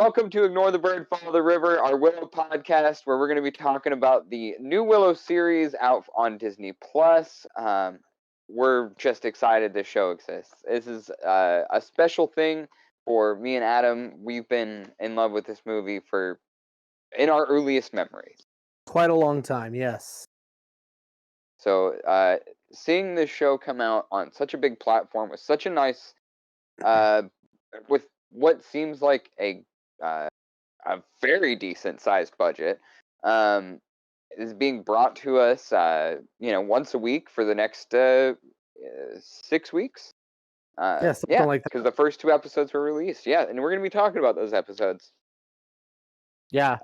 welcome to Ignore the Bird, Follow the River, our Willow podcast, where we're going to be talking about the new Willow series out on Disney Plus. We're just excited this show exists. This is a special thing for me and Adam. We've been in love with this movie in our earliest memories. Quite a long time, yes. So seeing this show come out on such a big platform with such a nice, with what seems like a very decent sized budget, is being brought to us, once a week for the next 6 weeks. Something like that. Because the first 2 episodes were released. Yeah, and we're going to be talking about those episodes. Yeah,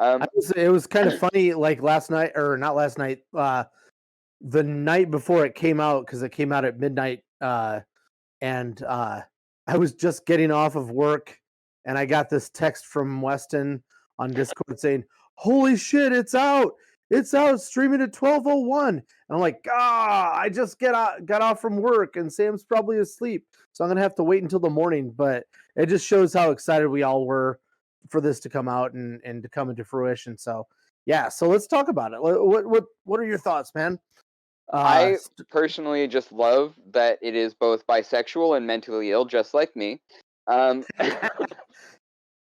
it was kind of funny. Like last night, or not last night, the night before it came out, because it came out at midnight, and I was just getting off of work, and I got this text from Weston on Discord saying, "Holy shit, it's out! It's out, streaming at 12:01." And I'm like, I just got off from work, and Sam's probably asleep, so I'm gonna have to wait until the morning. But it just shows how excited we all were for this to come out and to come into fruition. So yeah, so let's talk about it. What are your thoughts, man? I personally just love that it is both bisexual and mentally ill, just like me.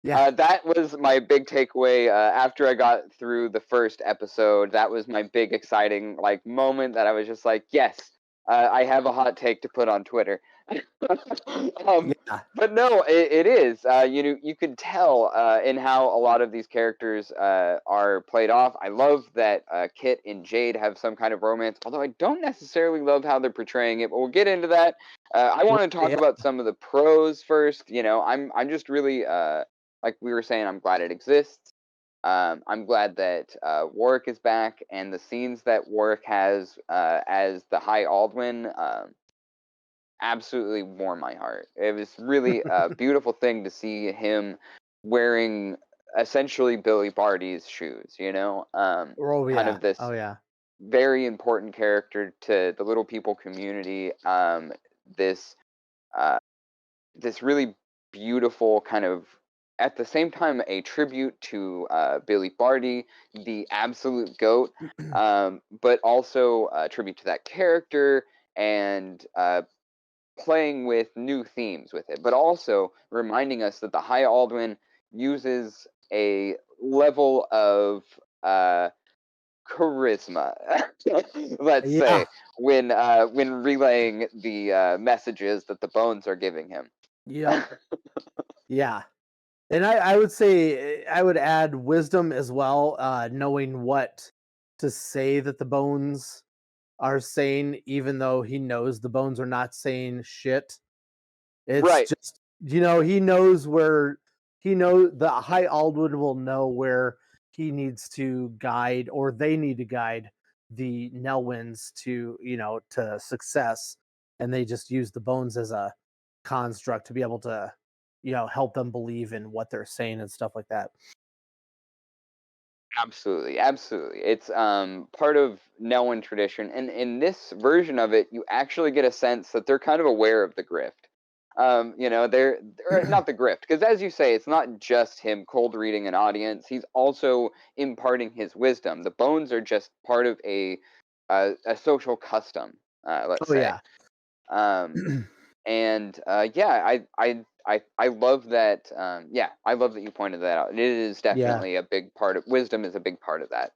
Yeah, that was my big takeaway after I got through the first episode. That was my big exciting moment that I was just like, yes, I have a hot take to put on Twitter. yeah. But no, it is. You could tell in how a lot of these characters are played off. I love that Kit and Jade have some kind of romance, although I don't necessarily love how they're portraying it. But we'll get into that. I want to talk about some of the pros first. I'm just really like we were saying, I'm glad it exists. I'm glad that Warwick is back, and the scenes that Warwick has as the High Aldwin absolutely warmed my heart. It was really a beautiful thing to see him wearing essentially Billy Barty's shoes, kind of this very important character to the Little People community. This really beautiful kind of, at the same time, a tribute to Billy Barty, the absolute GOAT, but also a tribute to that character, and playing with new themes with it, but also reminding us that the High Aldwin uses a level of charisma, let's say, when relaying the messages that the bones are giving him. Yeah. Yeah. And I would say I would add wisdom as well, knowing what to say that the bones are saying, even though he knows the bones are not saying shit. It's just, he knows the High Aldwood will know where he needs to guide, or they need to guide the Nelwyns to success. And they just use the bones as a construct to be able to, help them believe in what they're saying and stuff like that. Absolutely. It's part of Nelwyn tradition, and in this version of it, you actually get a sense that they're kind of aware of the grift. They're not the grift, because as you say, it's not just him cold reading an audience. He's also imparting his wisdom. The bones are just part of a social custom, let's say. I love that. I love that you pointed that out. It is definitely a big part of wisdom. Is a big part of that.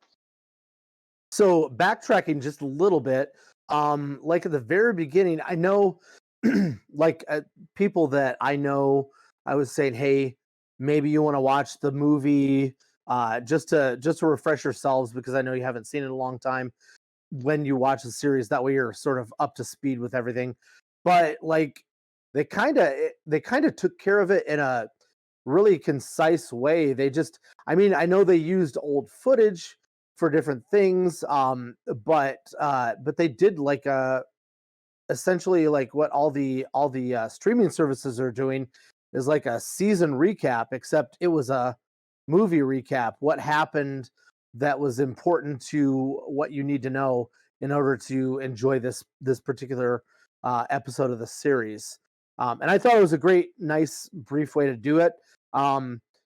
So backtracking just a little bit, like at the very beginning, I know, people that I know, I was saying, hey, maybe you want to watch the movie, just to refresh yourselves, because I know you haven't seen it in a long time. When you watch the series, that way you're sort of up to speed with everything. But they kind of took care of it in a really concise way. I know they used old footage for different things, but they did essentially what all the streaming services are doing is like a season recap, except it was a movie recap. What happened that was important to what you need to know in order to enjoy this particular episode of the series. And I thought it was a great, nice, brief way to do it.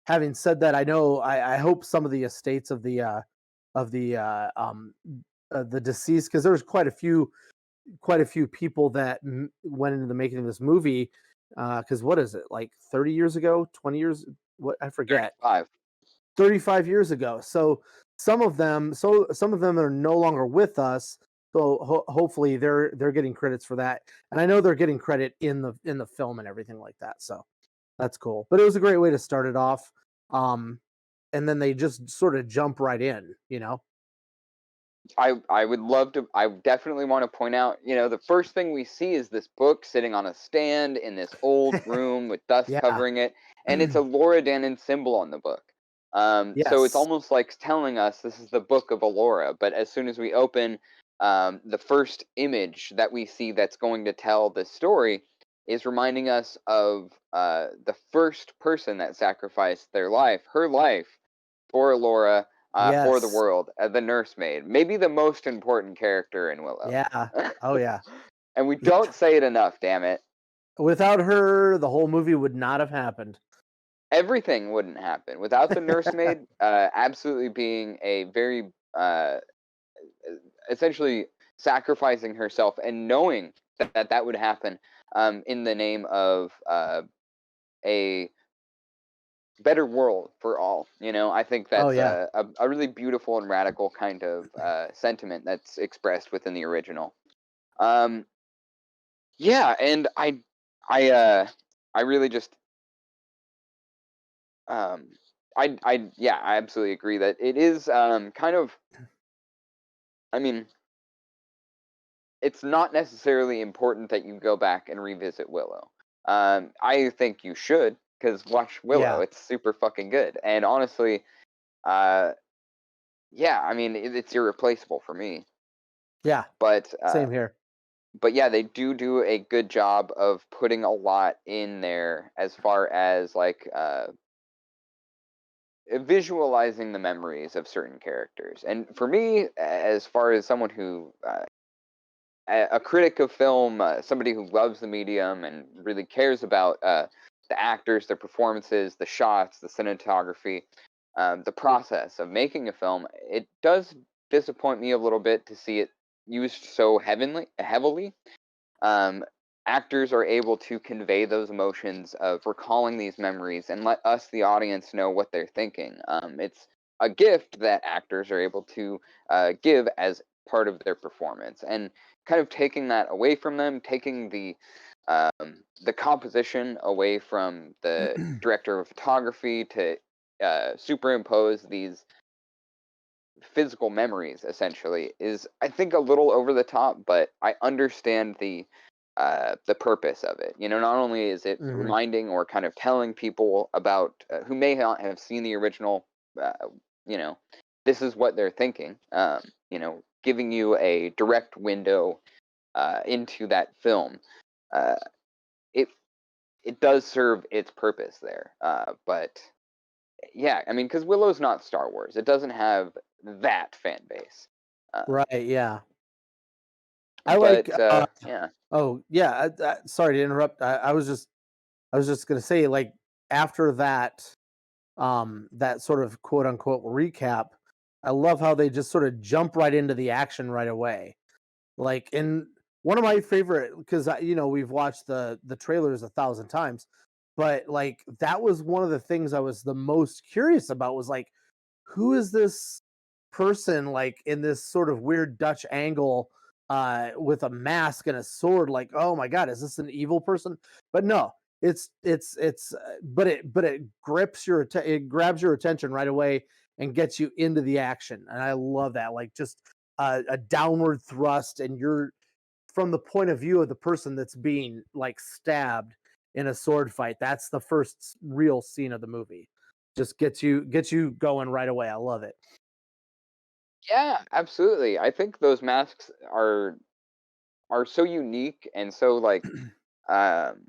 having said that, I hope some of the estates of the deceased, because there was quite a few people that went into the making of this movie. Because what is it, like 30 years ago, 20 years? What, I forget. 35. 35 years ago. So some of them are no longer with us. So hopefully they're getting credits for that, and I know they're getting credit in the film and everything like that. So that's cool. But it was a great way to start it off. And then they just sort of jump right in, you know. I would love to. I definitely want to point out, the first thing we see is this book sitting on a stand in this old room with dust Yeah. covering it, and it's a Laura Dannon symbol on the book. So it's Yes. almost like telling us this is the book of Allura. But as soon as we open, the first image that we see that's going to tell the story is reminding us of the first person that sacrificed her life, for Allura, for the Yes. world, the nursemaid, maybe the most important character in Willow. Yeah. Oh yeah. And we Yeah. don't say it enough, damn it. Without her, the whole movie would not have happened. Everything wouldn't happen without the nursemaid absolutely being a very essentially sacrificing herself and knowing that would happen in the name of a better world for all. I think Oh that's yeah. a really beautiful and radical kind of sentiment that's expressed within the original. Um, yeah, and I, I really just, um, yeah, I absolutely agree that it is kind of. I mean, it's not necessarily important that you go back and revisit Willow. I think you should, because watch Willow. Yeah. It's super fucking good, and honestly, uh, yeah, I mean, it's irreplaceable for me. Yeah. But Same here. yeah, they do a good job of putting a lot in there as far as like visualizing the memories of certain characters. And for me, as far as someone who a critic of film, somebody who loves the medium and really cares about the actors, their performances, the shots, the cinematography, the process of making a film, it does disappoint me a little bit to see it used so heavily. um, Actors are able to convey those emotions of recalling these memories and let us, the audience, know what they're thinking. It's a gift that actors are able to give as part of their performance, and kind of taking that away from them, taking the composition away from the director of photography to superimpose these physical memories essentially is, I think, a little over the top, but I understand the purpose of it. Not only is it Hmm. reminding or kind of telling people about who may not have seen the original, uh, you know, this is what they're thinking. Giving you a direct window into that film. Uh, it it does serve its purpose there, but yeah, I mean, because Willow's not Star Wars. It doesn't have that fan base. Uh, Right. Yeah. I like. but yeah, Oh yeah. Sorry to interrupt. I was just gonna say, like, after that sort of quote unquote recap, I love how they just sort of jump right into the action right away. Like, in one of my favorite, because we've watched the trailers 1,000 times, but like that was one of the things I was the most curious about, was like, who is this person, like, in this sort of weird Dutch angle, with a mask and a sword? Like, oh my god, is this an evil person? But no, but it it grabs your attention right away and gets you into the action, and I love that. Like, just a downward thrust, and you're from the point of view of the person that's being, like, stabbed in a sword fight. That's the first real scene of the movie. Just gets you going right away. I love it. yeah, absolutely. I think those masks are so unique and so like um,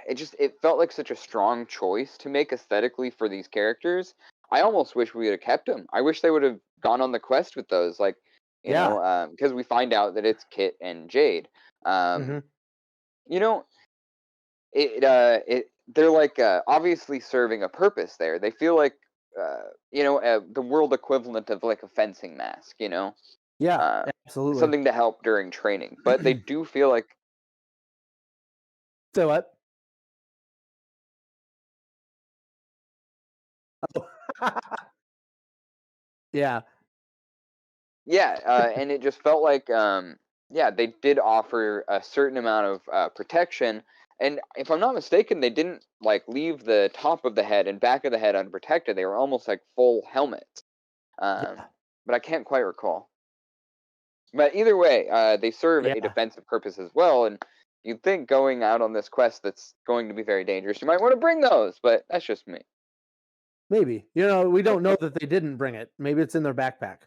it felt like such a strong choice to make aesthetically for these characters. I almost wish we would have kept them. I wish they would have gone on the quest with those, like, Yeah. because we find out that it's Kit and Jade. Um, Hmm. you know, it they're like obviously serving a purpose there. They feel like the world equivalent of like a fencing mask, Yeah, uh, absolutely. something to help during training. But they do feel like So what? Yeah, yeah, and it just felt like they did offer a certain amount of protection. And if I'm not mistaken, they didn't like leave the top of the head and back of the head unprotected. They were almost like full helmets. yeah, But I can't quite recall. But either way, they serve a yeah. defensive purpose as well. And you'd think going out on this quest that's going to be very dangerous, you might want to bring those. But that's just me. Maybe. We don't know that they didn't bring it. Maybe it's in their backpack.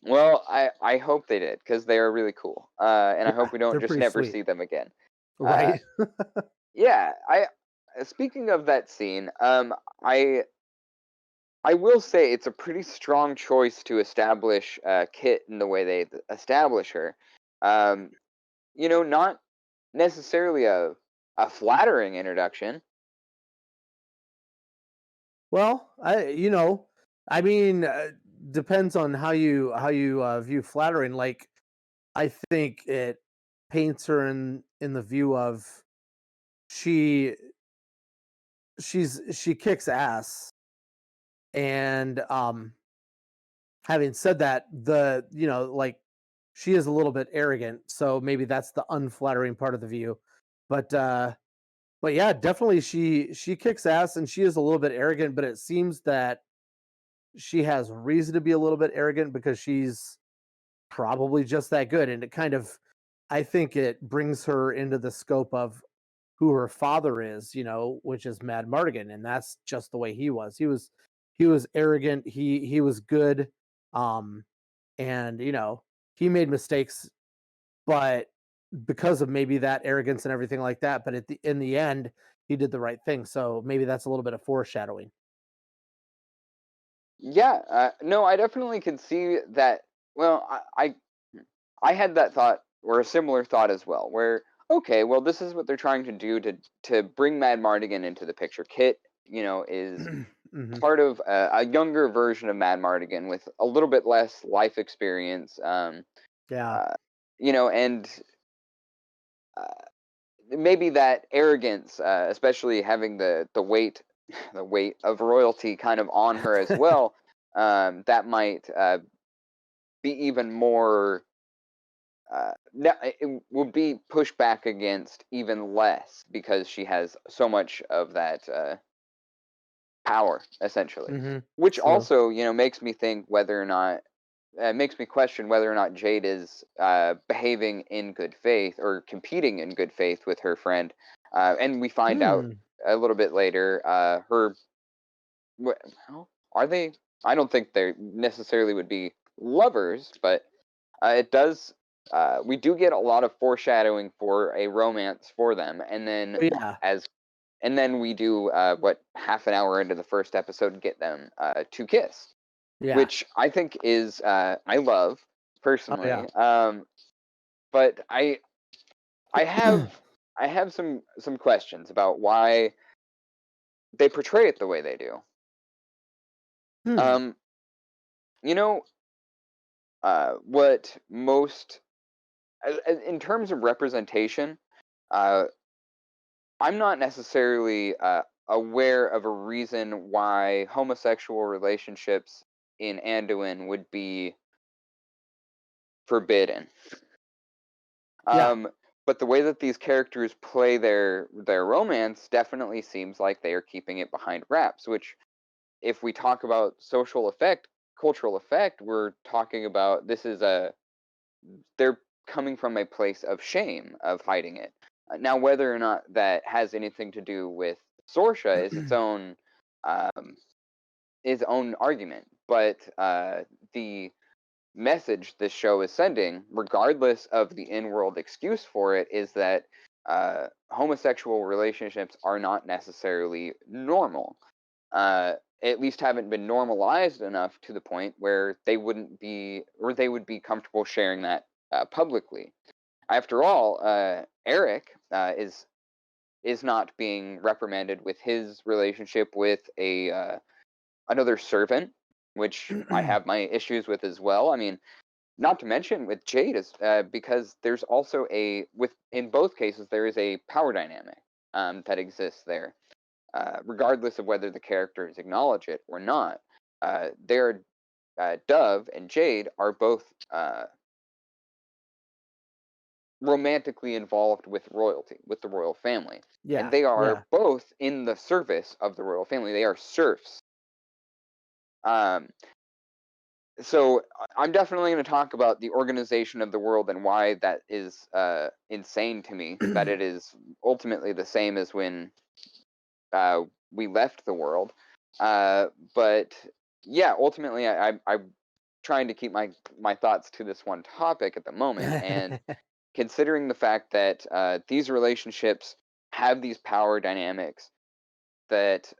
Well, I hope they did because they are really cool. And I hope Yeah, we don't they're just pretty never sweet. see them again. Uh, Right? yeah, I. Speaking of that scene, I I will say it's a pretty strong choice to establish Kit in the way they establish her. Um, not necessarily a flattering introduction. Well, I mean, depends on how you view flattering. Like, I think it paints her in the view of she she kicks ass, and having said that, like, she is a little bit arrogant, so maybe that's the unflattering part of the view. But yeah, definitely she kicks ass and she is a little bit arrogant, but it seems that she has reason to be a little bit arrogant because she's probably just that good. And it kind of, I think it brings her into the scope of who her father is, which is Mad Mardigan, and that's just the way he was. He was arrogant. He was good, um, and he made mistakes, but because of maybe that arrogance and everything like that. But in the end, he did the right thing. So maybe that's a little bit of foreshadowing. Yeah, no, I definitely can see that. Well, I had that thought or a similar thought as well, where okay, well, this is what they're trying to do to bring Mad Mardigan into the picture. Kit, is Hmm. part of a younger version of Mad Mardigan with a little bit less life experience. Yeah. Uh, and uh, maybe that arrogance, especially having the weight, the weight of royalty kind of on her as well. That might be even more. It will be pushed back against even less because she has so much of that power, essentially. Hmm. Which True. also, makes me think whether or not makes me question whether or not Jade is behaving in good faith or competing in good faith with her friend. And we find out Hmm. a little bit later, well, are they? I don't think they necessarily would be lovers, but it does. We do get a lot of foreshadowing for a romance for them, and then Oh, yeah. as and then we do what half an hour into the first episode get them to kiss, Yeah. which I think is I love Oh, yeah. personally. But I have I have some questions about why they portray it the way they do. Hmm. Um, you know what most in terms of representation, uh, I'm not necessarily aware of a reason why homosexual relationships in Anduin would be forbidden. Yeah. Um, but the way that these characters play their romance definitely seems like they are keeping it behind wraps. Which, if we talk about social effect, cultural effect, we're talking about this is they're coming from a place of shame of hiding it. Now, whether or not that has anything to do with Sorsha is um, its own argument, but the message this show is sending, regardless of the in-world excuse for it, is that homosexual relationships are not necessarily normal. At least haven't been normalized enough to the point where they wouldn't be, or they would be comfortable sharing that publicly. After all, Eric is is not being reprimanded with his relationship with another servant, which I have my issues with as well. I mean, not to mention with Jade is because there's also in both cases there is a power dynamic that exists there, regardless of whether the characters acknowledge it or not. Dove and Jade are both romantically involved with royalty, with the royal family, and Yeah, they are yeah. both in the service of the royal family. They are serfs. Um, so I'm definitely going to talk about the organization of the world and why that is insane to me. That it is ultimately the same as when we left the world. But yeah, ultimately, I'm trying to keep my thoughts to this one topic at the moment, and considering the fact that these relationships have these power dynamics that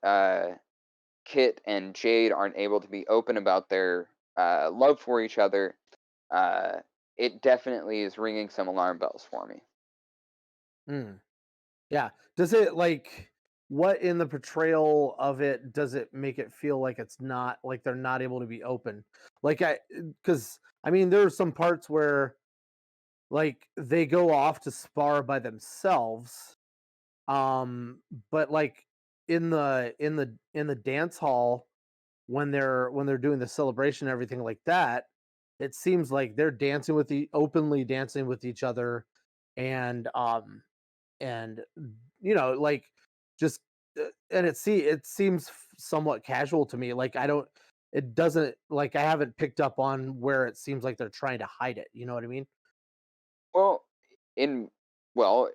Kit and Jade aren't able to be open about their love for each other, uh, it definitely is ringing some alarm bells for me. Mm. Yeah. Does it what in the portrayal of it does it make it feel like it's not like they're not able to be open? Because I mean, there are some parts where they go off to spar by themselves, um, but in the dance hall when they're doing the celebration and everything like that, it seems like they're openly dancing with each other, and and just and it seems somewhat casual to me. Like I don't it doesn't like I haven't picked up on where it seems like they're trying to hide it, you know what I mean? Well, in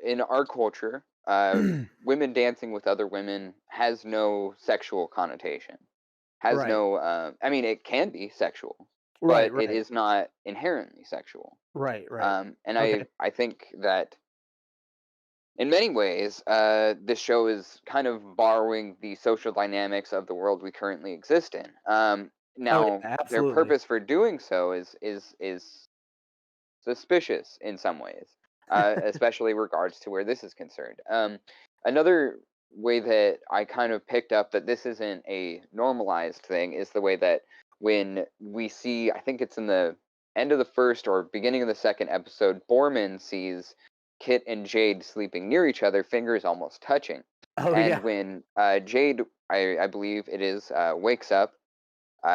in our culture, women dancing with other women has no sexual connotation. Has Right. no. I mean, it can be sexual, Right, but it right. is not inherently sexual. Right, right. And Okay. I think that in many ways, this show is kind of borrowing the social dynamics of the world we currently exist in. Oh, Now, yeah, their absolutely. purpose for doing so is suspicious in some ways, especially regards to where this is concerned. Another way that I kind of picked up that this isn't a normalized thing is the way that when we see, I think it's in the end of the first or beginning of the second episode, Borman sees Kit and Jade sleeping near each other, fingers almost touching. Oh, And yeah. when Jade, I believe it is, wakes up,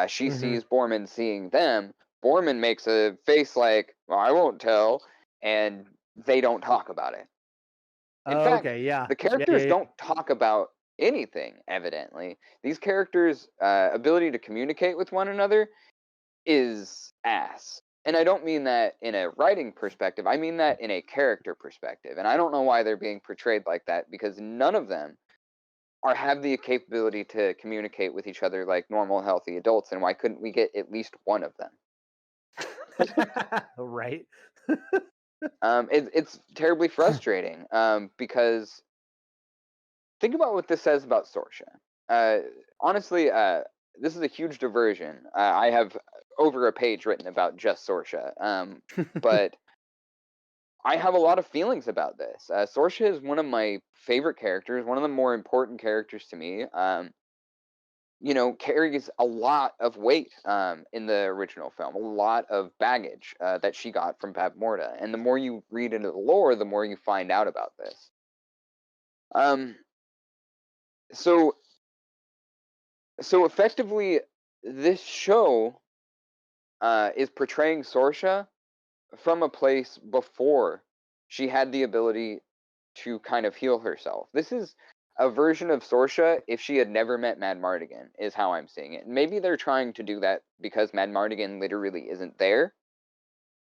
she Mhm. sees Borman seeing them. Borman makes a face like, well, I won't tell, and they don't talk about it. In Oh, fact, okay, yeah. the Yeah, yeah, characters yeah. don't talk about anything, evidently. These characters' ability to communicate with one another is ass. And I don't mean that in a writing perspective, I mean that in a character perspective. And I don't know why they're being portrayed like that because none of them have the capability to communicate with each other like normal, healthy adults. And why couldn't we get at least one of them? Right. It's terribly frustrating because think about what this says about Sorsha. Uh, honestly, this is a huge diversion. I have over a page written about just Sorsha, but I have a lot of feelings about this. Sorsha is one of my favorite characters, one of the more important characters to me. Carries a lot of weight in the original film, a lot of baggage that she got from Bab Morda. And the more you read into the lore, the more you find out about this. Um, so, so effectively, this show is portraying Sorsha from a place before she had the ability to kind of heal herself. This is a version of Sorsha if she had never met Mad Mardigan, is how I'm seeing it. Maybe they're trying to do that because Mad Mardigan literally isn't there,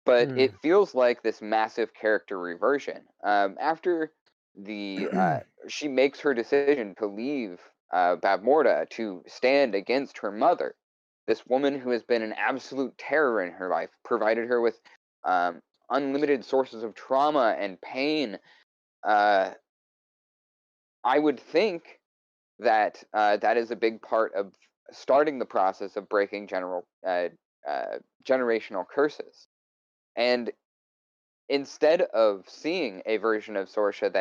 but Mm. it feels like this massive character reversion. After the she makes her decision to leave Bab Morda to stand against her mother, this woman who has been an absolute terror in her life, provided her with um, unlimited sources of trauma and pain. Uh, I would think that that is a big part of starting the process of breaking generational curses. And instead of seeing a version of Sorsha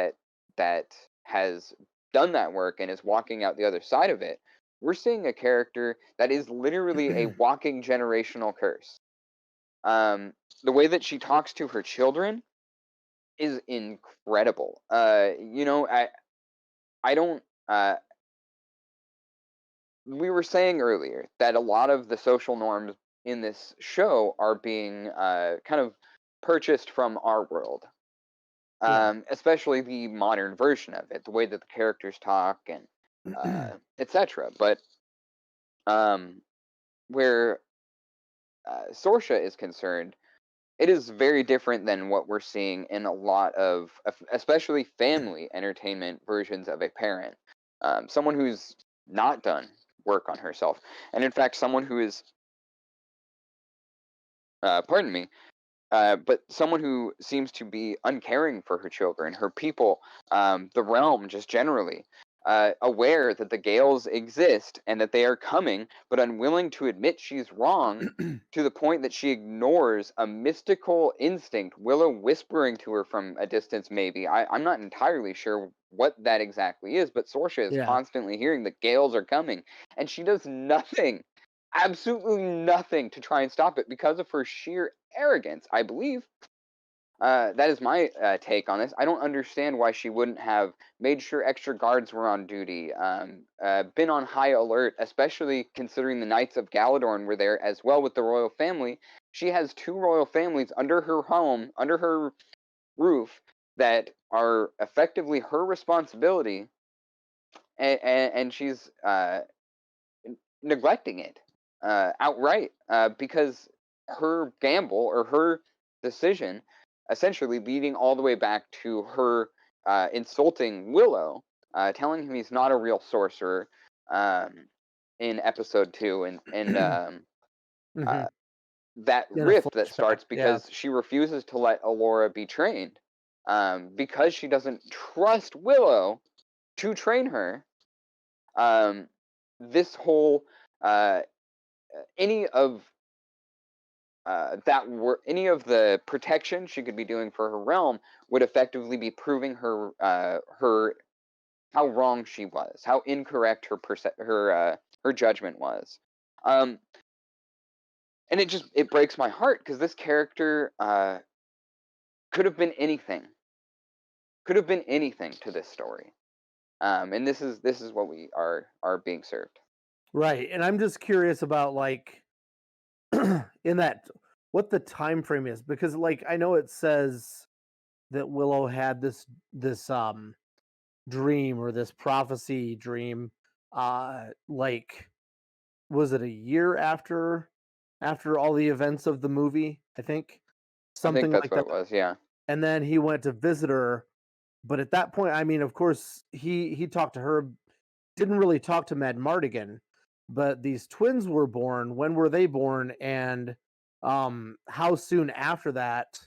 that has done that work and is walking out the other side of it, we're seeing a character that is literally a walking generational curse. The way that she talks to her children is incredible. I don't. We were saying earlier that a lot of the social norms in this show are being kind of purchased from our world, especially the modern version of it, the way that the characters talk and etc. But where Sorsha is concerned, it is very different than what we're seeing in a lot of, especially family entertainment versions of a parent. Someone who's not done work on herself. And in fact, someone who is, pardon me, but someone who seems to be uncaring for her children, her people, the realm just generally, aware that the Gales exist and that they are coming, but unwilling to admit she's wrong to the point that she ignores a mystical instinct, Willow whispering to her from a distance, maybe. I'm not entirely sure what that exactly is, but Sorsha is Yeah. constantly hearing the Gales are coming, and she does nothing, absolutely nothing to try and stop it because of her sheer arrogance, I believe. That is my take on this. I don't understand why she wouldn't have made sure extra guards were on duty, been on high alert, especially considering the Knights of Galadorn were there as well with the royal family. She has two royal families under her home, under her roof, that are effectively her responsibility, and she's neglecting it outright because her gamble or her decision essentially leading all the way back to her insulting Willow, telling him he's not a real sorcerer in episode 2, and Mm-hmm. that In a rift that flashback. starts Yeah. because she refuses to let Alora be trained because she doesn't trust Willow to train her. This whole any of any of the protection she could be doing for her realm would effectively be proving her her how wrong she was, how incorrect her judgment was, um, and it breaks my heart because this character could have been anything, to this story, and this is what we are being served. Right. And I'm just curious about like in that what the time frame is, because like I know it says that Willow had this dream or this prophecy dream, like was it a year after all the events of the movie, I think, I think something that's like what that. it was. Yeah, And then he went to visit her, but at that point, I mean, of course he talked to her, didn't really talk to Mad Mardigan, but these twins were born. When were they born? And how soon after that,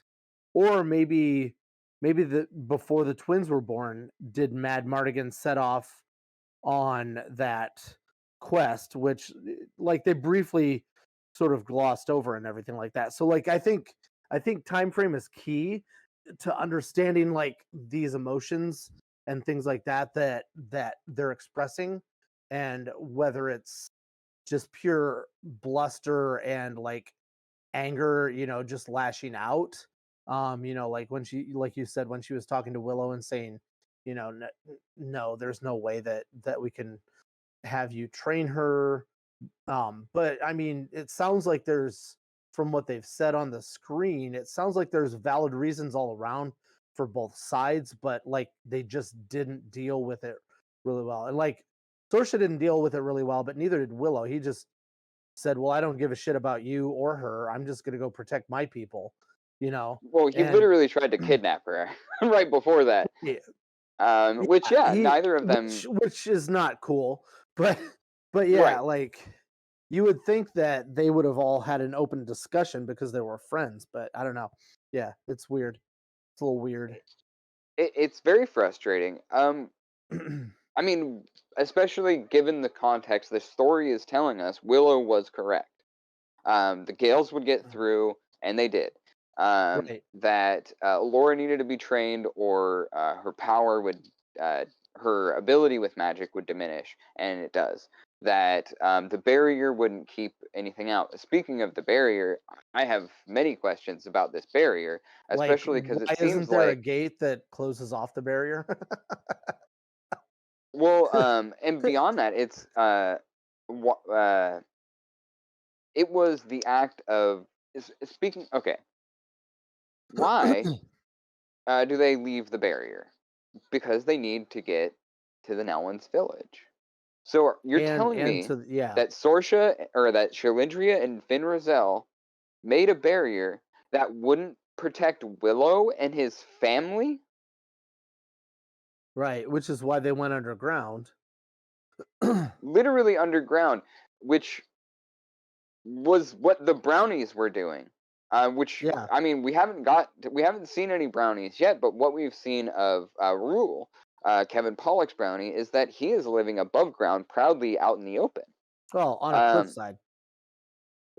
or maybe the before the twins were born, did Mad Mardigan set off on that quest, which like they briefly sort of glossed over and everything like that. So like I think time frame is key to understanding like these emotions and things like that they're expressing, and whether it's just pure bluster and like anger, just lashing out. Like when she, like you said, when she was talking to Willow and saying, no, there's no way that we can have you train her. But I mean, it sounds like there's, from what they've said on the screen, it sounds like there's valid reasons all around for both sides, but like they just didn't deal with it really well. And like Sorsha didn't deal with it really well, but neither did Willow. He just said, "Well, I don't give a shit about you or her. I'm just gonna go protect my people," you know. well, he And literally tried to kidnap her right before that. yeah, Which, yeah, he neither of them. which is not cool, but yeah, Right. like you would think that they would have all had an open discussion because they were friends, but I don't know. Yeah, it's weird. It's a little weird. It's very frustrating. I mean, especially given the context, the story is telling us Willow was correct. The Gales would get through, and they did. Right. That Laura needed to be trained, or her power would her ability with magic would diminish, and it does. That the barrier wouldn't keep anything out. Speaking of the barrier, I have many questions about this barrier, Like, especially because it why seems isn't there a like, gate that closes off the barrier? well, and beyond that, it's it was the act of speaking. Okay, why do they leave the barrier? Because they need to get to the Nelwyn's village. So you're telling and me to yeah, that Sorsha or that Shalindria and Fin Raziel made a barrier that wouldn't protect Willow and his family? right, which is why they went underground. Literally underground, which was what the brownies were doing. Which Yeah. I mean, we haven't seen any brownies yet, but what we've seen of Rule, Kevin Pollak's brownie, is that he is living above ground, proudly out in the open. Well, on a Um, cliffside.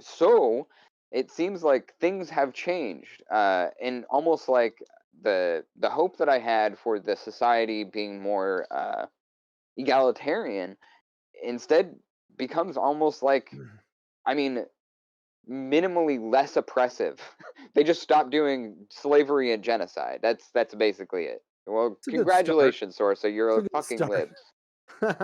so it seems like things have changed, and almost like the hope that I had for the society being more egalitarian instead becomes almost like, I mean, minimally less oppressive. They just stopped doing slavery and genocide. That's basically it. Well, It's a good start. congratulations, Sorsa, It's you're a a good fucking start. lib.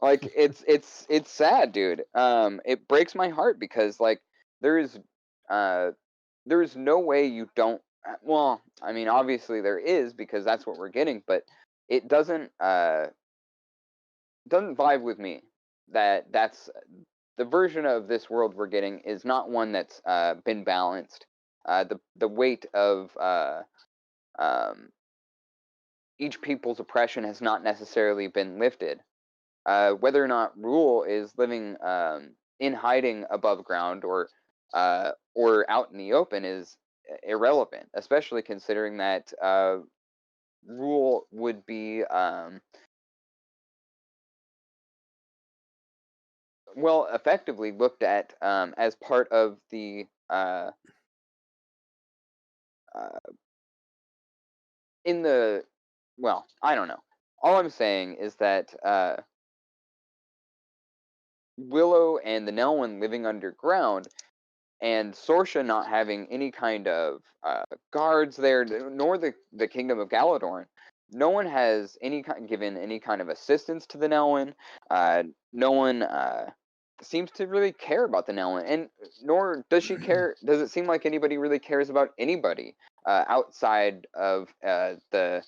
Like it's sad, dude. It breaks my heart because like there is uh there is no way you don't. Well, I mean, obviously there is because that's what we're getting, but it doesn't vibe with me that that's the version of this world we're getting is not one that's been balanced. The weight of um, each people's oppression has not necessarily been lifted. Whether or not Rule is living in hiding above ground or out in the open is irrelevant, especially considering that Rule would be well effectively looked at as part of the uh, in the well, I don't know. All I'm saying is that Willow and the Nelwyn living underground and Sorsha not having any kind of guards there, nor the Kingdom of Galadorn. No one has given any kind of assistance to the Nelwyn. No one seems to really care about the Nelwyn, and nor does she care. Does it seem like anybody really cares about anybody outside of the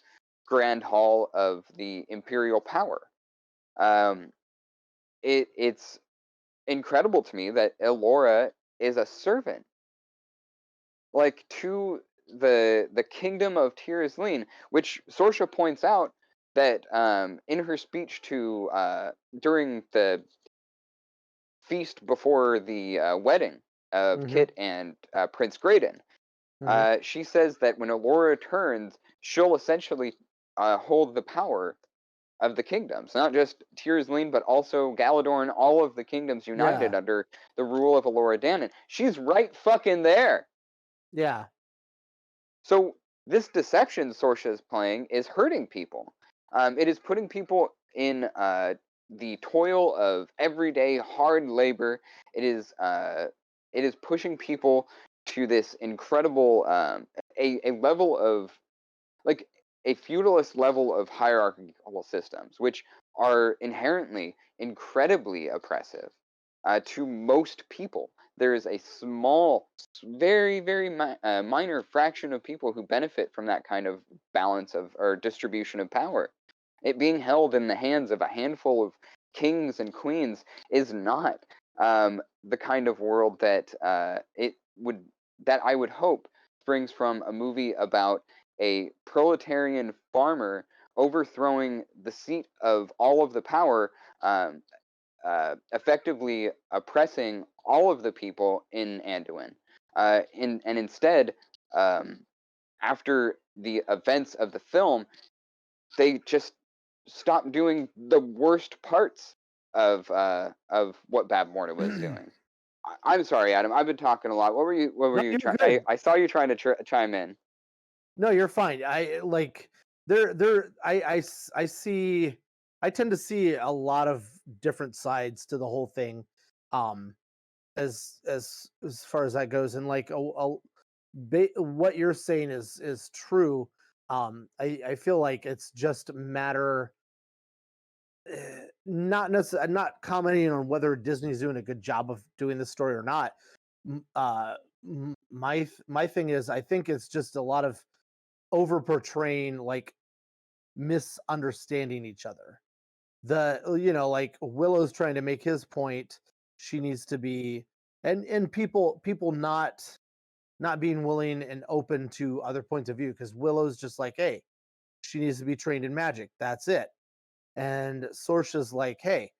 Grand Hall of the Imperial Power? Um, it's incredible to me that Elora is a servant, like to the kingdom of Tirasleen, which Sorsha points out that in her speech to during the feast before the wedding of Hmm. Kit and Prince Graydon, Hmm. she says that when Elora returns, she'll essentially hold the power of the kingdoms, not just Tirasleen, but also Galadorn, all of the kingdoms united Yeah. under the rule of Elora Danan. She's right fucking there. Yeah. So this deception Sorsha is playing is hurting people. It is putting people in the toil of everyday hard labor. It is pushing people to this incredible a level of like a feudalist level of hierarchical systems, which are inherently incredibly oppressive to most people. There is a small, very minor fraction of people who benefit from that kind of balance of or distribution of power. It being held in the hands of a handful of kings and queens is not the kind of world that it would that I would hope springs from a movie about a proletarian farmer overthrowing the seat of all of the power, effectively oppressing all of the people in Anduin. And instead, um, after the events of the film, they just stopped doing the worst parts of what Bab Morta was doing. I'm sorry, Adam. I've been talking a lot. What were you? What were No, you you're trying? good. I saw you trying to chime in. No, you're fine. I like. I see. I tend to see a lot of different sides to the whole thing, um, as far as that goes, and like what you're saying is true. I feel like it's just a matter, not necessarily, not commenting on whether Disney's doing a good job of doing this story or not. My thing is, I think it's just a lot of over portraying, like, misunderstanding each other. Like Willow's trying to make his point. She needs to be, and people not being willing and open to other points of view, because Willow's just like, hey, she needs to be trained in magic. That's it. And Sorsha's like, hey,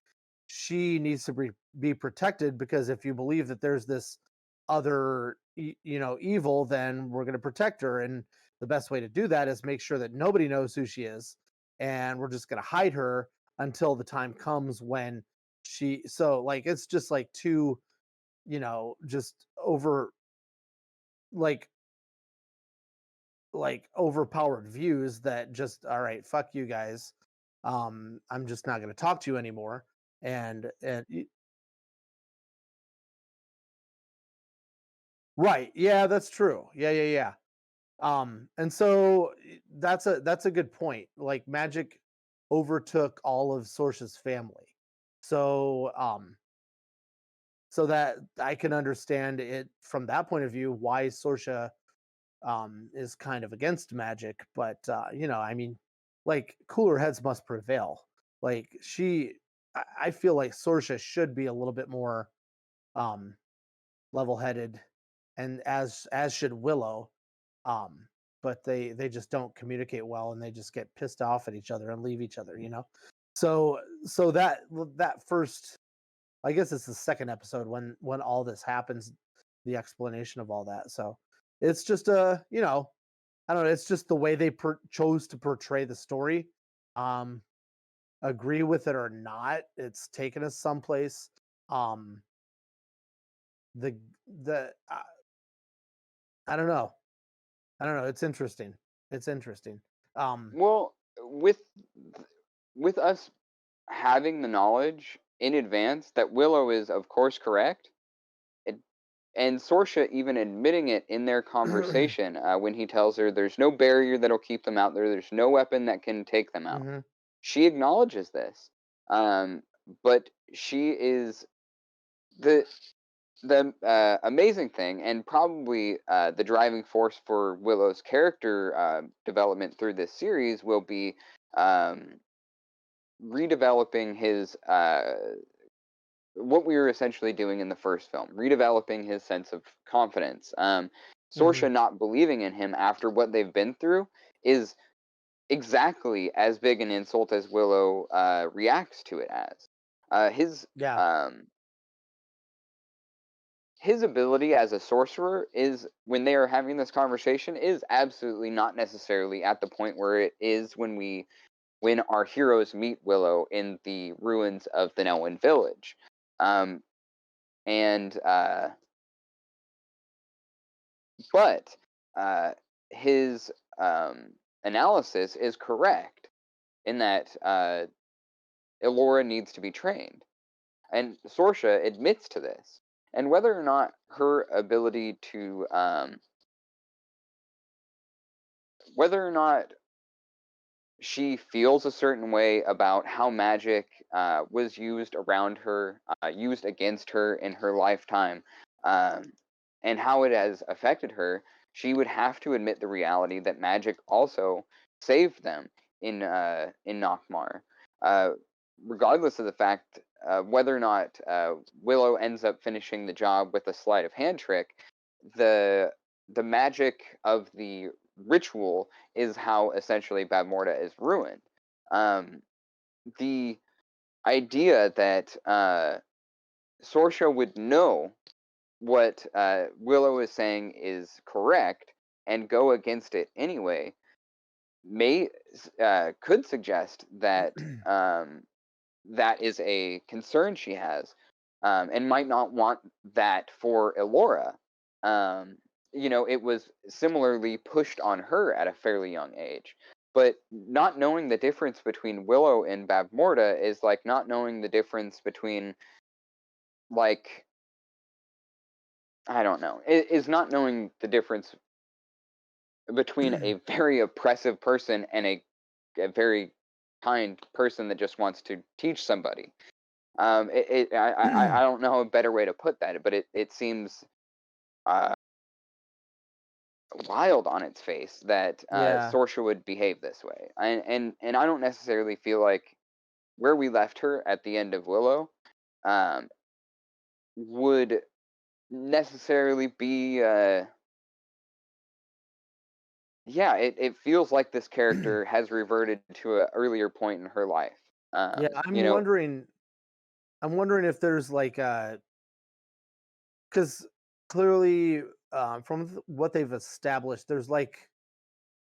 she needs to be protected, because if you believe that there's this other evil, then we're going to protect her, and the best way to do that is make sure that nobody knows who she is, and we're just going to hide her until the time comes when like, it's just like two, just over, like overpowered views that just, all right, fuck you guys, I'm just not going to talk to you anymore. And right. Yeah, that's true. Yeah, yeah, yeah. And so that's a good point. Like, magic overtook all of Sorsha's family. So so that I can understand it from that point of view, why Sorsha is kind of against magic. But I mean, like, cooler heads must prevail. Like, I feel like Sorsha should be a little bit more um level-headed, and as should Willow. Um, but they just don't communicate well, and they just get pissed off at each other and leave each other. So that first, I guess it's the second episode when all this happens, the explanation of all that. So it's just I don't know, it's just the way they chose to portray the story. Um, Agree with it or not, it's taken us someplace. Um, the the I don't know. I don't know. It's interesting. It's interesting. Um, Well, with us having the knowledge in advance that Willow is, of course, correct, it, and Sorsha even admitting it in their conversation when he tells her there's no barrier that'll keep them out there, there's no weapon that can take them out. mhm, She acknowledges this, um, but she is the amazing thing, and probably the driving force for Willow's character development through this series will be um, redeveloping his what we were essentially doing in the first film, redeveloping his sense of confidence. mhm. Sorsha not believing in him after what they've been through is exactly as big an insult as Willow reacts to it as. His Yeah. um, his ability as a sorcerer is, when they are having this conversation, is absolutely not necessarily at the point where it is when our heroes meet Willow in the ruins of the Nelwyn village. Um, and but his analysis is correct in that Elora needs to be trained, and Sorsha admits to this. And whether or not her ability to whether or not she feels a certain way about how magic was used around her, used against her in her lifetime, um, and how it has affected her, she would have to admit the reality that magic also saved them in Nockmar. Uh, Regardless of the fact whether or not Willow ends up finishing the job with a sleight of hand trick, the the magic of the ritual is how essentially Bab Morda is ruined. Um, the idea that Sorsha would know what Willow is saying is correct and go against it anyway may could suggest that that is a concern she has, and might not want that for Elora. Um, it was similarly pushed on her at a fairly young age. but not knowing the difference between Willow and Bavmorda is like not knowing the difference between, like, I don't know, is not knowing the difference between a very oppressive person and a very kind person that just wants to teach somebody. I don't know a better way to put that, but it seems uh, wild on its face that Yeah. Sorsha would behave this way, and I don't necessarily feel like where we left her at the end of Willow um, would necessarily be. Yeah, it feels like this character has reverted to an earlier point in her life. Yeah, You know, I'm wondering if there's like because clearly from what they've established, there's like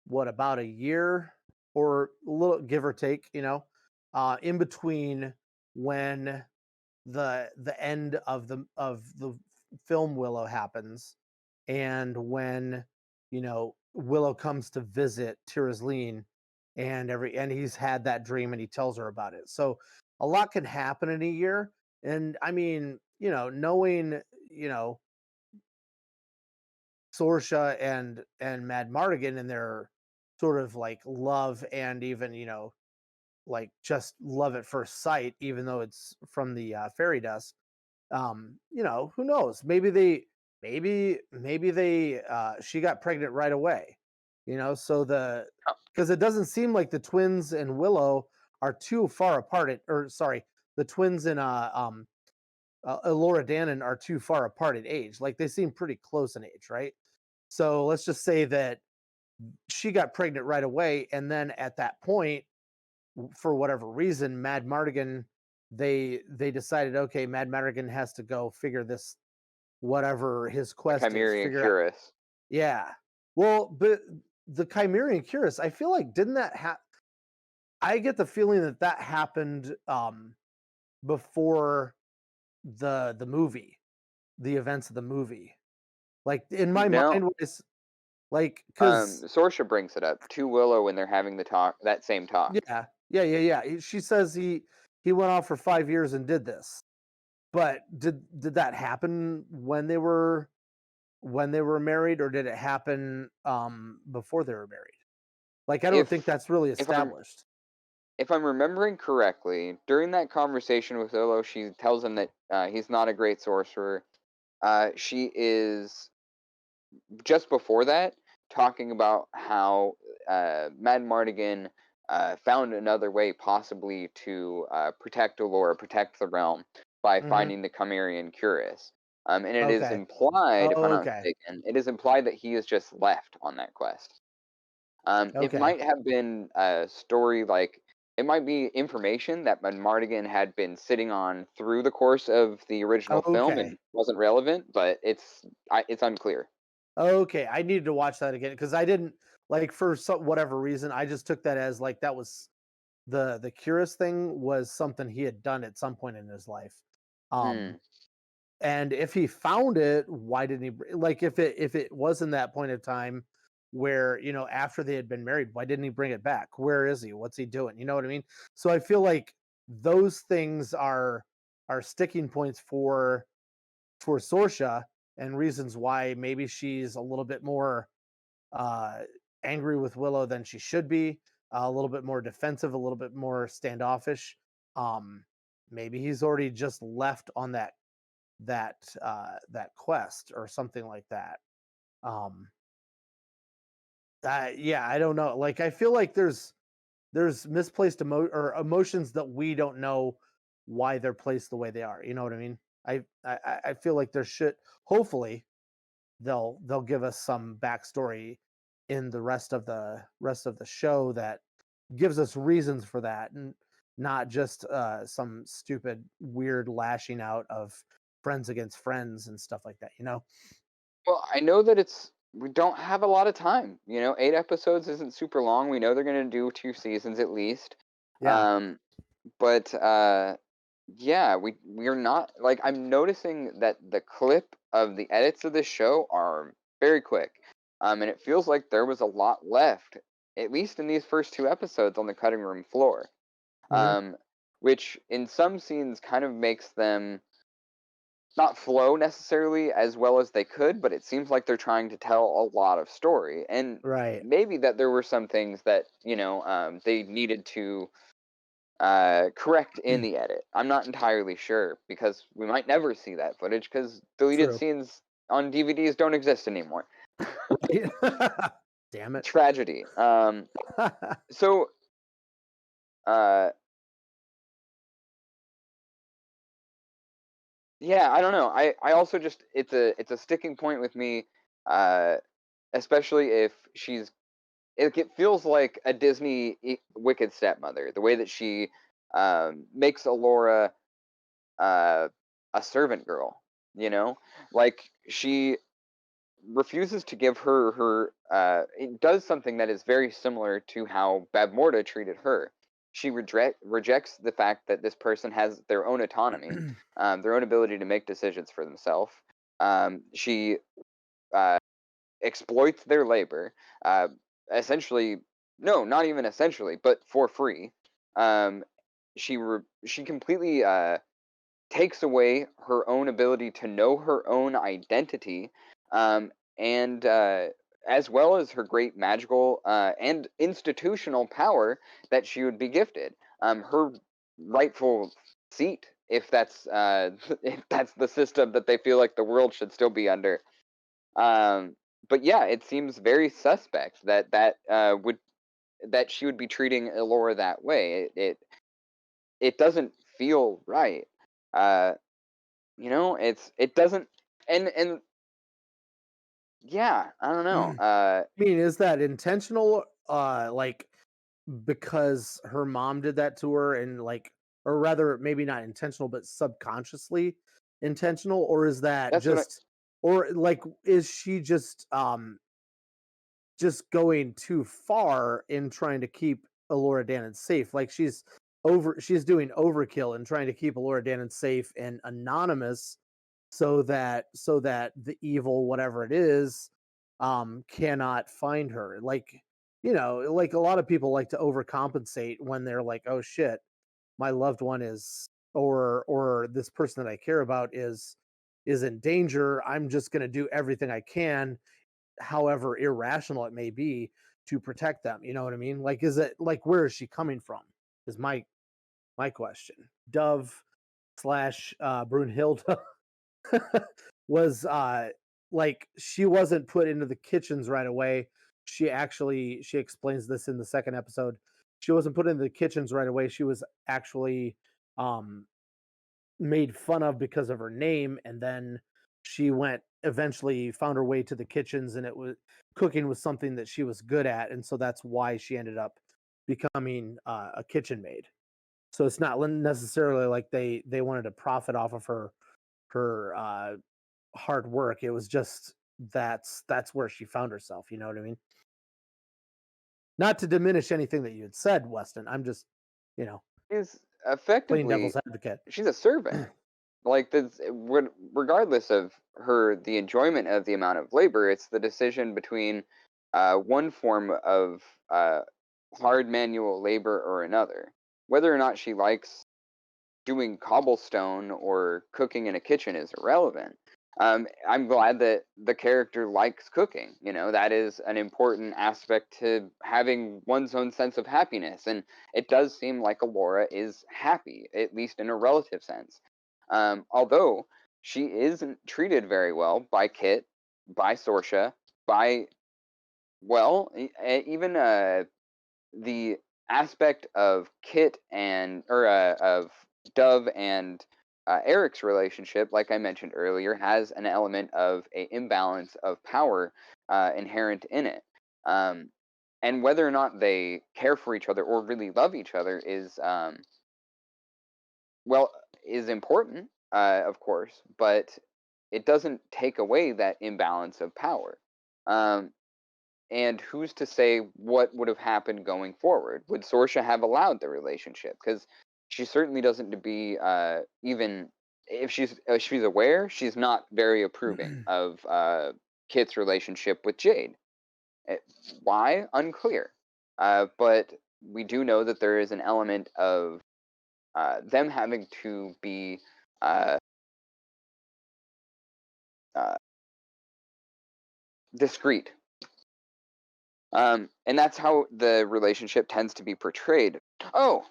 what about a year or a little give or take, in between when the end of the film Willow happens and when Willow comes to visit Tirazline and he's had that dream and he tells her about it. So a lot can happen in a year. And I mean, knowing, you know, Sorsha and Mad Mardigan and their sort of like love and even, like just love at first sight, even though it's from the fairy dust. Who knows? Maybe they she got pregnant right away. So because it doesn't seem like the twins and Willow are too far apart or sorry, the twins and Elora Danon are too far apart in age. Like they seem pretty close in age, right? So let's just say that she got pregnant right away, and then at that point, for whatever reason, Mad Mardigan, they decided, okay, Mad Mardigan has to go figure this whatever his the quest is, Chimerian figure out. Curus. Yeah. Well, but the Chimerian Curus, I feel like didn't that I get the feeling that that happened before the movie, the events of the movie. Like in my No, mind was like cuz Sorsha brings it up to Willow when they're having the talk, that same talk. yeah. She says he went off for 5 years and did this. But did that happen when they were married, or did it happen before they were married? Like I don't think If that's really if I'm established. if I'm remembering correctly, during that conversation with Willow, she tells him that he's not a great sorcerer. She is just before that talking about how Mad Mardigan found another way, possibly to protect Allura, protect the realm, by Mhm. finding the Chimerian Curus. And it is Okay. implied, if I'm Oh, not okay. mistaken, it is implied that he is just left on that quest. It Okay. might have been a story like it might be information that Mardigan had been sitting on through the course of the original film and Okay. wasn't relevant, but it's unclear. Okay. I needed to watch that again because I didn't like for whatever reason I just took that as like that was the Curious thing was something he had done at some point in his life. Um Hmm. And if he found it, why didn't he like if it was in that point of time where, after they had been married, why didn't he bring it back? Where is he? What's he doing? You know what I mean? So I feel like those things are sticking points for Sorsha and reasons why maybe she's a little bit more uh angry with Willow than she should be, a little bit more defensive, a little bit more standoffish. Um Maybe he's already just left on that quest or something like that. Um yeah, I don't know. Like I feel like there's misplaced or emotions that we don't know why they're placed the way they are. You know what I mean? I feel like there should hopefully they'll give us some backstory in the rest of the show that gives us reasons for that and not just some stupid weird lashing out of friends against friends and stuff like that. Well, I know that we don't have a lot of time. 8 episodes isn't super long. We know they're going to do 2 seasons at least. Yeah. Um, but yeah, we're not like I'm noticing that the clip of the edits of this show are very quick. And it feels like there was a lot left at least in these first 2 episodes, on the cutting room floor. Mhm. Which in some scenes kind of makes them not flow necessarily as well as they could, but it seems like they're trying to tell a lot of story. And Right. maybe that there were some things that, they needed to correct in the edit. I'm not entirely sure because we might never see that footage because deleted True. scenes on DVDs don't exist anymore. Right. Damn it. Tragedy. So, uh, yeah, I don't know. I also just it's a sticking point with me, uh, especially if it feels like a Disney wicked stepmother. The way that she makes Alora uh, a servant girl, you know, like she refuses to give her it does something that is very similar to how Babmorda treated her. She rejects the fact that this person has their own autonomy, their own ability to make decisions for themselves. She uh, exploits their labor, uh, essentially. No, not even essentially, but for free. Um, she completely takes away her own ability to know her own identity, and as well as her great magical and institutional power that she would be gifted. Her rightful seat, if that's if that's the system that they feel like the world should still be under. Um, but yeah, it seems very suspect that she would be treating Elora that way. It doesn't feel right. Uh, it doesn't, and yeah, I don't know. I mean, is that intentional? Like because her mom did that to her, and like, or rather, maybe not intentional, but subconsciously intentional, or is that That's what I. just, or like, is she just going too far in trying to keep Elora Danan safe? Like she's doing overkill and trying to keep Elora Danan safe and anonymous, so that the evil whatever it is cannot find her. Like, like a lot of people like to overcompensate when they're like, oh shit, my loved one is, or this person that I care about is in danger. I'm just going to do everything I can, however irrational it may be, to protect them. You know what I mean? Like, is it like, where is she coming from? Is my question. Dove slash Brunhilde was like, she wasn't put into the kitchens right away. She explains this in the second episode. She wasn't put into the kitchens right away. She was actually um made fun of because of her name, and then she went eventually found her way to the kitchens, and it was cooking was something that she was good at, and so that's why she ended up becoming a kitchen maid. So it's not necessarily like they wanted to profit off of her hard work. It was just that's where she found herself. You know what I mean? Not to diminish anything that you had said, Weston. I'm just, you know, Is playing effectively devil's advocate. she's a servant. Like regardless of the enjoyment of the amount of labor, it's the decision between one form of hard manual labor or another. Whether or not she likes doing cobblestone or cooking in a kitchen is irrelevant. I'm glad that the character likes cooking. That is an important aspect to having one's own sense of happiness. And it does seem like Alora is happy, at least in a relative sense. Although she isn't treated very well by Kit, by Sorsha, by, well, even the aspect of Kit of Dove and Eric's relationship, like I mentioned earlier, has an element of a imbalance of power inherent in it. Um, and whether or not they care for each other or really love each other well, is important, of course, but it doesn't take away that imbalance of power. Um, and who's to say what would have happened going forward? Would Sorsha have allowed the relationship? Because she certainly doesn't to be even if she's aware, she's not very approving of Kit's relationship with Jade. Eh, Why? Unclear. but we do know that there is an element of them having to be uh, uh, discreet. And that's how the relationship tends to be portrayed. Oh,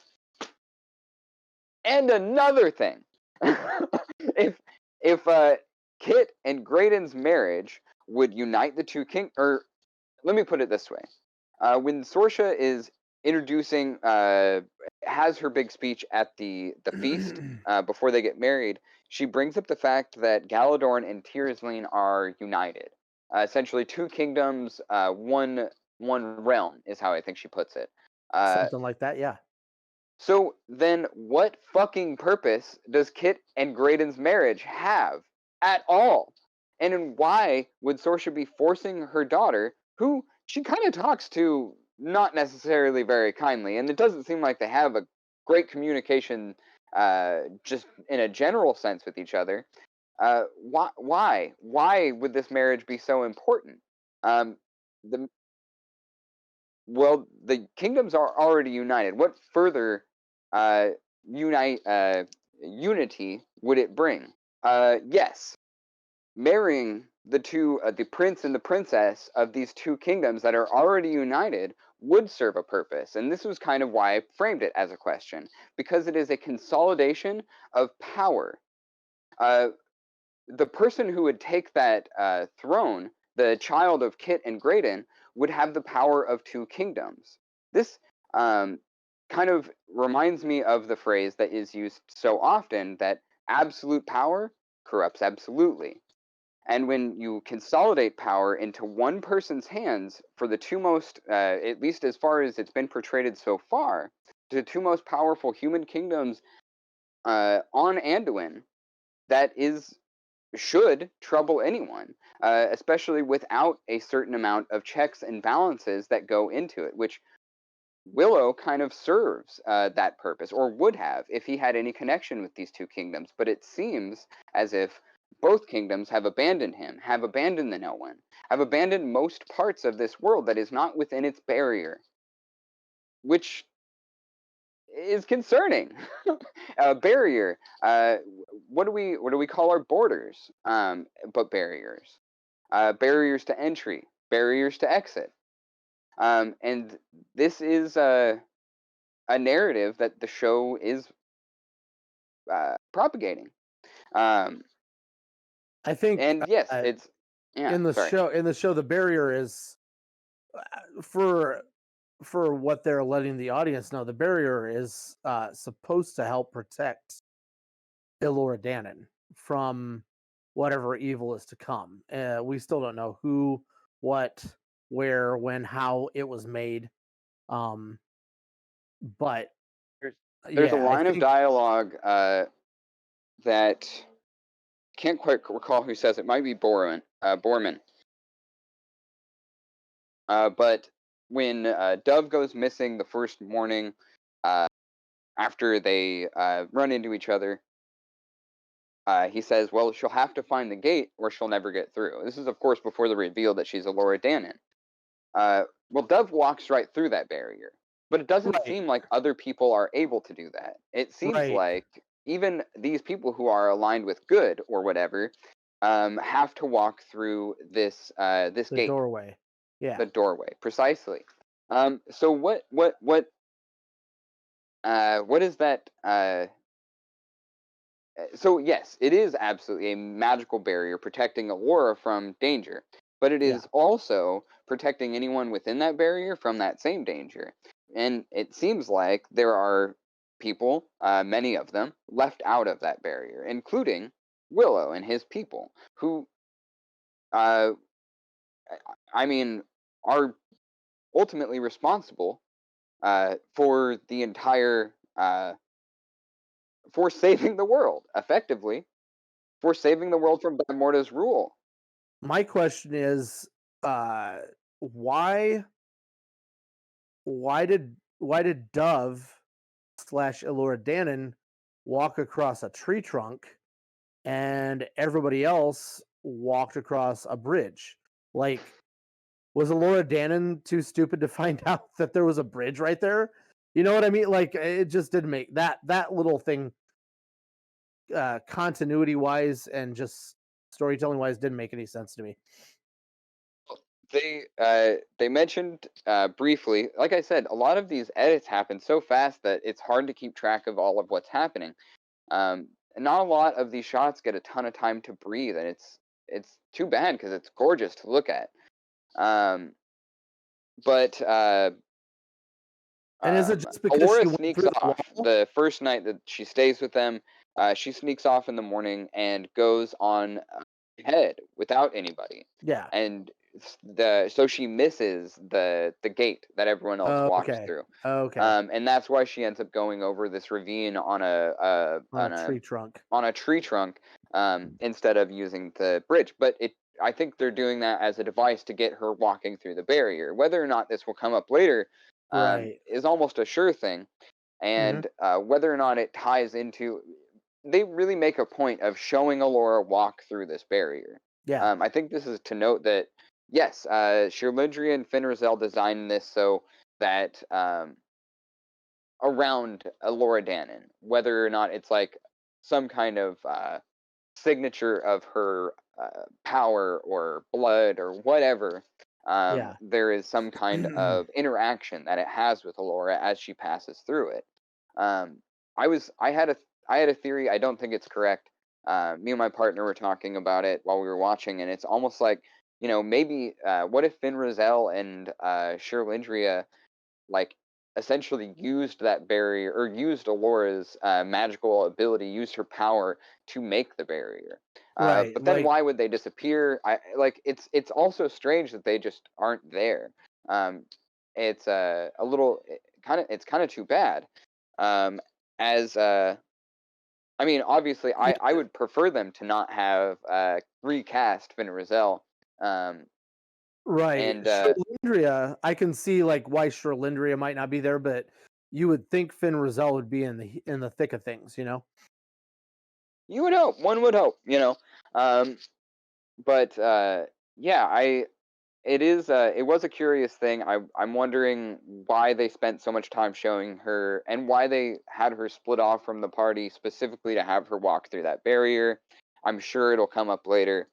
and another thing. if Kit and Graydon's marriage would unite the two or let me put it this way. When Sorsha is introducing, has her big speech at the feast before they get married, she brings up the fact that Galadorn and Tirzlin are united. Essentially, two kingdoms, one realm is how I think she puts it. Something like that, yeah. So then, what fucking purpose does Kit and Graydon's marriage have at all? And why would Sorsha be forcing her daughter, who she kind of talks to not necessarily very kindly, and it doesn't seem like they have a great communication, just in a general sense with each other? Why would this marriage be so important? Um, the Well, the kingdoms are already united. What further uh, unity would it bring? Yes, marrying the prince and the princess of these two kingdoms that are already united would serve a purpose. And this was kind of why I framed it as a question, because it is a consolidation of power. Uh, the person who would take that throne, the child of Kit and Graydon, would have the power of two kingdoms. This kind of reminds me of the phrase that is used so often that absolute power corrupts absolutely. And when you consolidate power into one person's hands for the two most, at least as far as it's been portrayed so far, the two most powerful human kingdoms on Anduin, that should trouble anyone, especially without a certain amount of checks and balances that go into it, which Willow kind of serves that purpose, or would have if he had any connection with these two kingdoms. But it seems as if both kingdoms have abandoned him, have abandoned the No One, have abandoned most parts of this world that is not within its barrier, which is concerning. Barrier. What do we call our borders? But barriers. Barriers to entry. Barriers to exit. And this is a narrative that the show is propagating. I think And yes, it's yeah. in the Sorry. show the barrier is for what they're letting the audience know. The barrier is supposed to help protect Elora Danan from whatever evil is to come. We still don't know who, what, where, when, how it was made. But There's a yeah, I line of think dialogue that can't quite recall who says it. Might be Borman. But when Dove goes missing the first morning after they run into each other, he says, well, she'll have to find the gate or she'll never get through. This is, of course, before the reveal that she's Elora Danan. Well, Dove walks right through that barrier, but it doesn't right, seem like other people are able to do that. It seems right. like even these people who are aligned with good or whatever have to walk through this The gate, doorway. Yeah. the doorway, precisely. So what is that? So yes, it is absolutely a magical barrier protecting Elora from danger, but it Yeah. is also protecting anyone within that barrier from that same danger. And it seems like there are people, many of them, left out of that barrier, including Willow and his people, who, uh, I mean, are ultimately responsible for the entire, for saving the world, effectively, for saving the world from Bad Morta's rule. My question is, uh, why did Dove slash Elora Danan walk across a tree trunk and everybody else walked across a bridge? Like, was Laura Dannon too stupid to find out that there was a bridge right there? You know what I mean? Like it just didn't make that little thing continuity wise and just storytelling wise didn't make any sense to me. They mentioned briefly, like I said, a lot of these edits happen so fast that it's hard to keep track of all of what's happening. And not a lot of these shots get a ton of time to breathe, and it's too bad because it's gorgeous to look at. But And is it just because she Alora went sneaks through the off wall? the first night that she stays with them. She sneaks off in the morning and goes on ahead without anybody, Yeah. and so she misses the gate that everyone else Oh, walks okay. through. Okay. And that's why she ends up going over this ravine on a On a tree trunk. tree trunk instead of using the bridge. But I think they're doing that as a device to get her walking through the barrier. Whether or not this will come up later Right. is almost a sure thing. Mhm. And whether or not it ties into, they really make a point of showing Alora walk through this barrier. Yeah. I think this is to note that yes, Shirlindria and Finrazel designed this so that around Laura Dannon, whether or not it's like some kind of signature of her power or blood or whatever, Yeah. there is some kind of interaction that it has with Alora as she passes through it. Um, I had a theory. I don't think it's correct. Me and my partner were talking about it while we were watching, and it's almost like, maybe what if Finrazel and Shirlindria like essentially used that barrier or used Alora's magical ability, used her power to make the barrier. Right. But then Like why would they disappear? I like it's also strange that they just aren't there. It's a little it's kind of too bad. Um, as I mean, obviously, I would prefer them to not have recast Finn Rizal. Um, right. and Sherlindria, I can see like why Sherlindria might not be there, but you would think Finn Rizal would be in the thick of things, you know? you would hope, one would hope. Um, but yeah, it was a curious thing. I'm wondering why they spent so much time showing her and why they had her split off from the party specifically to have her walk through that barrier. I'm sure it'll come up later.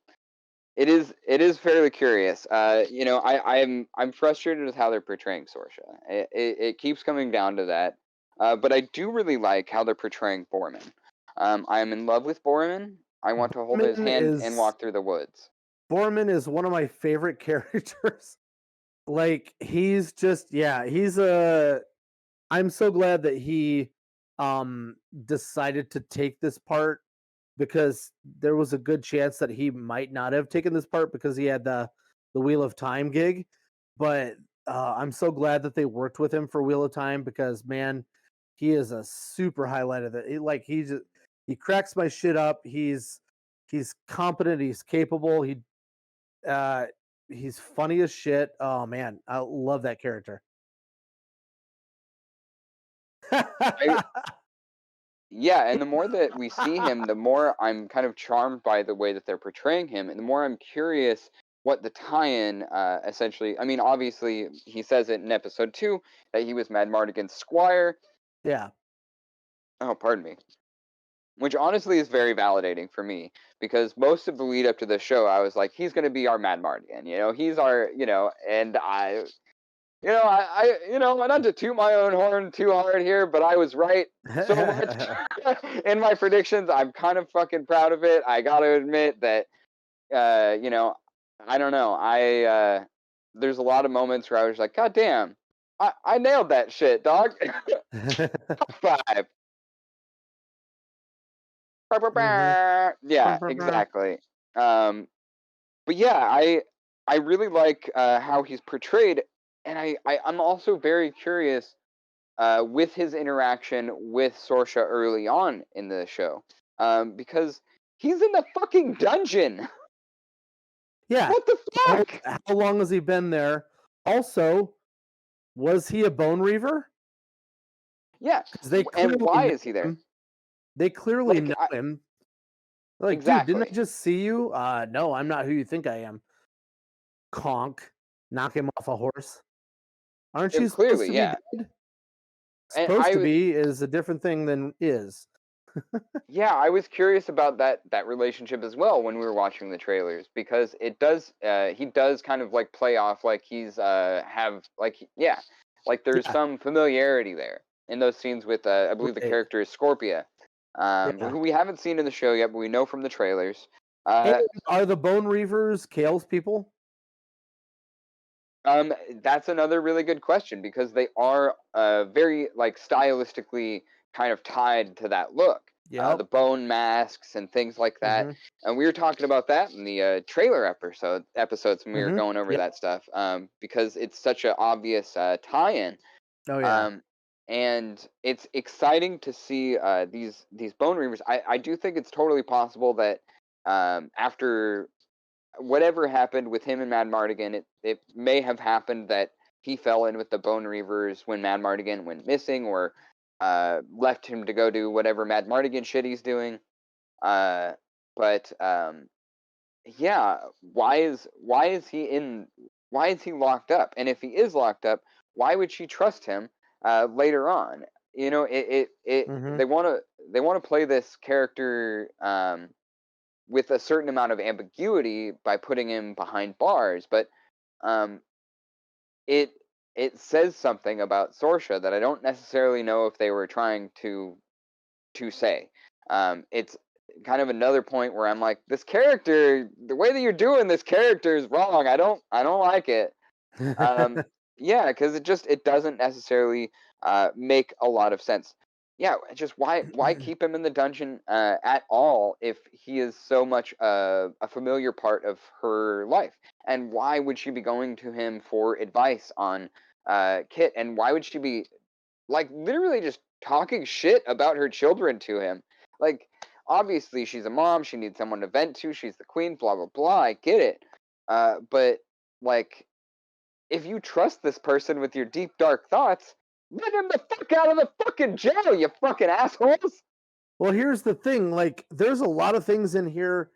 It is fairly curious. I'm frustrated with how they're portraying Sorsha. It keeps coming down to that. But I do really like how they're portraying Borman. I am in love with Borman. I want to hold his Borman hand and is walk through the woods. Borman is one of my favorite characters. Like he's just he's a I'm so glad that he decided to take this part because there was a good chance that he might not have taken this part because he had the Wheel of Time gig. But I'm so glad that they worked with him for Wheel of Time because man, he is a super highlight of it. Like he cracks my shit up. He's competent. He's capable. Uh, he's funny as shit. Oh man, I love that character. I, yeah, and the more that we see him, the more I'm kind of charmed by the way that they're portraying him, and the more I'm curious what the tie-in essentially. I mean, obviously, he says it in episode 2 that he was Mad Mardigan's squire. Yeah. Oh, pardon me. Which honestly is very validating for me because most of the lead up to the show, I was like, he's going to be our Mad Mardigan, he's our, and not to toot my own horn too hard here, but I was right so much in my predictions. I'm kind of fucking proud of it. I got to admit that, I don't know. There's a lot of moments where I was like, God damn, I nailed that shit, dog. Five. Mhm. Yeah, exactly. Um, but yeah, I really like how he's portrayed, and I'm also very curious with his interaction with Sorsha early on in the show, because he's in the fucking dungeon. Yeah. What the fuck? How long has he been there? Also, was he a Bone Reaver? Yeah, Because they and clearly why know is he there? him. They clearly Like, know him. Like, dude, didn't I exactly. just see you? No, I'm not who you think I am. Conk. knock him off a horse. Aren't you supposed Clearly, to be yeah. dead? And Supposed to be is a different thing than is. yeah, I was curious about that relationship as well when we were watching the trailers, because it does he does kind of like play off like he's have like yeah, like there's Yeah, some familiarity there in those scenes with I believe the right. character is Scorpia, Yeah. who we haven't seen in the show yet, but we know from the trailers. And Uh, are the Bone Reavers Kale's people? Um, that's another really good question, because they are very like stylistically kind of tied to that look. Yep. The bone masks and things like that, Mhm. and we were talking about that in the trailer episodes when we were Mhm. going over Yep. that stuff, because it's such an obvious tie-in, Oh yeah. um, and it's exciting to see these bone reavers. I do think it's totally possible that after whatever happened with him and Mad Mardigan, it may have happened that he fell in with the Bone Reavers when Mad Mardigan went missing, or left him to go do whatever Mad Mardigan shit he's doing. Uh, but yeah, why is he locked up? And if he is locked up, why would she trust him later on? You know, Mhm. they want to play this character with a certain amount of ambiguity by putting him behind bars, but um, it it says something about Sorsha that I don't necessarily know if they were trying to say. It's kind of another point where I'm like, this character, the way that you're doing this character is wrong. I don't like it. Um, yeah, because it doesn't necessarily make a lot of sense. Yeah, just why keep him in the dungeon at all if he is so much a familiar part of her life? And why would she be going to him for advice on Kit? And why would she be like literally just talking shit about her children to him? Like, obviously she's a mom, she needs someone to vent to, she's the queen, blah blah blah. I get it, but like if you trust this person with your deep dark thoughts, let him the fuck out of the fucking jail, you fucking assholes. Well, here's the thing, like, there's a lot of things in here,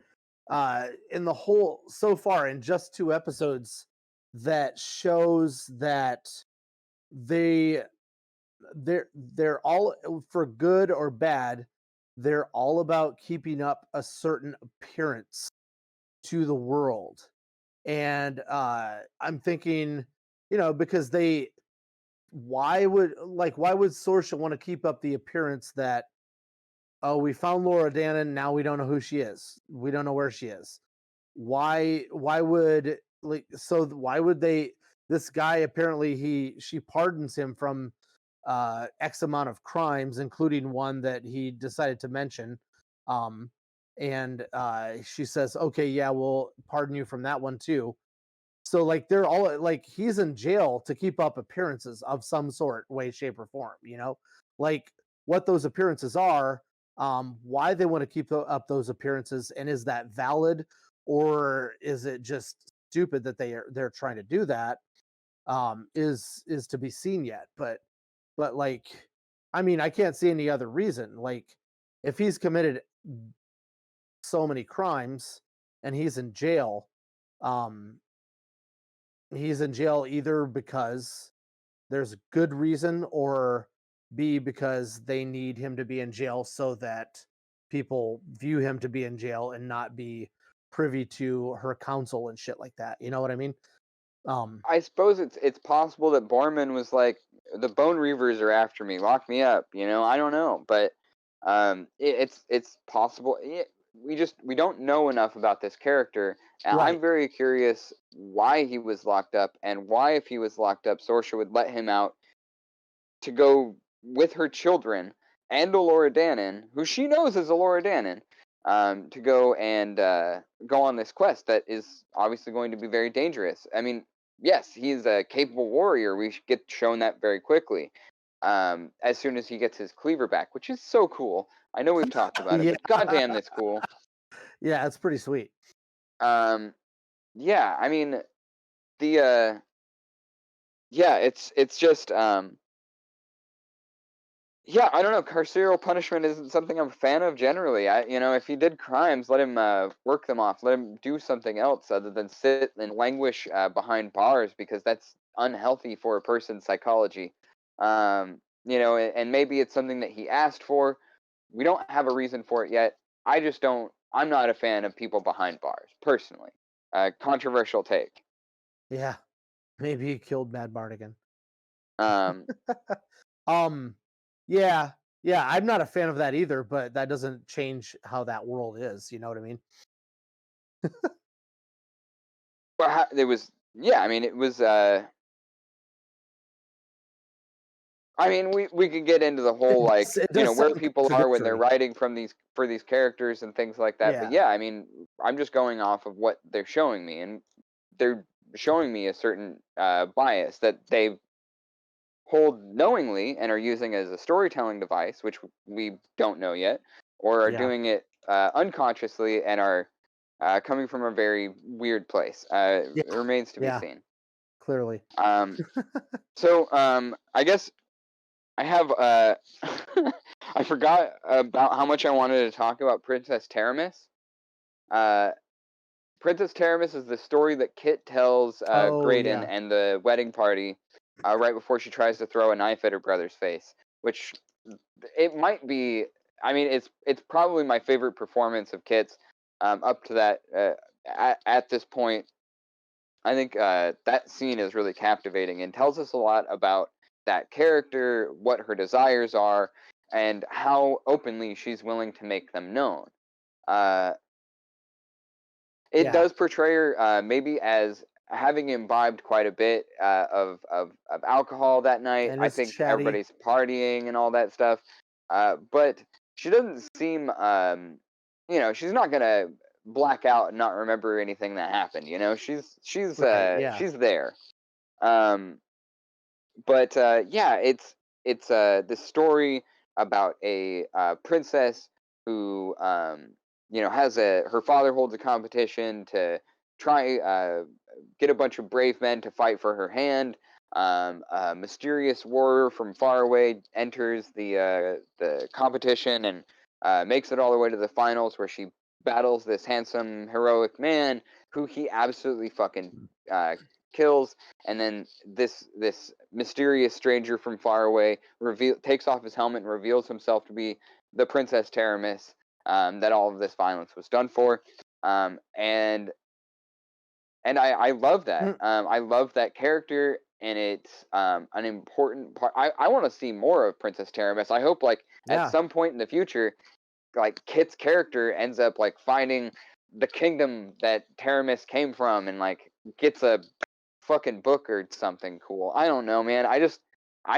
in the whole so far in just 2 episodes that shows that they they're all for good or bad, they're all about keeping up a certain appearance to the world. And, I'm thinking, because why would Sorsha wanna keep up the appearance that, "Oh, we found Laura Dannon, now we don't know who she is. We don't know where she is." Why would why would they this guy apparently she pardons him from X amount of crimes, including one that he decided to mention. Um and she says, "Okay, yeah, we'll pardon you from that one too." So like they're all like he's in jail to keep up appearances of some sort, way, shape, or form. Like what those appearances are, why they want to keep up those appearances, and is that valid, or is it just stupid that they're trying to do that? Is to be seen yet. But like, I mean, I can't see any other reason. Like, if he's committed so many crimes and um he's in jail either because there's a good reason, or B, because they need him to be in jail so that people view him to be in jail and not be privy to her counsel and shit like that. You know what I mean? Um, I suppose it's possible that Borman was like, the Bone Reavers are after me, lock me up. You know, I don't know, but it's possible. We don't know enough about this character, and I'm right. very curious why he was locked up, and why, if he was locked up, Sorsha would let him out to go with her children and Laura Dannon, who she knows is Laura Dannon, to go and go on this quest that is obviously going to be very dangerous. I mean, yes, he's a capable warrior. We get shown that very quickly, as soon as he gets his cleaver back, which is so cool. I know we've talked about it, Yeah. but goddamn, that's cool. Yeah, it's pretty sweet. Um, yeah, I mean the yeah, it's just Yeah, I don't know. Carceral punishment isn't something I'm a fan of generally. If he did crimes, let him work them off. Let him do something else other than sit and languish behind bars because that's unhealthy for a person's psychology. And maybe it's something that he asked for. We don't have a reason for it yet. I just don't. I'm not a fan of people behind bars personally. Controversial take. Yeah, maybe he killed Mad Mardigan. Um, Um, yeah, yeah, I'm not a fan of that either, but that doesn't change how that world is. You know what I mean? but it was. Yeah, I mean, it was. I mean, we could get into the whole It does where sound people are when they're contradictory. writing from these characters and things like that. But Yeah, yeah, I mean, I'm just going off of what they're showing me, and they're showing me a certain bias that they hold knowingly and are using as a storytelling device, which we don't know yet, or are yeah, doing it unconsciously and are coming from a very weird place. yeah, It remains to be yeah. seen. Clearly, So I guess I have I forgot about how much I wanted to talk about Princess Taramis. Uh, Princess Taramis is the story that Kit tells oh Graydon yeah, and the wedding party right before she tries to throw a knife at her brother's face, which it might be. I mean, it's probably my favorite performance of Kit's up to that at this point. I think that scene is really captivating and tells us a lot about that character, what her desires are, and how openly she's willing to make them known. Uh, it yeah, does portray her maybe as having imbibed quite a bit of alcohol that night. and I it's think chatty. everybody's partying and all that stuff, but she doesn't seem, she's not gonna black out and not remember anything that happened. Right, yeah, She's there. Um, but yeah, it's this story about a princess who has her father holds a competition to try get a bunch of brave men to fight for her hand. A mysterious warrior from far away enters the competition and makes it all the way to the finals, where she battles this handsome heroic man who he absolutely fucking kills. And then this mysterious stranger from far away takes off his helmet and reveals himself to be the Princess Taramis, that all of this violence was done for. And I love that. mm, I love that character, and it's an important part. I want to see more of Princess Taramis. I hope, like, at yeah, some point in the future, like, Kit's character ends up like finding the kingdom that Taramis came from, and like gets a fucking book or something cool. I don't know, man. I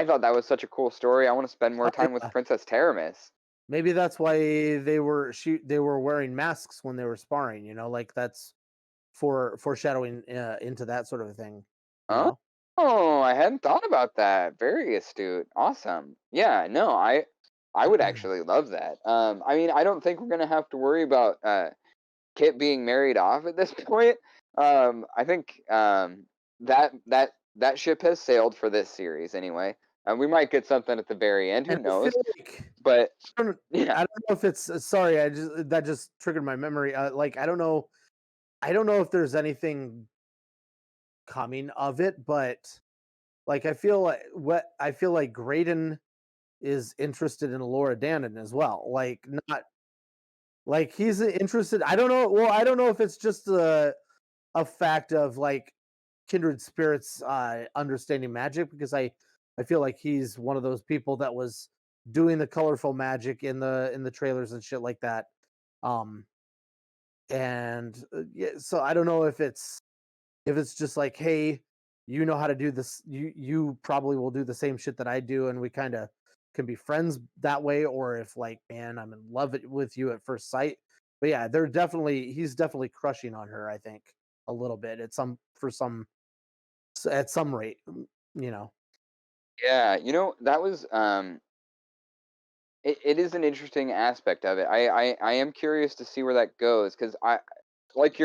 thought that was such a cool story. I want to spend more oh time with yeah. Princess Taramis. Maybe that's why they were wearing masks when they were sparring. You know, like that's for foreshadowing into that sort of a thing. You Oh, know? I hadn't thought about that. Very astute. Awesome. Yeah, no, I would actually love that. I mean, I don't think we're gonna have to worry about Kit being married off at this point. I think that ship has sailed for this series anyway. We might get something at the very end. Who And I knows? feel like But I yeah. don't know if it's sorry, I just that just triggered my memory. Like I don't know if there's anything coming of it, but like I feel like Graydon is interested in Laura Dannon as well. Like not like he's interested. I don't know. Well, I don't know if it's just a fact of like kindred spirits understanding magic because I feel like he's one of those people that was doing the colorful magic in the trailers and shit like that. Um and yeah, so I don't know if it's just like, hey, you know how to do this, you probably will do the same shit that I do, and we kind of can be friends that way, or if like, man, I'm in love with you at first sight. But yeah, he's definitely crushing on her, I think, a little bit at some rate, you know. Yeah, that was it is an interesting aspect of it. I am curious to see where that goes, because like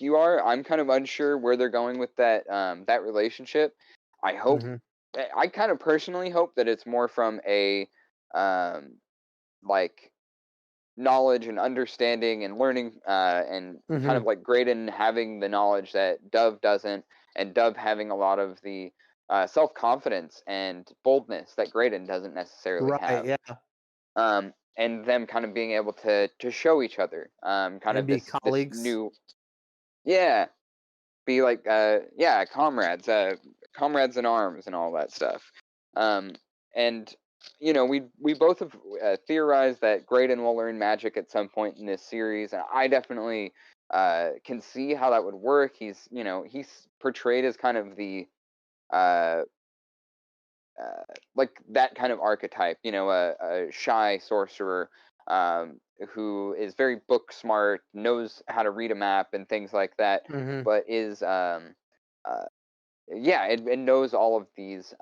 you are, I'm kind of unsure where they're going with that relationship. I hope Hmm. I kind of personally hope that it's more from a like knowledge and understanding and learning, and kind of Mhm. like Graydon having the knowledge that Dove doesn't, and Dove having a lot of the self confidence and boldness that Graydon doesn't necessarily Right, have. yeah. And them kind of being able to show each other, kind And of be this colleagues. new, yeah, be like, yeah, comrades, comrades in arms and all that stuff. And we both have theorized that Graydon will learn magic at some point in this series, and I definitely can see how that would work. He's portrayed as kind of the uh, like that kind of archetype, a shy sorcerer, who is very book smart, knows how to read a map and things like that, Mhm. but is uh, yeah, it knows all of these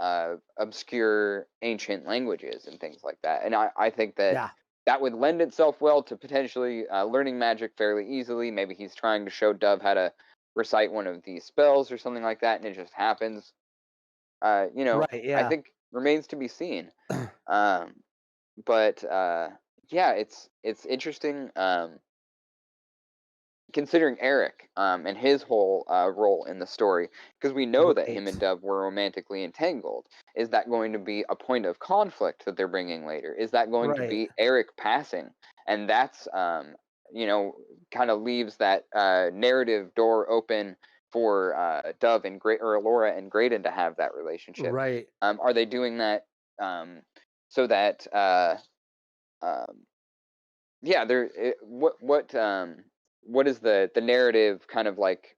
obscure ancient languages and things like that. And I think that Yeah. that would lend itself well to potentially learning magic fairly easily. Maybe he's trying to show Dove how to recite one of these spells or something like that, and it just happens. Right, I yeah. think remains to be seen. Um, but yeah, it's interesting. Considering Eric, and his whole role in the story, because we know that him and Right. Dove were romantically entangled. Is that going to be a point of conflict that they're bringing later? Is that going to Right. be Eric passing? And that's, you know, kind of leaves that narrative door open for Dove and or Laura and Graydon to have that relationship. Right. Are they doing that um, so that um, yeah, what is the narrative kind of like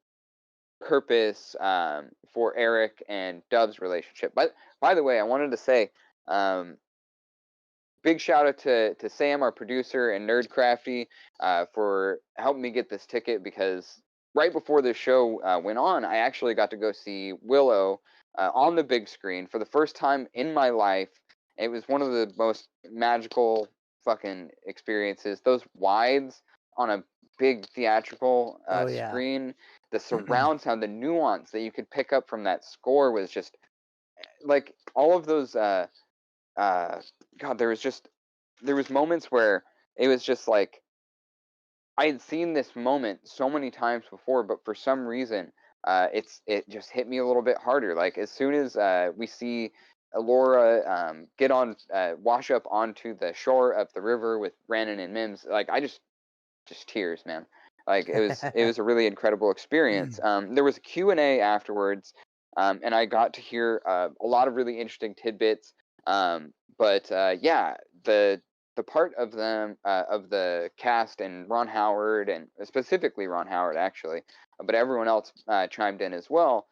purpose for Eric and Dove's relationship? But by the way, I wanted to say um, big shout out to Sam, our producer, and Nerdcrafty, for helping me get this ticket, because right before this show went on, I actually got to go see Willow on the big screen for the first time in my life. It was one of the most magical fucking experiences. Those wides on a big theatrical Oh, yeah. screen, the surround sound, the nuance that you could pick up from that score was just like all of those. Uh, God, there was moments where it was just like I had seen this moment so many times before, but for some reason, it just hit me a little bit harder. Like as soon as we see Laura get on, wash up onto the shore of the river with Rannon and Mims, like I just tears, man. Like it was a really incredible experience. There was a Q&A afterwards, and I got to hear a lot of really interesting tidbits. But yeah, the part of them of the cast and Ron Howard, and specifically Ron Howard actually, but everyone else chimed in as well,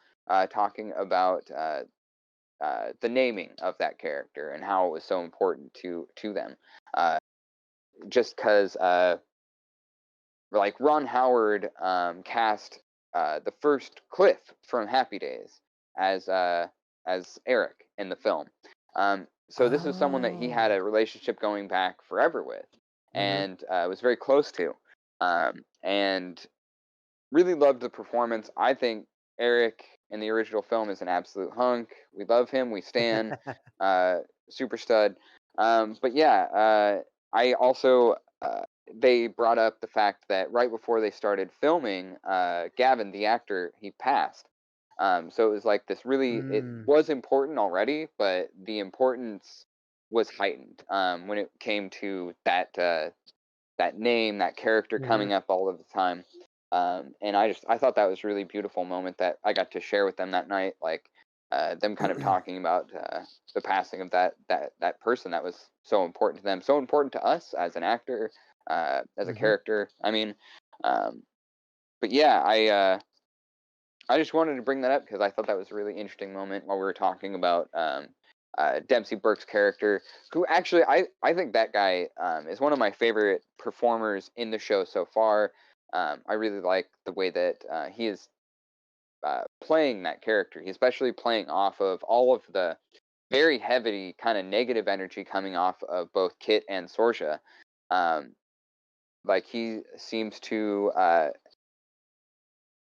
talking about the naming of that character and how it was so important to them. Uh, just because like Ron Howard cast the first Cliff from Happy Days as Eric in the film. So this is someone that he had Oh. a relationship going back forever with, Mhm. and was very close to, and really loved the performance. I think Eric in the original film is an absolute hunk. We love him. We stan. Uh, Super stud. But yeah, I also they brought up the fact that right before they started filming, Gavin, the actor, he passed. So it was like this really, it Mm. was important already, but the importance was heightened when it came to that name, that character Mhm. coming up all of the time. And I thought that was a really beautiful moment that I got to share with them that night, like them kind of talking about the passing of that person that was so important to them, so important to us as an actor, as a Mhm. character. I mean, um, but yeah, I just wanted to bring that up because I thought that was a really interesting moment while we were talking about Dempsey Burke's character, who actually I think that guy is one of my favorite performers in the show so far. I really like the way that he is playing that character. He's especially playing off of all of the very heavy kind of negative energy coming off of both Kit and Sorsha. Um, like he seems to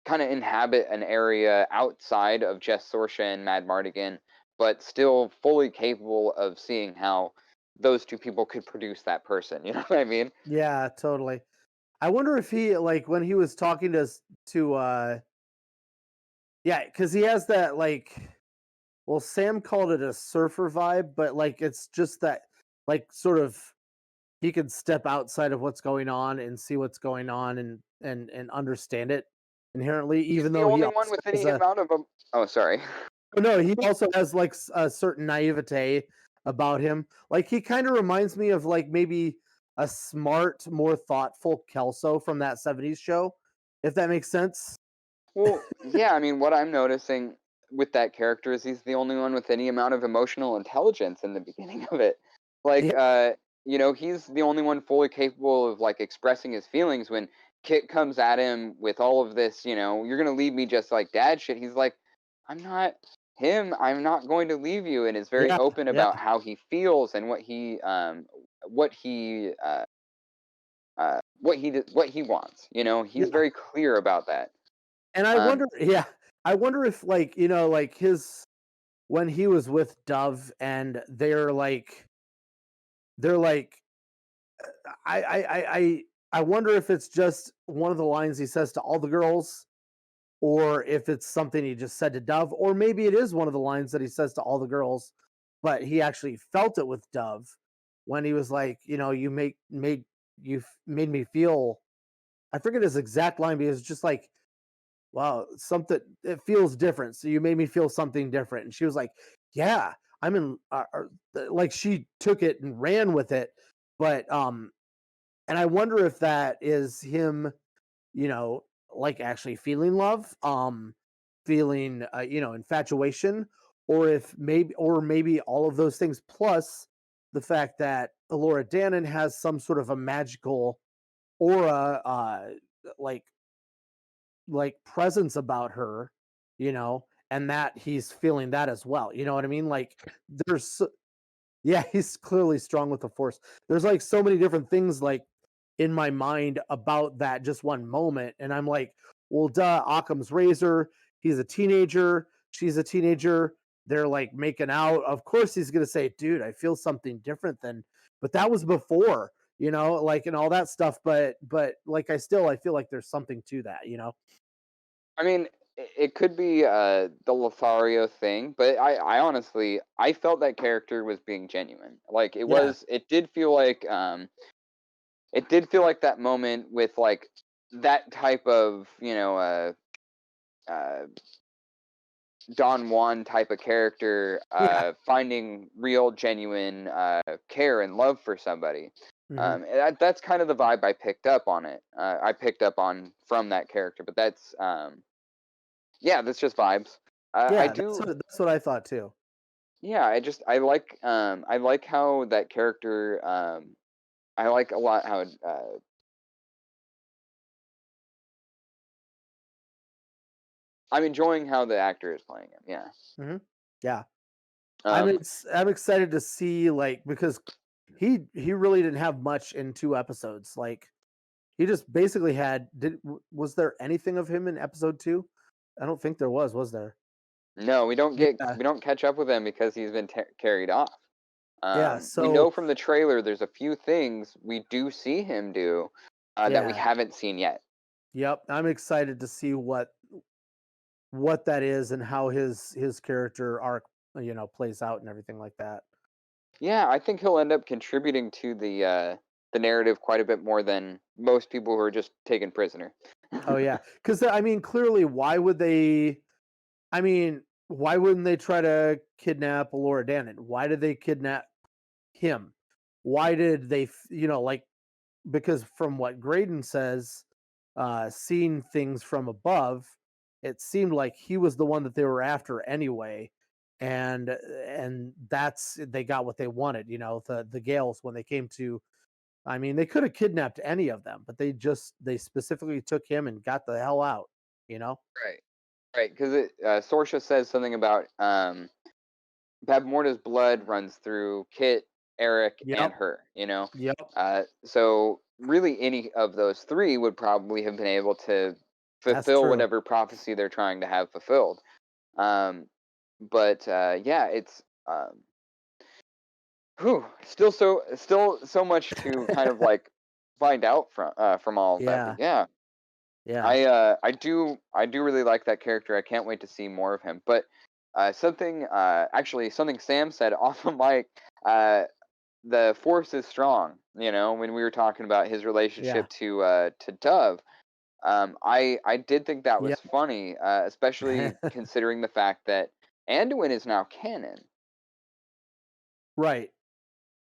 kind of inhabit an area outside of Jess Sorsha and Mad Mardigan, but still fully capable of seeing how those two people could produce that person. You know what I mean? Yeah, totally. I wonder if he like when he was talking to yeah, because he has that like well, Sam called it a surfer vibe, but like it's just that like sort of he could step outside of what's going on and see what's going on and understand it inherently, He's even the though he only one also with has any a amount of oh, sorry. no, he also has like a certain naivete about him. Like he kind of reminds me of like maybe a smart, more thoughtful Kelso from that '70s show, if that makes sense. Well, yeah, I mean, what I'm noticing with that character is he's the only one with any amount of emotional intelligence in the beginning of it. Like, Yeah, he's the only one fully capable of like expressing his feelings when Kit comes at him with all of this, you're gonna leave me just like dad shit. He's like, I'm not him. I'm not going to leave you, and is very yeah, open yeah, about how he feels and what he what he wants. He's yeah. very clear about that. And I Um, wonder, yeah, I wonder if like like his when he was with Dove and they're like I wonder if it's just one of the lines he says to all the girls, or if it's something he just said to Dove, or maybe it is one of the lines that he says to all the girls, but he actually felt it with Dove when he was like, you made me feel. I forget his exact line, but it's just like, wow, something it feels different. So you made me feel something different, and she was like, yeah, I'm in. Like she took it and ran with it, but and I wonder if that is him, you know, like actually feeling love, feeling, infatuation, or maybe all of those things, plus the fact that Elora Danan has some sort of a magical aura, like presence about her, and that he's feeling that as well. You know what I mean? Like there's yeah, he's clearly strong with the force. There's like so many different things like in my mind about that just one moment. And I'm like, well, duh, Occam's razor. He's a teenager. She's a teenager. They're like making out. Of course he's gonna say, dude, I feel something different than but that was before, like and all that stuff. But like I feel like there's something to that. I mean, it could be the Lothario thing, but I honestly, I felt that character was being genuine. Like Yeah. it did feel like that moment with like that type of uh, Don Juan type of character, Yeah. finding real genuine care and love for somebody. Hmm. And that's kind of the vibe I picked up on it. I picked up on from that character, but yeah, that's just vibes. I Yeah, do. that's what I thought too. Yeah, I like how that character I like a lot how I'm enjoying how the actor is playing him. Yeah. Hmm. Yeah. Um I'm excited to see like because he really didn't have much in 2 episodes. Like he just basically had was there anything of him in episode 2? I don't think there was there? no, Yeah. we don't catch up with him because he's been carried off. Yeah, We know so from the trailer there's a few things we do see him do that we yeah. haven't seen yet. Yep, I'm excited to see what that is and how his character arc, plays out and everything like that. Yeah, I think he'll end up contributing to the narrative quite a bit more than most people who are just taken prisoner. Oh yeah, cuz I mean clearly I mean, why wouldn't they try to kidnap Laura Dannon? Why did they kidnap him? Why did they, like, because from what Graydon says, seeing things from above, it seemed like he was the one that they were after anyway. And that's they got what they wanted, the Gales when they came to I mean, they could have kidnapped any of them, but they specifically took him and got the hell out, you know? Right. Right, because Sorsha says something about Bavmorda's blood runs through Kit, Eric, and Yep. her. Yep. So really, any of those three would probably have been able to That's fulfill true. whatever prophecy they're trying to have fulfilled. Um, but yeah, it's Still so much to kind of like find out from all of that. But Yeah, yeah, yeah, I do really like that character. I can't wait to see more of him. But something Sam said off the mic. The Force is strong. You know, when we were talking about his yeah, relationship to Dove, I did think that yeah. was funny, especially considering the fact that Anduin is now canon, Right.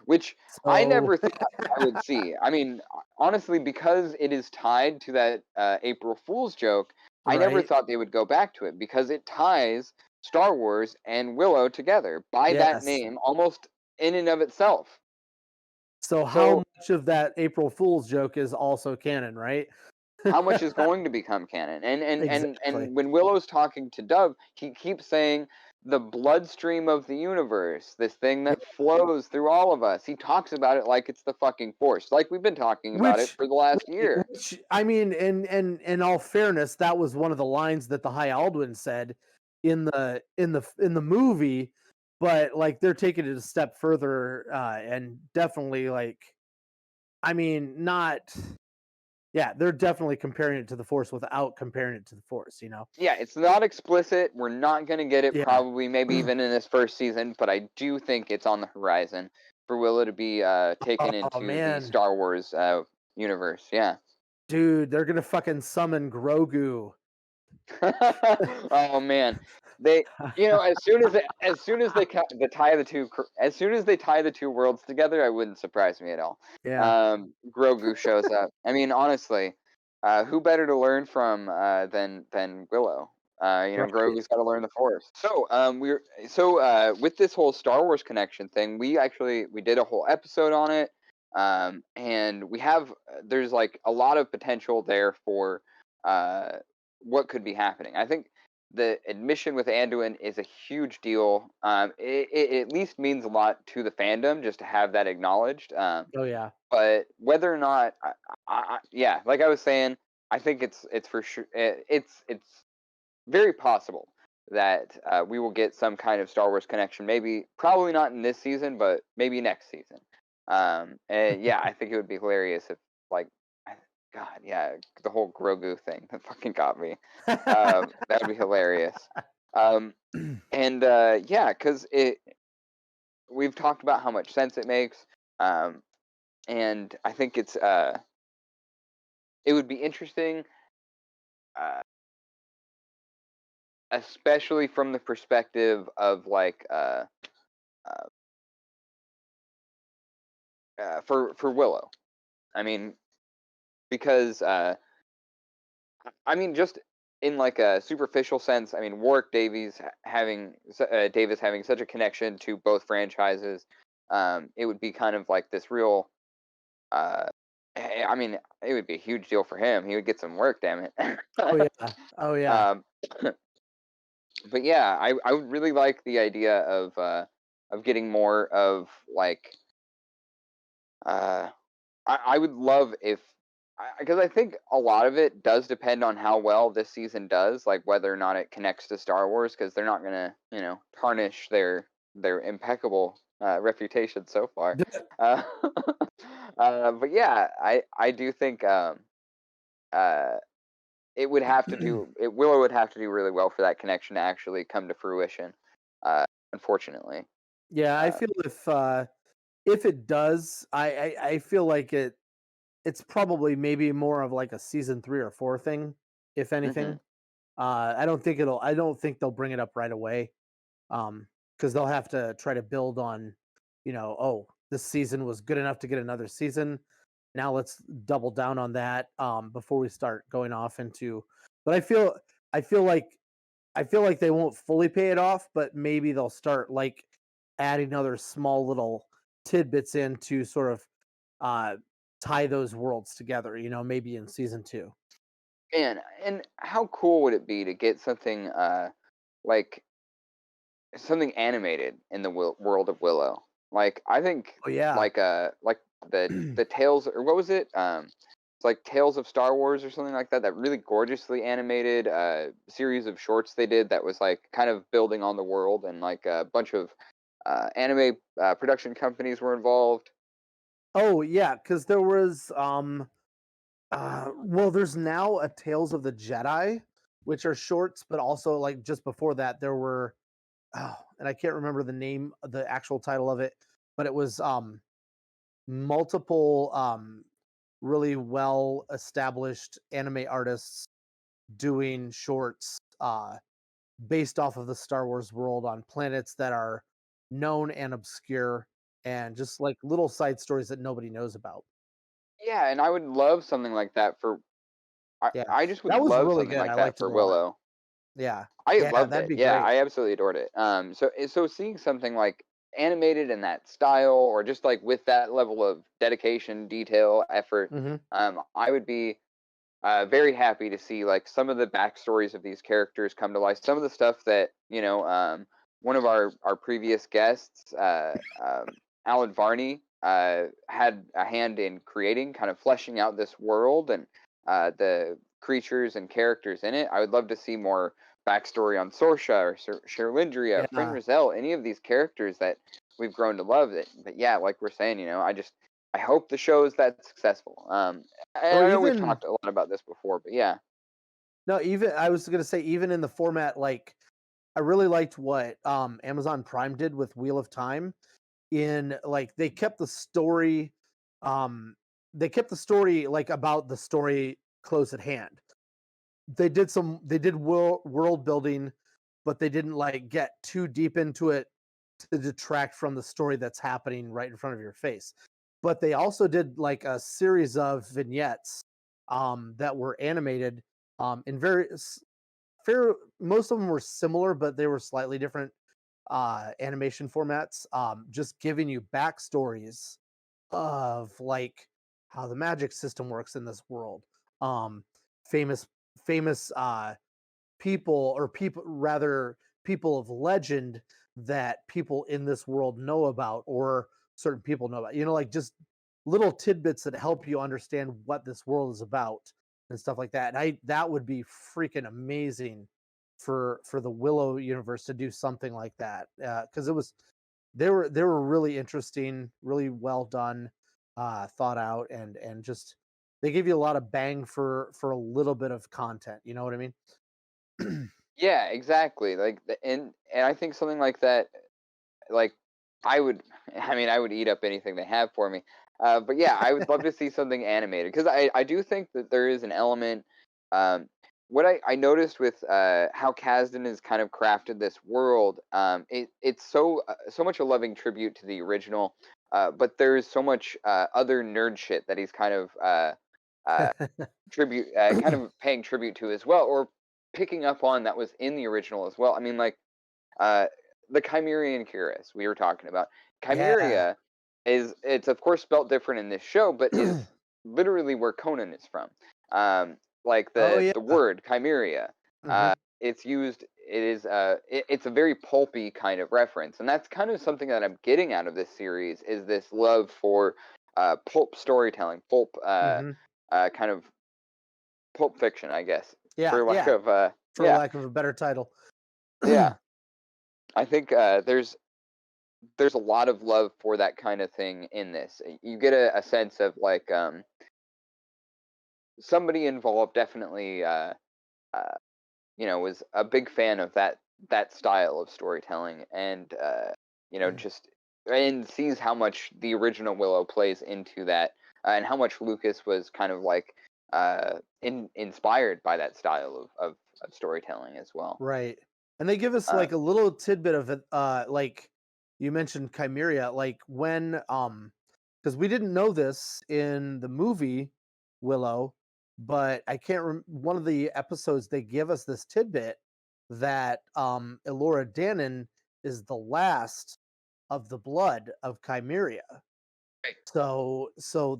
which I So never thought I would see. I mean, honestly, because it is tied to that April Fool's joke, I never right. thought they would go back to it because it ties Star Wars and Willow together by that Yes. name almost in and of itself. So how So much of that April Fool's joke is also canon, right? how much is going to become canon? Exactly. And when Willow's talking to Dove, he keeps saying the bloodstream of the universe, this thing Yeah. that flows through all of us. He talks about it like it's the fucking Force, like we've been talking about it Which for the last year. which I mean, in all fairness, that was one of the lines that the High Aldwin said in the movie, but like they're taking it a step further, and definitely like I mean, not yeah, they're definitely comparing it to the Force without comparing it to the Force, you know? Yeah, it's not explicit. We're not going to get it Yeah. probably, maybe even in this first season, but I do think it's on the horizon for Willow to be taken Oh into the man, Star Wars universe. Yeah. dude, they're gonna fucking summon Grogu. Oh man, they as soon as they tie the two worlds together, it wouldn't surprise me at all. Yeah, Grogu shows up. I mean, honestly, who better to learn from than Willow? right. Grogu's got to learn the Force. So with this whole Star Wars connection thing, we did a whole episode on it, and there's like a lot of potential there for uh what could be happening. I think the admission with Anduin is a huge deal. It at least means a lot to the fandom just to have that acknowledged. Oh yeah. But whether or not, yeah, like I was saying, I think it's for sure. It's very possible that we will get some kind of Star Wars connection. Maybe, probably not in this season, but maybe next season. And yeah, I think it would be hilarious if, like, I- God, yeah, the whole Grogu thing that fucking got me. That would be hilarious. Um, and yeah, because we've talked about how much sense it makes, um, and I think it would be interesting, uh, especially from the perspective of like uh, for Willow. I mean, because I mean, just in like a superficial sense, I mean, Davis having such a connection to both franchises, it would be kind of like this real. Uh, I mean, it would be a huge deal for him. He would get some work, damn it. Oh yeah. Oh yeah. um, but yeah, I would really like the idea of getting more of like uh I would love if, because I think a lot of it does depend on how well this season does, like whether or not it connects to Star Wars, because they're not gonna, tarnish their impeccable reputation so far. Uh, but yeah, I do think uh, Willow would have to do really well for that connection to actually come to fruition. Uh, Unfortunately. Yeah, I Uh, feel if it does, I feel like it's probably maybe more of like a season 3 or 4 thing, if mhm. anything. I don't think they'll bring it up right away. Because they'll have to try to build on, oh, this season was good enough to get another season. Now let's double down on that before we start going off into. But I feel like I feel like they won't fully pay it off, but maybe they'll start like adding other small little tidbits in to sort of uh, tie those worlds together. Maybe in season 2. Man, and how cool would it be to get something like something animated in the world of Willow? Like I think Oh yeah, like the Tales, or what was it? It's like Tales of Star Wars or something like that. That really gorgeously animated series of shorts they did that was like kind of building on the world, and like a bunch of anime production companies were involved. Oh yeah, because there was well, there's now a Tales of the Jedi, which are shorts, but also like just before that there were and I can't remember the name, the actual title of it, but it was multiple really well established anime artists doing shorts based off of the Star Wars world on planets that are known and obscure and just like little side stories that nobody knows about. Yeah, and I would love something like that for. Yeah. I just would That was love really something good. like I that liked it for a lot. Willow. Yeah. I Yeah, loved that'd it. be Yeah, great. I absolutely adored it. So seeing something like animated in that style, or just like with that level of dedication, detail, effort, Mhm. I would be very happy to see like some of the backstories of these characters come to life. Some of the stuff that one of our previous guests, Alan Varney, had a hand in creating, kind of fleshing out this world and the creatures and characters in it. I would love to see more backstory on Sorsha or Sherlindria, Friend Yeah. Rizal, any of these characters that we've grown to love. It, but yeah, like we're saying, I hope the show is that successful. Or I know we've even talked a lot about this before, but yeah, no, even I was gonna say even in the format, like I really liked what Amazon Prime did with Wheel of Time. In like um they kept the story like about the story close at hand. They did world building, but they didn't like get too deep into it to detract from the story that's happening right in front of your face. But they also did like a series of vignettes that were animated in various fair most of them were similar, but they were slightly different animation formats, just giving you backstories of like how the magic system works in this world. Um, famous famous people or people rather people of legend that people in this world know about or certain people know about. You know, like just little tidbits that help you understand what this world is about and stuff like that. And I that would be freaking amazing for the Willow universe to do something like that because it was they were really interesting, really well done, thought out, and just they give you a lot of bang for a little bit of content. You know what I mean? yeah, exactly. And I think something like that, like I would, I mean, I would eat up anything they have for me. But yeah, I would love to see something animated because I do think that there is an element. Um, what I noticed with how Kasdan has kind of crafted this world, it's so much a loving tribute to the original, but there's so much other nerd shit that he's kind of uh, kind of paying tribute to as well, or picking up on that was in the original as well. I mean, like uh, the Chimerian Cuirass we were talking about. Yeah. Chimeria it's of course spelt different in this show, but is literally where Conan is from. Like Oh the yeah. word Chimeria, Hmm. it's used. It's a very pulpy kind of reference, and that's kind of something that I'm getting out of this series is this love for pulp storytelling, Hmm. kind of pulp fiction, I guess, Yeah, for lack yeah. of For yeah, lack of a better title. yeah. I think there's a lot of love for that kind of thing in this. You get a sense of like somebody involved definitely uh, was a big fan of that style of storytelling, and just and sees how much the original Willow plays into that, and how much Lucas was kind of like inspired by that style of storytelling as well. Right. And they give us like Um, a little tidbit of it, like you mentioned Chimeria, like when because we didn't know this in the movie Willow, but I can't one of the episodes they give us this tidbit that Elora Danon is the last of the blood of Chimeria. Right. So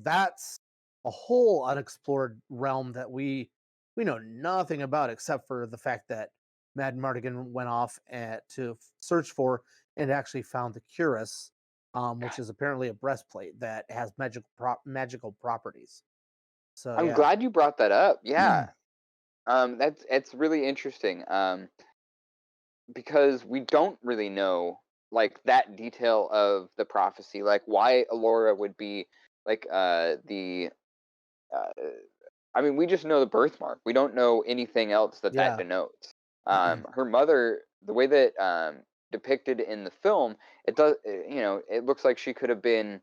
that's a whole unexplored realm that we know nothing about except for the fact that Mad Mardigan went off to search for and actually found the cuirass, which is apparently a breastplate that has magical properties. So I'm yeah. glad you brought that up. Yeah, it's really interesting. Because we don't really know. like that detail of the prophecy, like why Alora would be like the uh, I mean, we just know the birthmark. We don't know anything else that Yeah. denotes. Her mother, the way that depicted in the film, it does. It looks like she could have been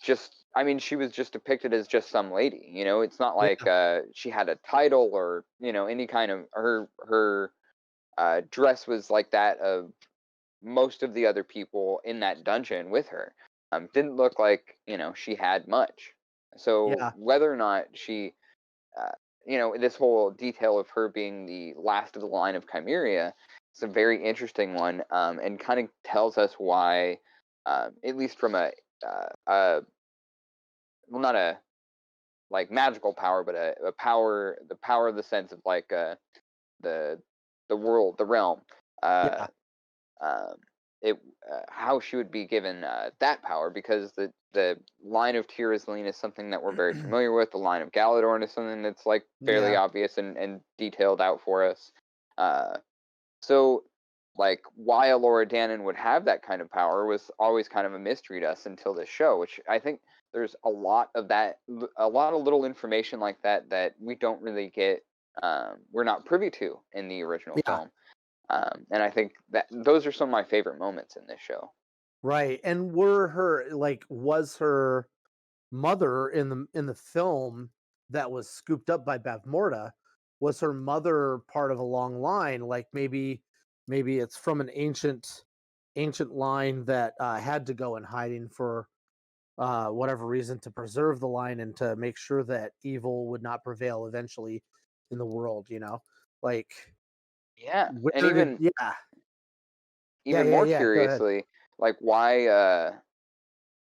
just. I mean, she was just depicted as just some lady. It's not like Yeah. she had a title or any kind of her dress was like that of most of the other people in that dungeon with her. Didn't look like she had much. So Yeah. whether or not she uh, this whole detail of her being the last of the line of Chimeria is a very interesting one, and kind of tells us why, at least from well, not a like magical power, but a power, the power of the sense of like the the world, the realm. Uh, Yeah. um, it how she would be given that power, because the line of Tyr is something that we're very familiar with. The line of Galadorn is something that's like fairly Yeah. obvious and detailed out for us. Uh, so like why Elora Danan would have that kind of power was always kind of a mystery to us until this show, which I think there's a lot of that, a lot of little information like that we don't really get. We're not privy to in the original Yeah. film. And I think that those are some of my favorite moments in this show. Right. And was her mother in the film that was scooped up by Bavmorda, was her mother part of a long line? Like maybe it's from an ancient line that had to go in hiding for whatever reason, to preserve the line and to make sure that evil would not prevail eventually in the world. Like Yeah, and where did yeah yeah even yeah more yeah go ahead. curiously, like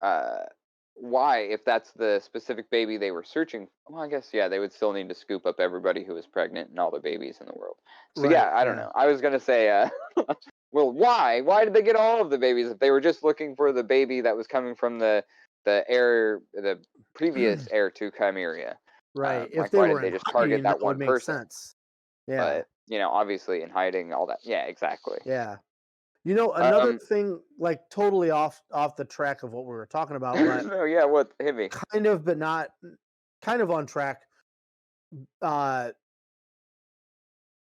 uh why, if that's the specific baby they were searching, well, I guess yeah, they would still need to scoop up everybody who was pregnant and all the babies in the world. So Right. yeah, I don't Yeah. know. I was gonna say, well, why did they get all of the babies if they were just looking for the baby that was coming from the previous heir to Chimeria? Right. If Like, they why did were they in just target hiding, that that would one make person? sense. Yeah. But obviously in hiding all that, yeah, exactly. Yeah. Another Um, thing, like totally off the track of what we were talking about, but no, yeah, what hit me? kind of, but not kind of on track. Uh,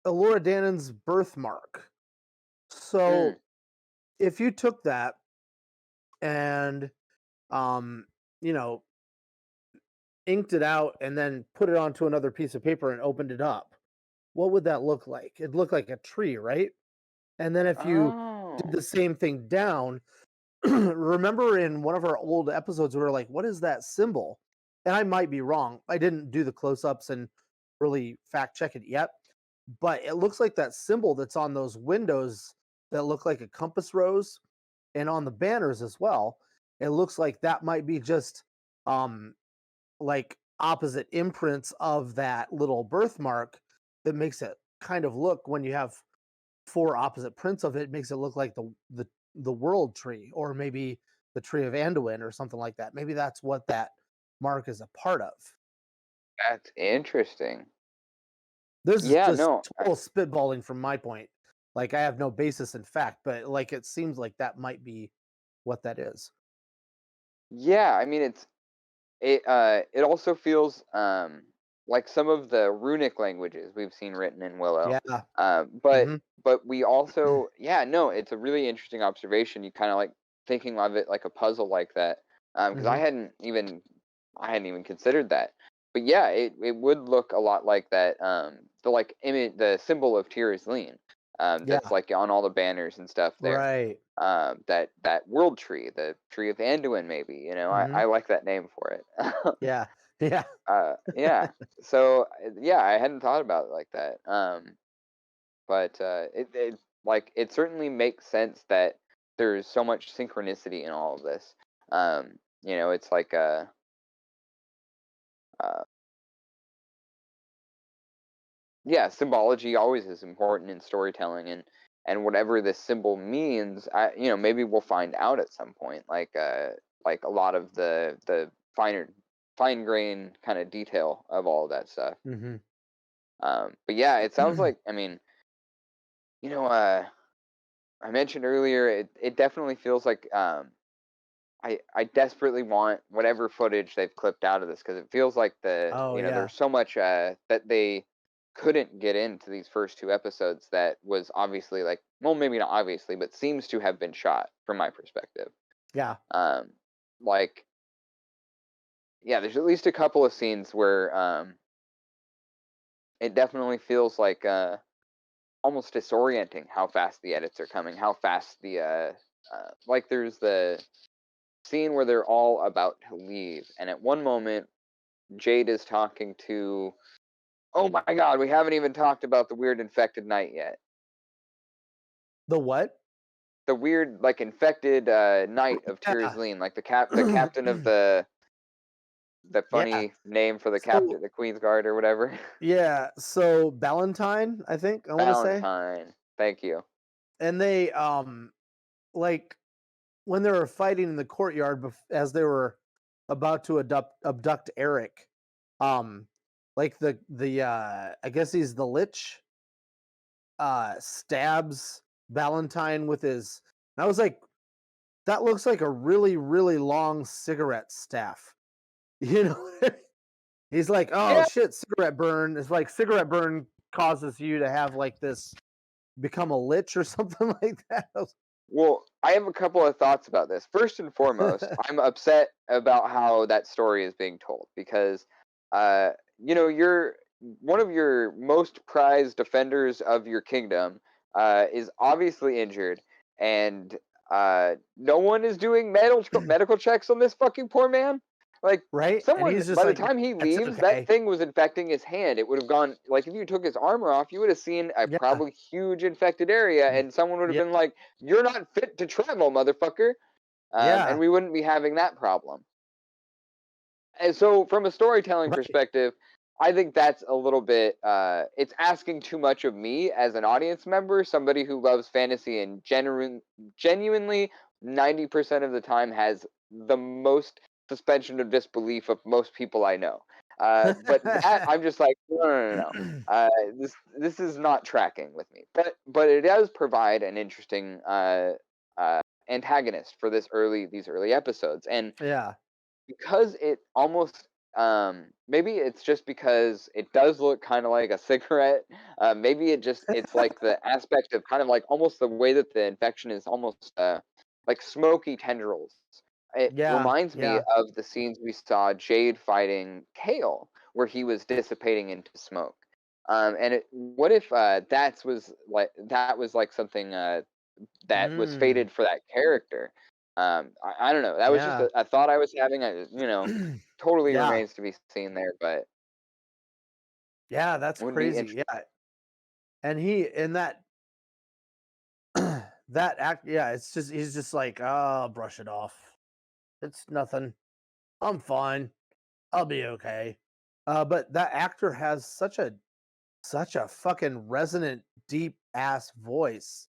Elora Danon's birthmark. Mm, So if you took that and um, you know, inked it out and then put it onto another piece of paper and opened it up, what would that look like? It'd look like a tree, right? And then if you did oh, the same thing down, remember in one of our old episodes, we were like, what is that symbol? And I might be wrong. I didn't do the close ups and really fact check it yet, but it looks like that symbol that's on those windows that look like a compass rose and on the banners as well. It looks like that might be just um, like opposite imprints of that little birthmark that makes it kind of look, when you have four opposite prints of it, makes it look like the world tree, or maybe the tree of Anduin or something like that. Maybe that's what that mark is a part of. that's interesting. This is Yeah, just no, total spitballing from my point. Like I have no basis in fact, but like it seems like that might be what that is. yeah. I mean, it also feels like some of the runic languages we've seen written in Willow. Yeah. But Hmm. we also, yeah, no, it's a really interesting observation. You kind of like thinking of it like a puzzle like that, because Hmm. I hadn't even considered that. But yeah, it would look a lot like that. The like image, the symbol of Tyr Lean, that's Yeah. like on all the banners and stuff there. Right. That world tree, the tree of Anduin, maybe. Hmm. I like that name for it. Yeah. Yeah. Yeah. So yeah, I hadn't thought about it like that. But it like it certainly makes sense that there's so much synchronicity in all of this. It's like uh yeah, symbology always is important in storytelling, and whatever this symbol means, maybe we'll find out at some point. Like a lot of the fine grain kind of detail of all of that stuff. Hmm. But yeah, it sounds like, I mean, you know, I mentioned earlier, it definitely feels like I desperately want whatever footage they've clipped out of this, because it feels like Oh yeah. there's so much that they couldn't get into these first two episodes that was obviously, like, well, maybe not obviously, but seems to have been shot from my perspective. Yeah. Um, like, yeah, there's at least a couple of scenes where it definitely feels like almost disorienting how fast the edits are coming, how fast the like, there's the scene where they're all about to leave, and at one moment Jade is talking to, oh my god, we haven't even talked about the weird infected knight yet. The what? The weird, like, infected knight of Yeah. Tirzleen, like the captain of the Yeah. funny name for the So captain, the Queen's Guard or whatever. yeah, so Valentine, I think I want to say, Valentine. Thank you. and they like when they were fighting in the courtyard as they were about to abduct Eric, um, like the I guess he's the Lich, stabs Valentine with his. And I was like, that looks like a really really long cigarette staff. You know, he's like, oh Yeah. shit, cigarette burn. It's like cigarette burn causes you to have like this become a lich or something like that. Well, I have a couple of thoughts about this. First and foremost, I'm upset about how that story is being told, because, you're one of your most prized defenders of your kingdom is obviously injured, and no one is doing medical checks on this fucking poor man. Like, Right? And someone, he's just by the like, time he it's leaves, that okay. thing was infecting his hand. It would have gone, like, if you took his armor off, you would have seen a Yeah. probably huge infected area, and someone would have Yeah. been like, "You're not fit to travel, motherfucker," and Yeah. we wouldn't be having that problem. And so, from a storytelling Right. perspective, I think that's a little bit. It's asking too much of me as an audience member, somebody who loves fantasy and genuinely 90% of the time has the most suspension of disbelief of most people I know. But that, I'm just like, no, no, no, no. This is not tracking with me. But it does provide an interesting uh, antagonist for these early episodes, and Yeah. because it almost, maybe it's just because it does look kind of like a cigarette. Maybe it's like the aspect of kind of like almost the way that the infection is almost like smoky tendrils. It Yeah. reminds me Yeah. of the scenes we saw Jade fighting Kale, where he was dissipating into smoke. And what if that was like something that was Mm. fated for that character? I don't know. That was just Yeah. a thought I was having. Totally Yeah. remains to be seen there, but Yeah, that's would be crazy. interesting. Yeah. And he in that that act, yeah, it's just he's just like, oh, brush it off. It's nothing. I'm fine. I'll be okay. But that actor has such a fucking resonant, deep ass voice.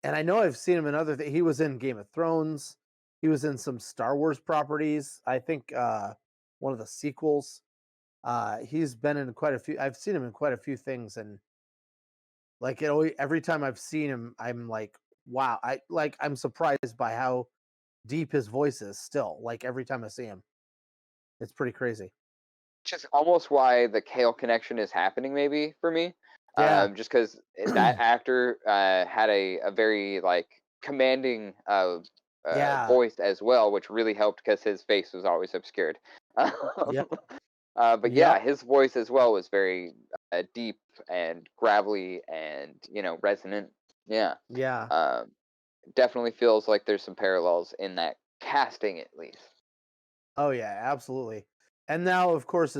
And I know I've seen him in other he was in Game of Thrones. He was in some Star Wars properties. I think one of the sequels. He's been in quite a few. I've seen him in quite a few things, and like every time I've seen him, I'm like, wow. I'm surprised by how deep his voice is still. Like every time I see him, it's pretty crazy. Just almost why the Kale connection is happening, maybe for me. Yeah. Just because that actor had a very like commanding Yeah. voice as well, which really helped because his face was always obscured. Yep. But yeah, Yep. his voice as well was very deep and gravelly and resonant. Yeah, Yeah. um, definitely feels like there's some parallels in that casting at least. Oh yeah, absolutely. And now, of course,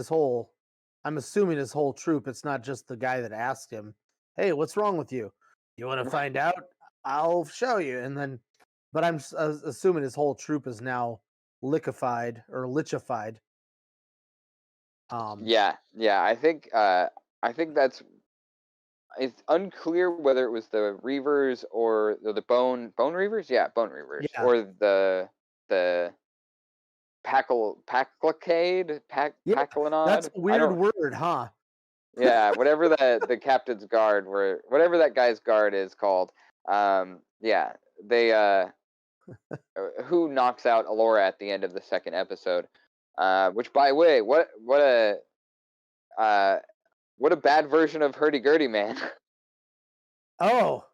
I'm assuming his whole troop, it's not just the guy that asked him, "Hey, what's wrong with you? You want to find out? I'll show you." And then, but assuming his whole troop is now liquefied or lichified. Um, Yeah, yeah. I think that's it's unclear whether it was the Reavers or the bone Reavers. Yeah, bone Reavers yeah, or the yeah, that's Paclinod. a I weird don't. word, huh? Yeah, whatever the captain's guard were, whatever that guy's guard is called. Yeah, they who knocks out Alora at the end of the second episode? Which, by the way, uh, what a bad version of Hurdy Gurdy Man. Oh,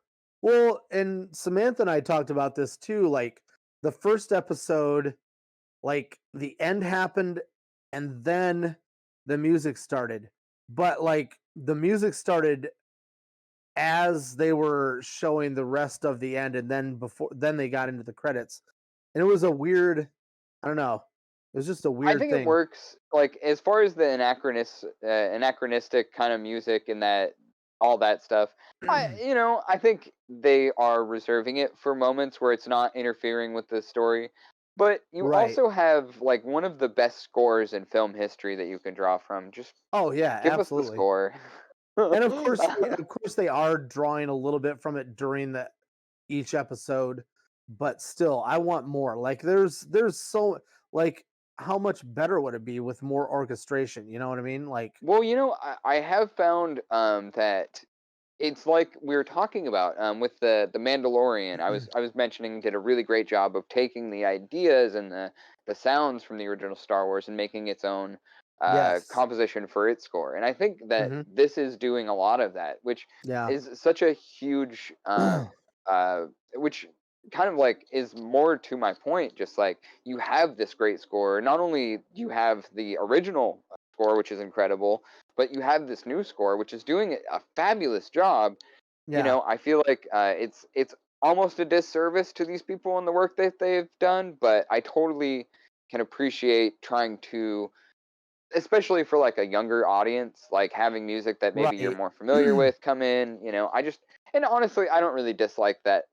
well, and Samantha and I talked about this too. Like the first episode, like the end happened and then the music started. But like the music started as they were showing the rest of the end and then they got into the credits. And it was a weird, I don't know. It was just a I weird think it thing. works like as far as the anachronistic kind of music and that all that stuff. I think they are reserving it for moments where it's not interfering with the story. But you Right. also have like one of the best scores in film history that you can draw from. Just Oh yeah, give us the absolutely. score. And of course, yeah, of course they are drawing a little bit from it during the each episode, but still I want more. Like there's so like how much better would it be with more orchestration, you know what I mean? Like Well, I have found that it's like we were talking about with the Mandalorian. I was mentioning did a really great job of taking the ideas and the sounds from the original Star Wars and making its own yes. composition for its score. And I think that Mhm. this is doing a lot of that, which Yeah. is such a huge, which kind of like is more to my point. Just like you have this great score. Not only do you have the original score, which is incredible, but you have this new score, which is doing a fabulous job. Yeah. I feel like it's almost a disservice to these people and the work that they've done, but I totally can appreciate trying to, especially for like a younger audience, like having music that maybe you're Right. more familiar with come in. I just and honestly, I don't really dislike that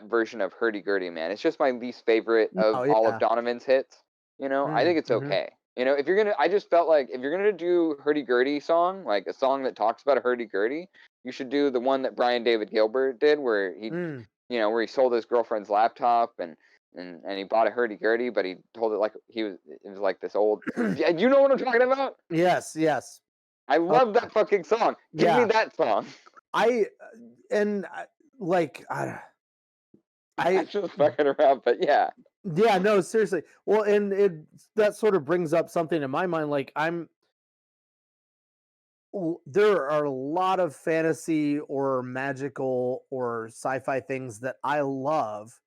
version of Hurdy Gurdy Man. It's just my least favorite of Oh all of yeah. Donovan's hits. I think it's Mhm. okay. If you're gonna, I just felt like if you're gonna do Hurdy Gurdy song, like a song that talks about a hurdy gurdy, you should do the one that Brian David Gilbert did, where Mm. where he sold his girlfriend's laptop and he bought a hurdy gurdy, but he told it like it was like this old. Yeah, you know what I'm talking about? Yes, yes. I Oh, love that fucking song. Give me yeah. that song. I and like I'm I just fucking around, but yeah. yeah, no, seriously. Well, and it that sort of brings up something in my mind. Like there are a lot of fantasy or magical or sci-fi things that I love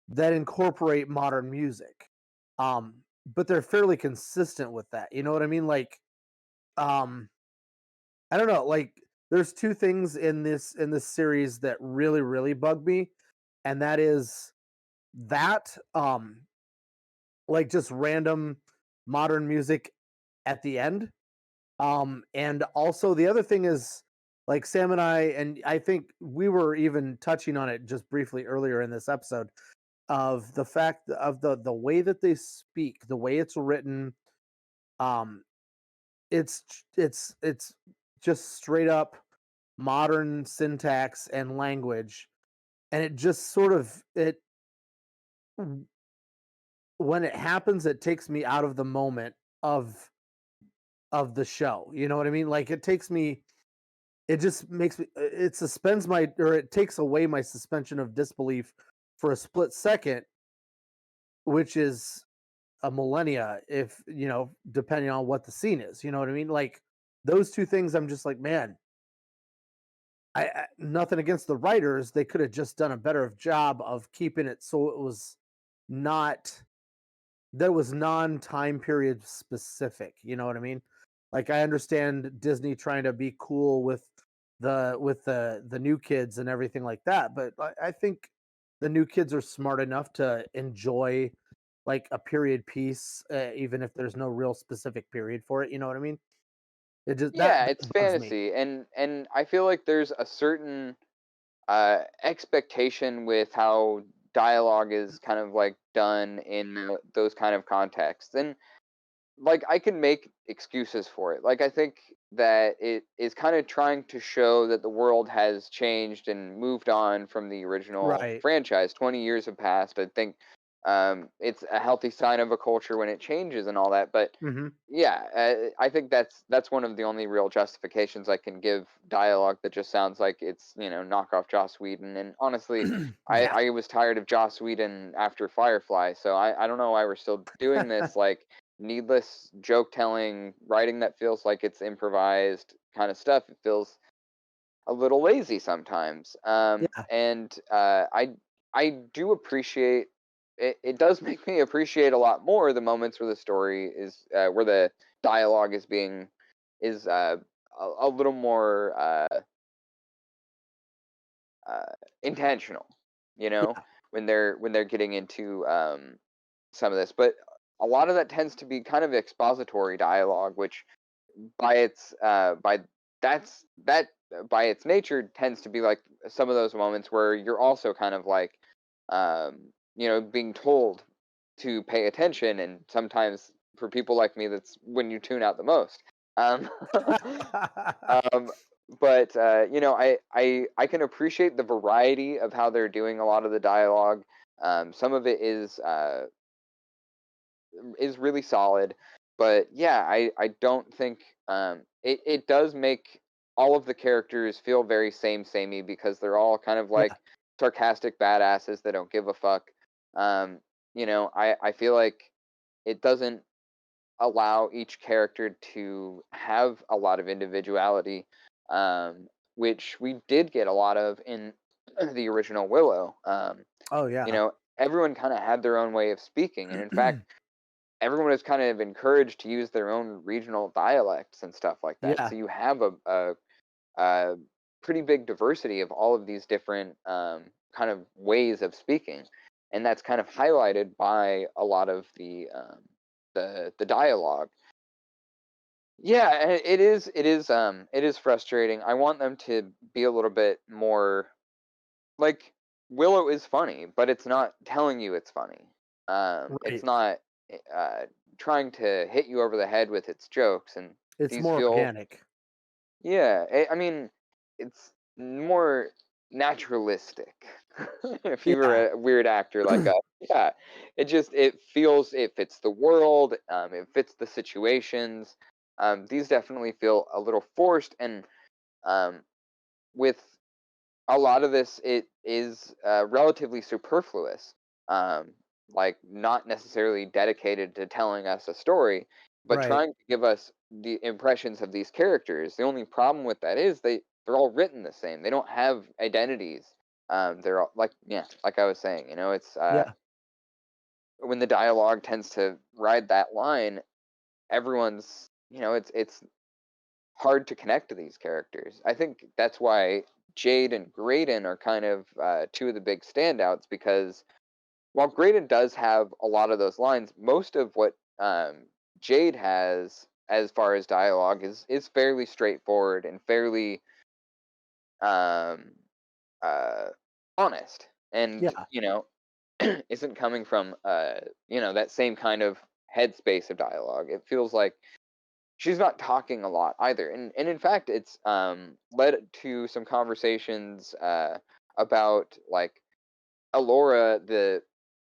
that incorporate modern music. But they're fairly consistent with that. You know what I mean? Like, um, I don't know. Like, there's two things in this series that really bug me, and that is that like just random modern music at the end. And also the other thing is like Sam and I think we were even touching on it just briefly earlier in this episode of the fact of the way that they speak, the way it's written. Um, it's just straight up modern syntax and language, and it just sort of it when it happens, it takes me out of the moment of the show. You know what I mean? Like it takes me it just makes me it suspends my or it takes away my suspension of disbelief for a split second, which is a millennia if, depending on what the scene is, you know what I mean? Like those two things I'm just like, man, I nothing against the writers, they could have just done a better job of keeping it so it was not that was non-time period specific, you know what I mean? Like I understand Disney trying to be cool with the new kids and everything like that, but I think the new kids are smart enough to enjoy like a period piece, even if there's no real specific period for it. You know what I mean? It just Yeah, it's that bugs me. fantasy, and I feel like there's a certain expectation with how dialogue is kind of like done in those kind of contexts, and like I can make excuses for it. Like I think that it is kind of trying to show that the world has changed and moved on from the original Right. franchise. 20 years have passed. I think it's a healthy sign of a culture when it changes and all that. But Mhm. yeah, I think that's one of the only real justifications I can give dialogue that just sounds like it's, knockoff Joss Whedon. And honestly, Yeah. I was tired of Joss Whedon after Firefly, so I don't know why we're still doing this like needless joke telling, writing that feels like it's improvised kind of stuff. It feels a little lazy sometimes. Yeah. And I do appreciate it. It does make me appreciate a lot more the moments where the story is where the dialogue is a little more intentional. You know, Yeah. when they're getting into some of this, but a lot of that tends to be kind of expository dialogue, which by its that's that by its nature tends to be like some of those moments where you're also kind of like being told to pay attention, and sometimes for people like me that's when you tune out the most. um, um, but I can appreciate the variety of how they're doing a lot of the dialogue. Some of it is really solid. But yeah, I don't think it does make all of the characters feel very samey because they're all kind of like Yeah. sarcastic badasses that don't give a fuck. I feel like it doesn't allow each character to have a lot of individuality, um, which we did get a lot of in the original Willow. Oh, yeah. Everyone kind of had their own way of speaking, and in fact, everyone is kind of encouraged to use their own regional dialects and stuff like that. Yeah. So you have a pretty big diversity of all of these different kind of ways of speaking, and that's kind of highlighted by a lot of the dialogue. Yeah, it is frustrating. I want them to be a little bit more like Willow is funny, but it's not telling you it's funny. It's Right. not uh, trying to hit you over the head with its jokes, and It's these more feel, organic. yeah. I mean, it's more naturalistic. If you Yeah. were a weird actor like us, yeah, it fits the world. It fits the situations. These definitely feel a little forced, and um, with a lot of this, it is relatively superfluous, um, like not necessarily dedicated to telling us a story, but Right. trying to give us the impressions of these characters. The only problem with that is they're all written the same. They don't have identities. They're all like, yeah, like I was saying, it's Yeah. when the dialogue tends to ride that line, everyone's, it's hard to connect to these characters. I think that's why Jade and Graydon are kind of two of the big standouts, because while Graydon does have a lot of those lines, most of what Jade has as far as dialogue is fairly straightforward and fairly um, uh, honest, and Yeah. isn't coming from that same kind of headspace of dialogue. It feels like she's not talking a lot either, and in fact, it's led to some conversations about like Alora.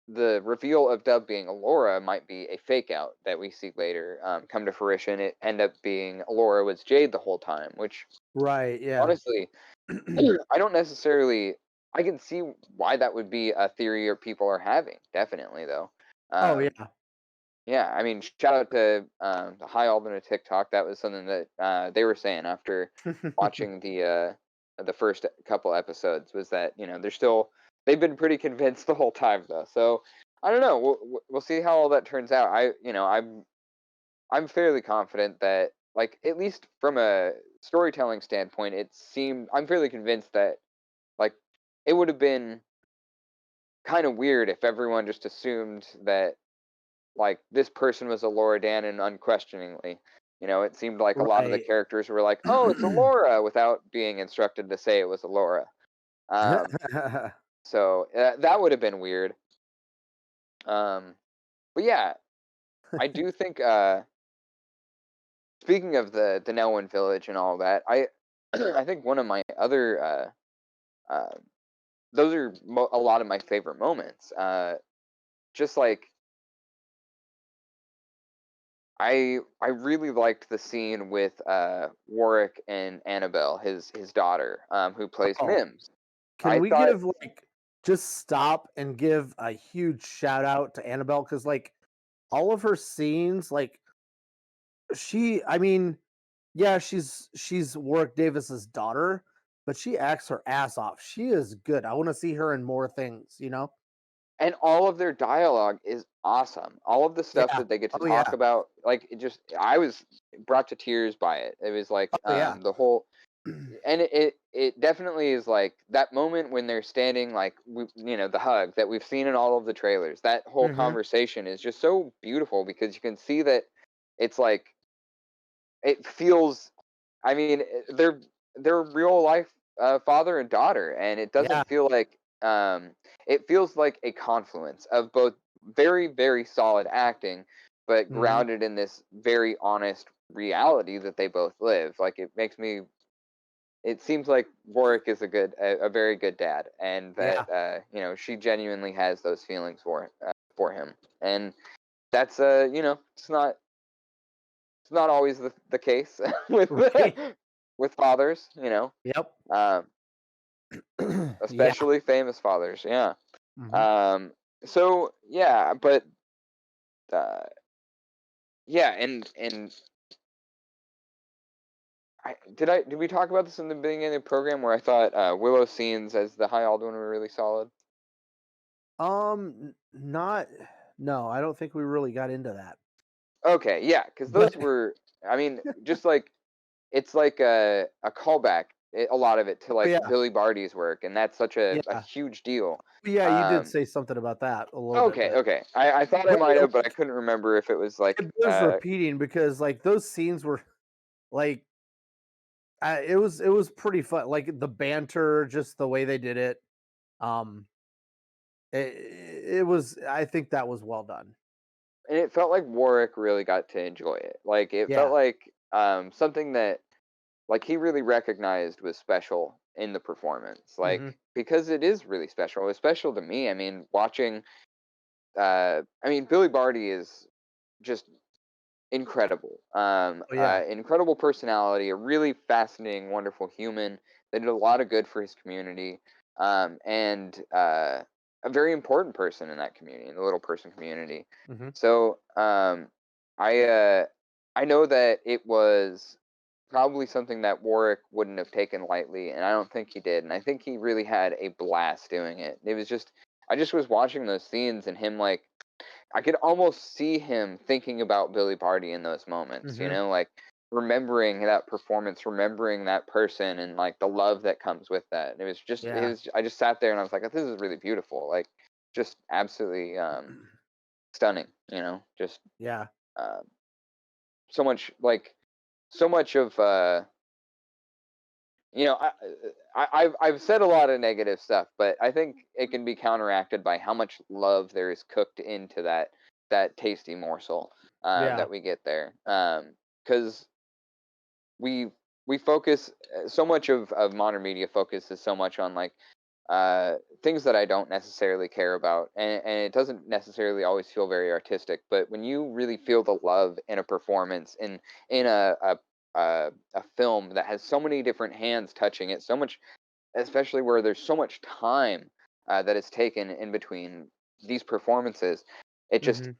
The reveal of Dove being Alora might be a fake out that we see later come to fruition. It end up being Alora was Jade the whole time, which Right. Yeah. honestly, I don't necessarily. I can see why that would be a theory or people are having. Definitely, though. Oh, Um, yeah. Yeah, I mean, shout out to the High Alternate TikTok. That was something that they were saying after watching the first couple episodes, was that they've been pretty convinced the whole time though. So I don't know. We'll see how all that turns out. I'm fairly confident that, like, at least from a storytelling standpoint, I'm fairly convinced that, like, it would have been kind of weird if everyone just assumed that, like, this person was Alora Dannon unquestioningly. It seemed like a lot of the Right. characters were like, "Oh, it's Alora," without being instructed to say it was Alora. Um, so that would have been weird. Um, but yeah, I do think. Speaking of the Nelwyn village and all that, I I think one of my other uh, those are a lot of my favorite moments. just like I really liked the scene with Warwick and Annabelle, his daughter, who plays Oh, Mims. can I we thought, give like just stop and give a huge shout out to Annabelle because like all of her scenes, like I mean, yeah, she's Warwick Davis's daughter, but she acts her ass off. She is good. I want to see her in more things, you know? and all of their dialogue is awesome. All of the stuff Yeah. that they get to Oh talk yeah. about, like I was brought to tears by it. It was like Oh yeah. the whole, and it definitely is like that moment when they're standing, like the hug that we've seen in all of the trailers. That whole hmm conversation is just so beautiful because you can see that it's like it feels. I mean, they're real life father and daughter, and it Yeah. doesn't feel like it feels like a confluence of both very very solid acting, but hmm grounded in this very honest reality that they both live. Like it makes me. It seems like Warwick is a very good dad, and Yeah. that she genuinely has those feelings for him, and that's it's not always the case with Right. with fathers, Yep. um, Yeah. especially famous fathers. Yeah. hmm Um, so yeah, but uh, yeah, and did we talk about this in the beginning of the program where I thought Willow scenes as the High Alduin were really solid? Not. No, I don't think we really got into that. Okay, yeah, because But those were, I mean, just like it's like a callback, a lot of it to oh like yeah, Billy Barty's work, and that's such a yeah, huge deal. yeah. You did Um, say something about that a little bit, okay, but okay, I thought I but might have, but I like couldn't remember if it was like, it bears repeating because like those scenes were like it was pretty fun. Like the banter, just the way they did it. Um, it was. I think that was well done. and it felt like Warwick really got to enjoy it. Like it felt Yeah. like something that like he really recognized was special in the performance. hmm Like because it is really special. It was special to me. I mean, watching I mean Billy Barty is just incredible. Oh yeah. Incredible personality, a really fascinating, wonderful human that did a lot of good for his community, and a very important person in that community, in the little person community. hmm So I I know that it was probably something that Warwick wouldn't have taken lightly, and I don't think he did. And I think he really had a blast doing it. It was just I just was watching those scenes and him like I could almost see him thinking about Billy Barty in those moments, hmm like remembering that performance, remembering that person, and like the love that comes with that. Yeah. I just sat there and I was like, this is really beautiful, like just absolutely stunning, just Yeah. um, so much like so much of I've said a lot of negative stuff, but I think it can be counteracted by how much love there is cooked into that tasty morsel Yeah. that we get there. Because we we focus so much of modern media focuses so much on like things that I don't necessarily care about, and it doesn't necessarily always feel very artistic. But when you really feel the love in a performance, in a film that has so many different hands touching it, so much, especially where there's so much time that is taken in between these performances, it just hmm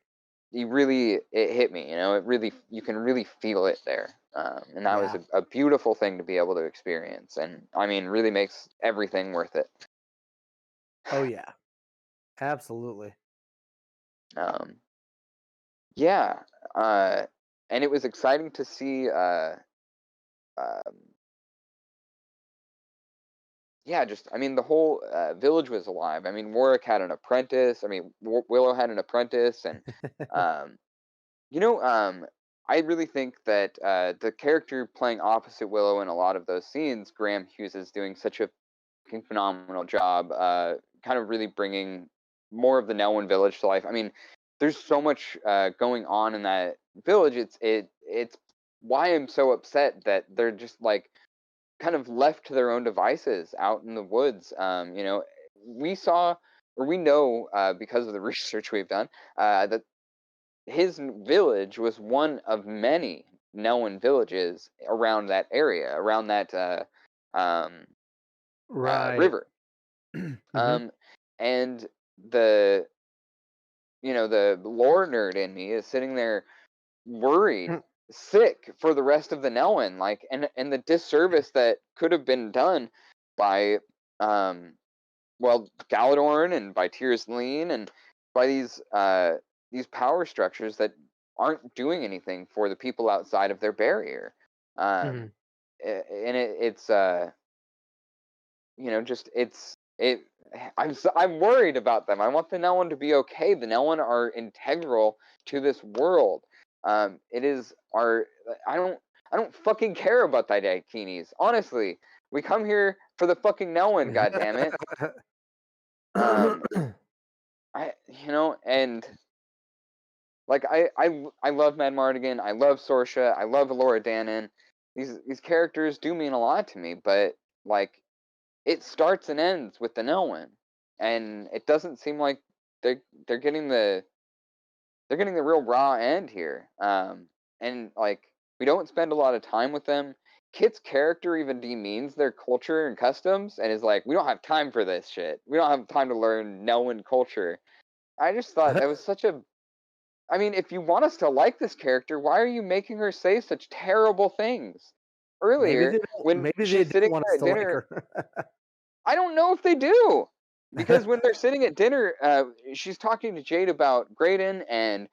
it hit me. It really you can really feel it there, and that was Yeah. a beautiful thing to be able to experience, and I mean, really makes everything worth it. Oh yeah. Absolutely. Um, yeah, uh, and it was exciting to see. Um, yeah, just I mean, the whole village was alive. I mean, Warwick had an apprentice. I mean, Willow had an apprentice, and um, you know, um, I really think that the character playing opposite Willow in a lot of those scenes, Graham Hughes, is doing such a fucking phenomenal job. Kind of really bringing more of the Nelwyn village to life. I mean, there's so much going on in that village. It's why I'm so upset that they're just like kind of left to their own devices out in the woods. We saw. or we know because of the research we've done, that his village was one of many known villages around that area, around that um, Right. river. Hmm. Um, and the the lore nerd in me is sitting there worried, sick for the rest of the Nelwyn, like, and the disservice that could have been done by um well, Galadorn and by Tiras Lean and by these power structures that aren't doing anything for the people outside of their barrier. Hmm. Um, and it's just it. I'm worried about them. I want the Nelwyn to be okay. The Nelwyn are integral to this world. It is our. I don't fucking care about the Dakinis. Honestly, we come here for the fucking Nelwyn. God damn it. Um, and like I love Mad Mardigan, I love Sorsha, I love Elora Danan. These characters do mean a lot to me, but like it starts and ends with the Nelwyn, and it doesn't seem like they're they're getting the they're getting the real raw end here. And like we don't spend a lot of time with them. Kit's character even demeans their culture and customs, and is like, we don't have time for this shit. We don't have time to learn Nelwyn culture. I just thought that was such a I mean, if you want us to like this character, why are you making her say such terrible things? Earlier, when Maybe they she's don't sitting want there us at to like dinner, her. I don't know if they do. Because when they're sitting at dinner, she's talking to Jade about Graydon, and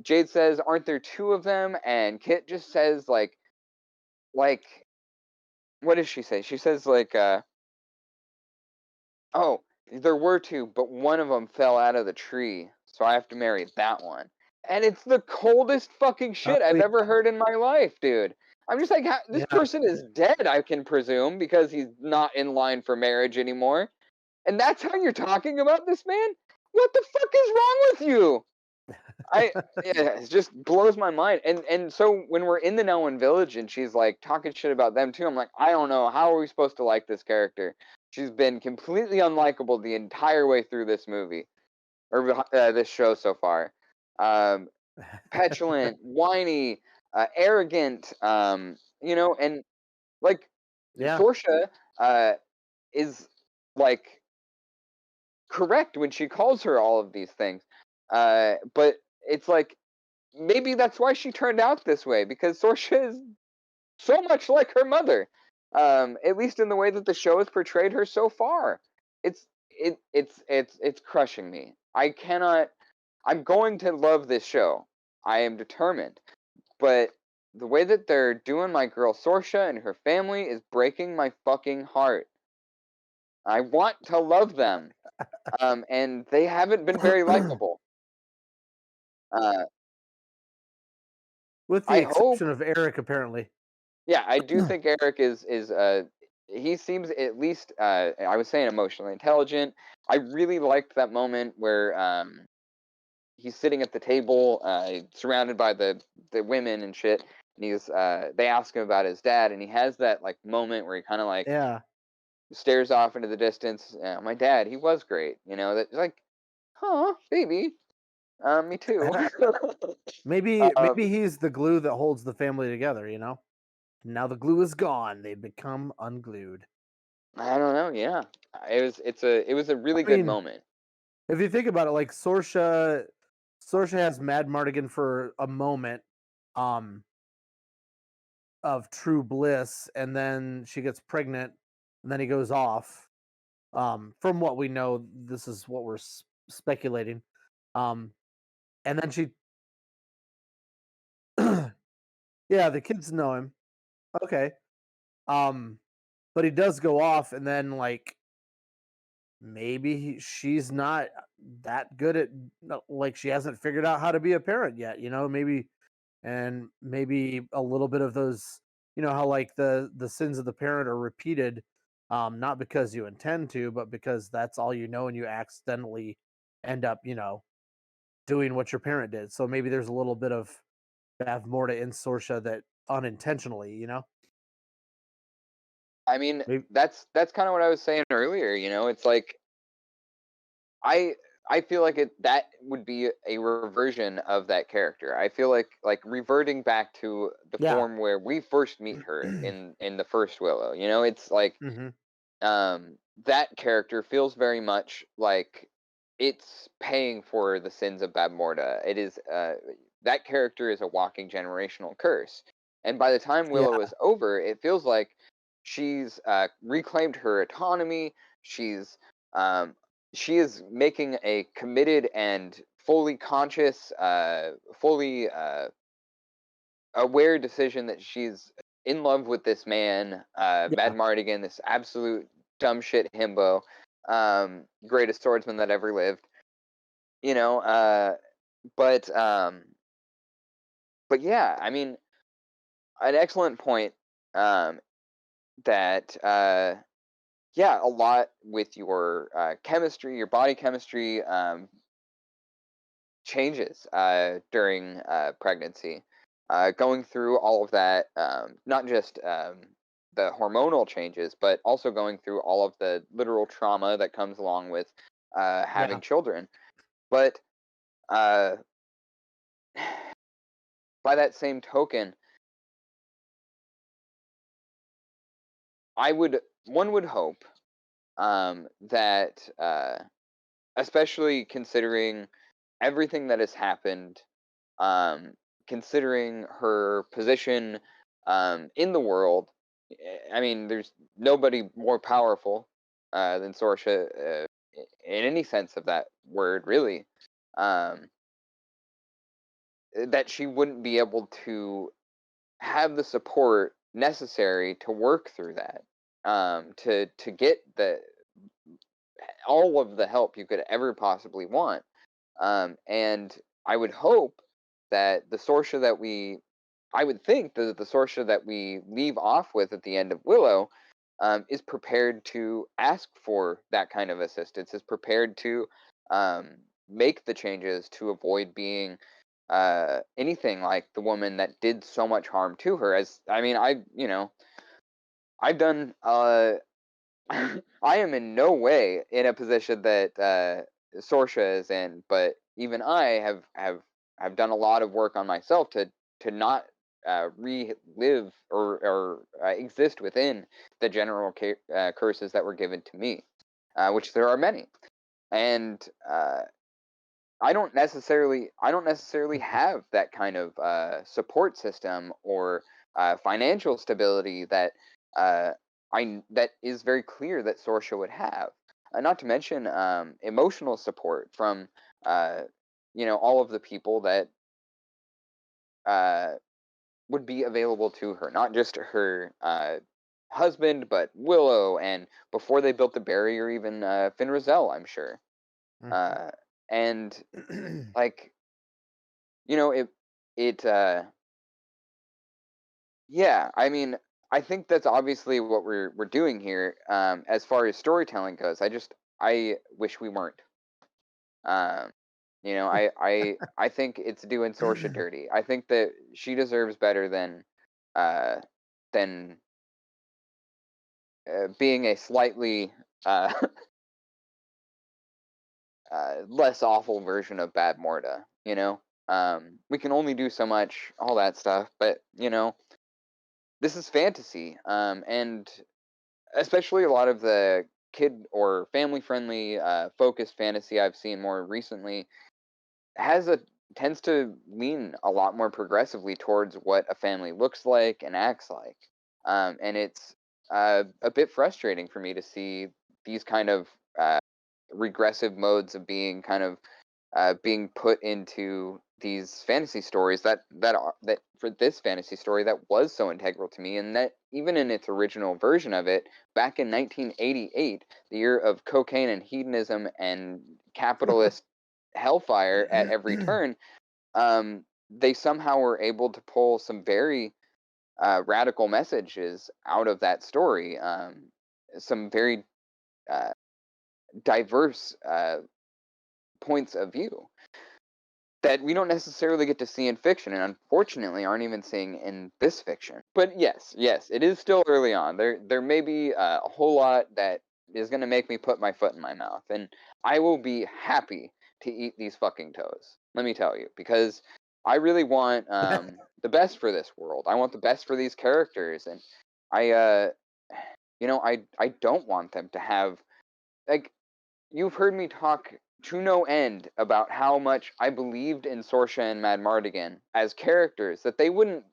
Jade says, "Aren't there two of them?" And Kit just says, like, what does she say? She says, like, "Oh, there were two, but one of them fell out of the tree, so I have to marry that one." And it's the coldest fucking Oh shit I've yeah, ever heard in my life, dude. I'm just like, this yeah. person is dead, I can presume, because he's not in line for marriage anymore. And that's how you're talking about this man? What the fuck is wrong with you? I Yeah, it just blows my mind. And so when we're in the Noan village and she's like talking shit about them too, I'm like, I don't know, how are we supposed to like this character? She's been completely unlikable the entire way through this movie or this show so far. Um, Petulant, whiny, arrogant, and like Yeah. Sorsha uh, is like correct when she calls her all of these things. But it's like maybe that's why she turned out this way because Sorsha is so much like her mother. At least in the way that the show has portrayed her so far. It's crushing me. I cannot. I'm going to love this show. I am determined. But the way that they're doing my girl Sorsha and her family is breaking my fucking heart. I want to love them, and they haven't been very likable. Uh, With the I hope exception of Eric, apparently. Yeah, I do think Eric is he seems at least I was saying emotionally intelligent. I really liked that moment where he's sitting at the table surrounded by the women and shit, and they ask him about his dad, and he has that like moment where he kind of like Yeah. stares off into the distance. My dad, he was great, that's like, huh, baby, me too. Maybe um, maybe he's the glue that holds the family together, you know? Now the glue is gone. They become unglued. I don't know. Yeah, it was a really I good mean, moment. if you think about it, like Sorsha has Mad Mardigan for a moment um of true bliss, and then she gets pregnant, and then he goes off. From what we know, this is what we're speculating. Um, and then she, yeah, the kids know him. Okay. Um, but he does go off, and then like maybe she's not that good at no, like she hasn't figured out how to be a parent yet. You know, maybe and maybe a little bit of those. You know how like the sins of the parent are repeated, not because you intend to, but because that's all you know, and you accidentally end up, doing what your parent did. So maybe there's a little bit of Bavmorda in Sorsha that unintentionally, I mean, maybe. that's kind of what I was saying earlier. It's like I feel like that would be a reversion of that character. I feel like reverting back to the Yeah. form where we first meet her in the first Willow. You know, it's like Hmm. that character feels very much like it's paying for the sins of Bab Morda. It is that character is a walking generational curse, and by the time Willow Yeah. is over, it feels like she's reclaimed her autonomy. She's um, she is making a committed and fully conscious, fully aware decision that she's in love with this man, Mad Yeah. Mardigan, this absolute dumb shit himbo, greatest swordsman that ever lived. You know, but um, but yeah, I mean, an excellent point. Um, that yeah, a lot with your chemistry, your body chemistry, changes during pregnancy. Going through all of that, not just the hormonal changes, but also going through all of the literal trauma that comes along with Yeah. having children. But uh, by that same token, one would hope that, especially considering everything that has happened, um, considering her position in the world. I mean, there's nobody more powerful than Sorsha in any sense of that word, really. Um, that she wouldn't be able to have the support necessary to work through that, to get all of the help you could ever possibly want. And I would hope that I would think that the Sorsha that we leave off with at the end of Willow is prepared to ask for that kind of assistance, is prepared to um, make the changes to avoid being anything like the woman that did so much harm to her. As I mean, I've done. I am in no way in a position that Sorsha is in, but even I have done a lot of work on myself to not relive or exist within the general curses that were given to me, which there are many, and I don't necessarily have that kind of support system or financial stability that uh, that is very clear that Sorsha would have. Not to mention emotional support from uh, all of the people that uh, would be available to her, not just her husband, but Willow, and before they built the barrier, even Finn Rizal, I'm sure. Uh, and like it yeah, I mean, I think that's obviously what we're doing here, as far as storytelling goes. I wish we weren't. um I think it's doing Sorsha dirty. I think that she deserves better uh than being a slightly uh less awful version of Bad Morta, we can only do so much, all that stuff, but this is fantasy, and especially a lot of the kid or family friendly focused fantasy I've seen more recently has a tends to lean a lot more progressively towards what a family looks like and acts like, and it's a bit frustrating for me to see these kind of regressive modes of being kind of being put into these fantasy stories that for this fantasy story that was so integral to me, and that even in its original version of it back in 1988, the year of cocaine and hedonism and capitalist hellfire at every turn, they somehow were able to pull some very radical messages out of that story, some very uh, diverse points of view that we don't necessarily get to see in fiction, and unfortunately aren't even seeing in this fiction. But yes, it is still early on. There may be a whole lot that is going to make me put my foot in my mouth, and I will be happy to eat these fucking toes. Let me tell you, because I really want the best for this world. I want the best for these characters, and I I don't want them to have, like, you've heard me talk to no end about how much I believed in Sorsha and Mad Mardigan as characters, that they wouldn't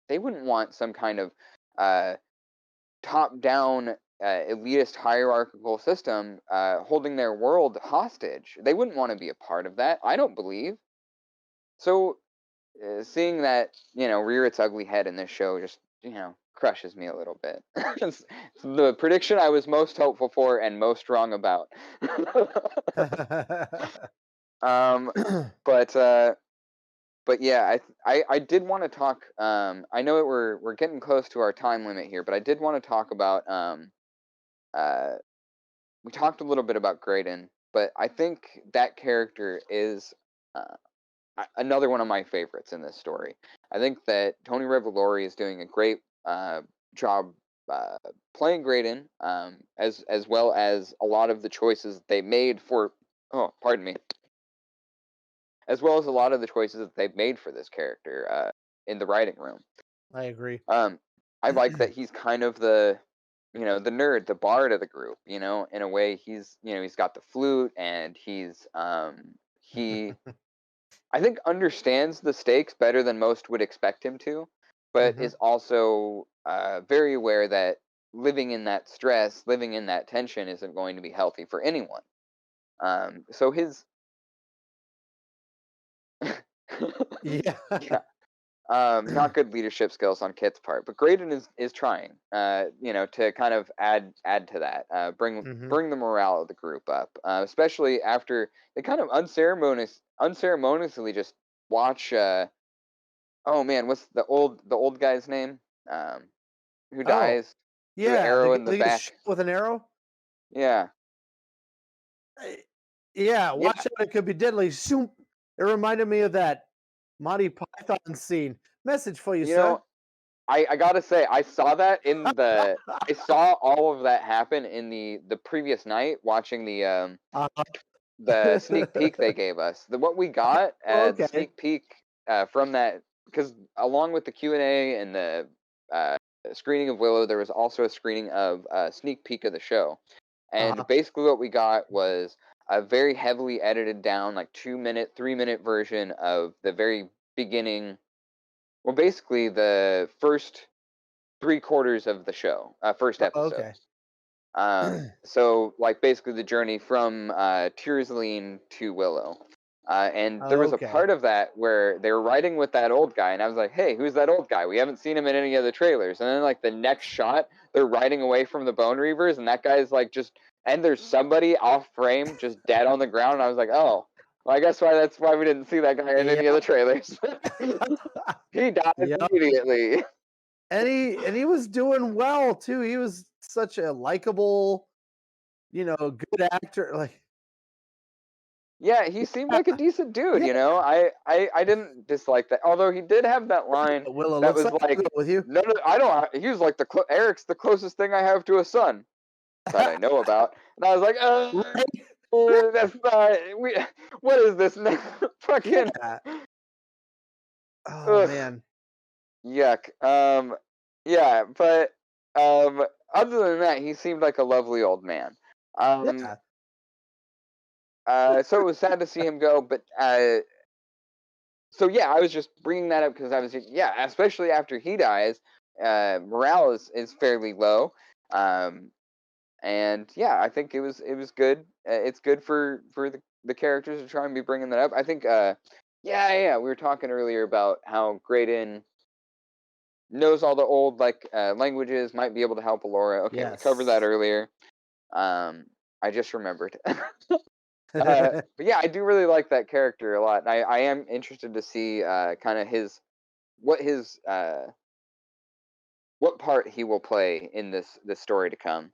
want some kind of uh, top-down elitist hierarchical system holding their world hostage. They wouldn't want to be a part of that. I don't believe. So seeing that, rear its ugly head in this show just, crushes me a little bit. It's the prediction I was most hopeful for and most wrong about. um, but yeah, I did want to talk. I know we're getting close to our time limit here, but I did want to talk about. Uh, we talked a little bit about Graydon, but I think that character is uh, another one of my favorites in this story. I think that Tony Revolori is doing a great job uh, playing Graydon, as well as a lot of the choices they made for. Oh, pardon me. As well as a lot of the choices that they've made for this character in the writing room. I agree. I like that he's kind of the, the nerd, the bard of the group. In a way, he's got the flute, and he I think understands the stakes better than most would expect him to, but is also very aware that living in that stress, living in that tension, isn't going to be healthy for anyone. So his Yeah. yeah, not good leadership skills on Kit's part, but Graydon is trying, to kind of add to that, bring the morale of the group up, especially after they kind of unceremoniously just watch. Oh man, what's the old guy's name? Who Oh, dies through the yeah, arrow in the they get shot back? with an arrow? Yeah, Eh, yeah, yeah. watch out, it could be deadly. Shoom. It reminded me of that Monty Python scene. Message for you, You sir. know, I gotta say, I saw all of that happen in the previous night watching Uh-huh. the sneak peek they gave us. What we got, the Okay. sneak peek from that, because along with the Q&A and the uh, screening of Willow, there was also a screening of a sneak peek of the show. And Uh-huh. basically what we got was a very heavily edited down, like 2-minute, 3-minute version of the very beginning. Well, basically the first 3/4 of the show, first Oh, episode. okay. So like basically the journey from Tearsaline to Willow. And there Oh, was a okay. part of that where they were riding with that old guy, and I was like, "Hey, who's that old guy? We haven't seen him in any of the trailers." And then like the next shot, they're riding away from the Bone Reavers, and that guy's like and there's somebody off frame, just dead on the ground. And I was like, "Oh, well, I guess that's why we didn't see that guy in any of Yeah. the trailers." He died Yep. immediately. And he was doing well too. He was such a likable, good actor. Like, Yeah, he seemed like a decent dude, yeah, I didn't dislike that. Although he did have that line Willow, that looks was like I'll go like, with you. "No, no, I don't." He was like Eric's the closest thing I have to a son that I know about, and I was like, Right? that's not we. What is this now? Fucking Yeah. Oh ugh, man. yuck. Yeah, but um, other than that, he seemed like a lovely old man. Um, Yeah. so it was sad to see him go, but so yeah, I was just bringing that up because I was yeah, especially after he dies, morale is fairly low, um, and yeah, I think it was good. It's good for the characters to try and be bringing that up. I think yeah, we were talking earlier about how Graydon knows all the old languages, might be able to help Alora. Okay, we covered that Yes. earlier. I just remembered. But yeah, I do really like that character a lot, and I am interested to see kind of what his what part he will play in this story to come.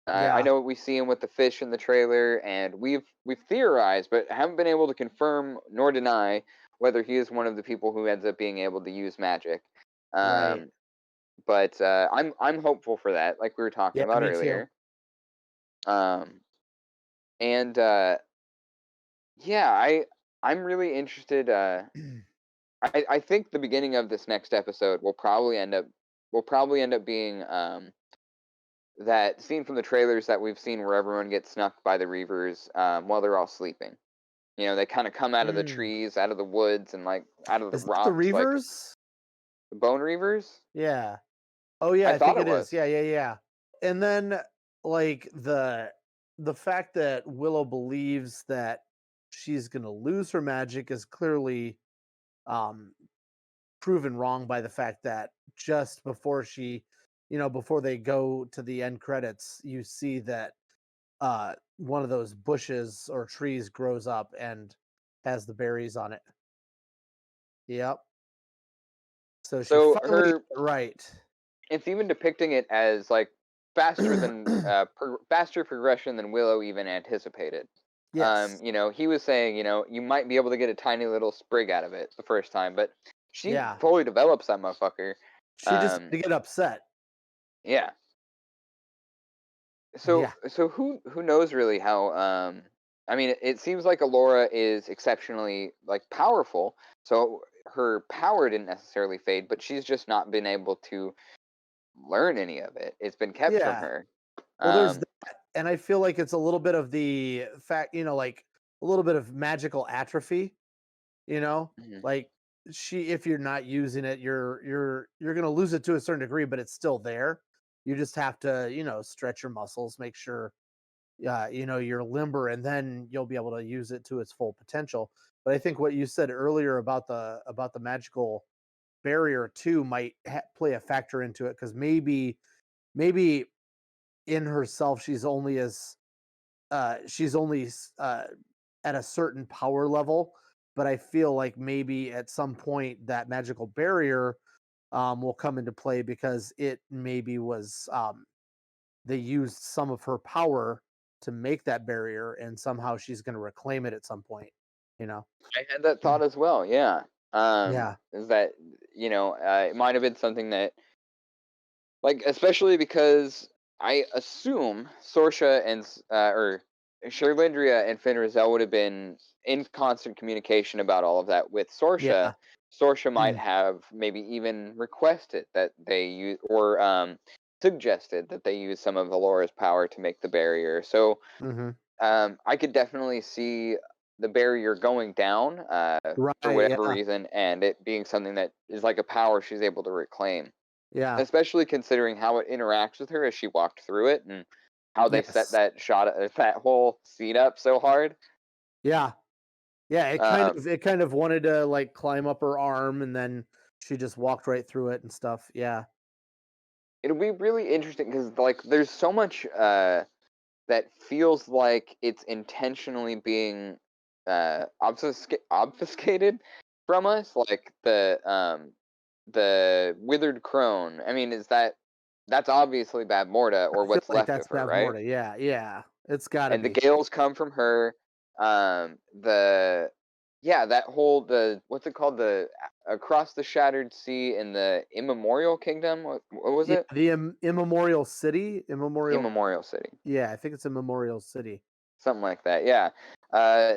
I Yeah. know we see him with the fish in the trailer, and we've theorized, but haven't been able to confirm nor deny whether he is one of the people who ends up being able to use magic. Right. Um, but I'm hopeful for that, like we were talking Yeah, about me too. earlier. Um, and Yeah, I'm really interested. I think the beginning of this next episode will probably end up being that scene from the trailers that we've seen where everyone gets snuck by the Reavers while they're all sleeping. You know, they kind of come out of the Mm. trees, out of the woods, and like out of the Is that the rocks, like Reavers? the Bone Reavers. Yeah. Oh yeah, I I think thought it it is. was. Yeah, yeah, yeah. And then like the fact that Willow believes that she's going to lose her magic is clearly um proven wrong by the fact that just before before they go to the end credits, you see that one of those bushes or trees grows up and has the berries on it. Yep. So she So finally got her it right. it's even depicting it as like faster progression than Willow even anticipated. Yes. You know, he was saying, you know, you might be able to get a tiny little sprig out of it the first time, but she Yeah. fully develops that motherfucker. She just had to get upset. Yeah. Yeah. So who knows really how I mean it seems like Alora is exceptionally like powerful, so her power didn't necessarily fade, but she's just not been able to learn any of it. It's been kept from Yeah. her. Well, there's Um that, and I feel like it's a little bit of the fact, like a little bit of magical atrophy, you know? mhm. Like if you're not using it, you're going to lose it to a certain degree, but it's still there. You just have to, stretch your muscles, make sure you're limber, and then you'll be able to use it to its full potential. But I think what you said earlier about the magical barrier too might play a factor into it, because maybe in herself she's only at a certain power level, but I feel like maybe at some point that magical barrier will come into play, because it maybe was they used some of her power to make that barrier, and somehow she's going to reclaim it at some point, you know. I had that thought as well. Yeah. Yeah. Is that it might have been something that like especially because I assume Sorsha and or Sherlindria and Finrazel would have been in constant communication about all of that with Sorsha. Yeah. Sorsha might have maybe even requested that they use or suggested that they use some of Alora's power to make the barrier. So Mhm. I could definitely see the barrier going down for Right, whatever yeah. reason, and it being something that is like a power she's able to reclaim. Yeah. Especially considering how it interacts with her as she walked through it, and how they set Yes. that whole scene up so hard. Yeah. Yeah, Um, it kind of wanted to like climb up her arm, and then she just walked right through it and stuff. Yeah. It'll be really interesting because like there's so much that feels like it's intentionally being obfuscated from us, like the withered crone. I mean, that's obviously Bab Morda I or feel what's like left that's of her, right? Bavmorda. Yeah, yeah. It's gotta And the be. gales come from her. The yeah, that whole the what's it called, the across the shattered sea in the immemorial kingdom. What was Yeah, it? the Immemorial City, Immemorial. Immemorial city, Yeah, I think it's Immemorial City. something like that. Yeah, uh,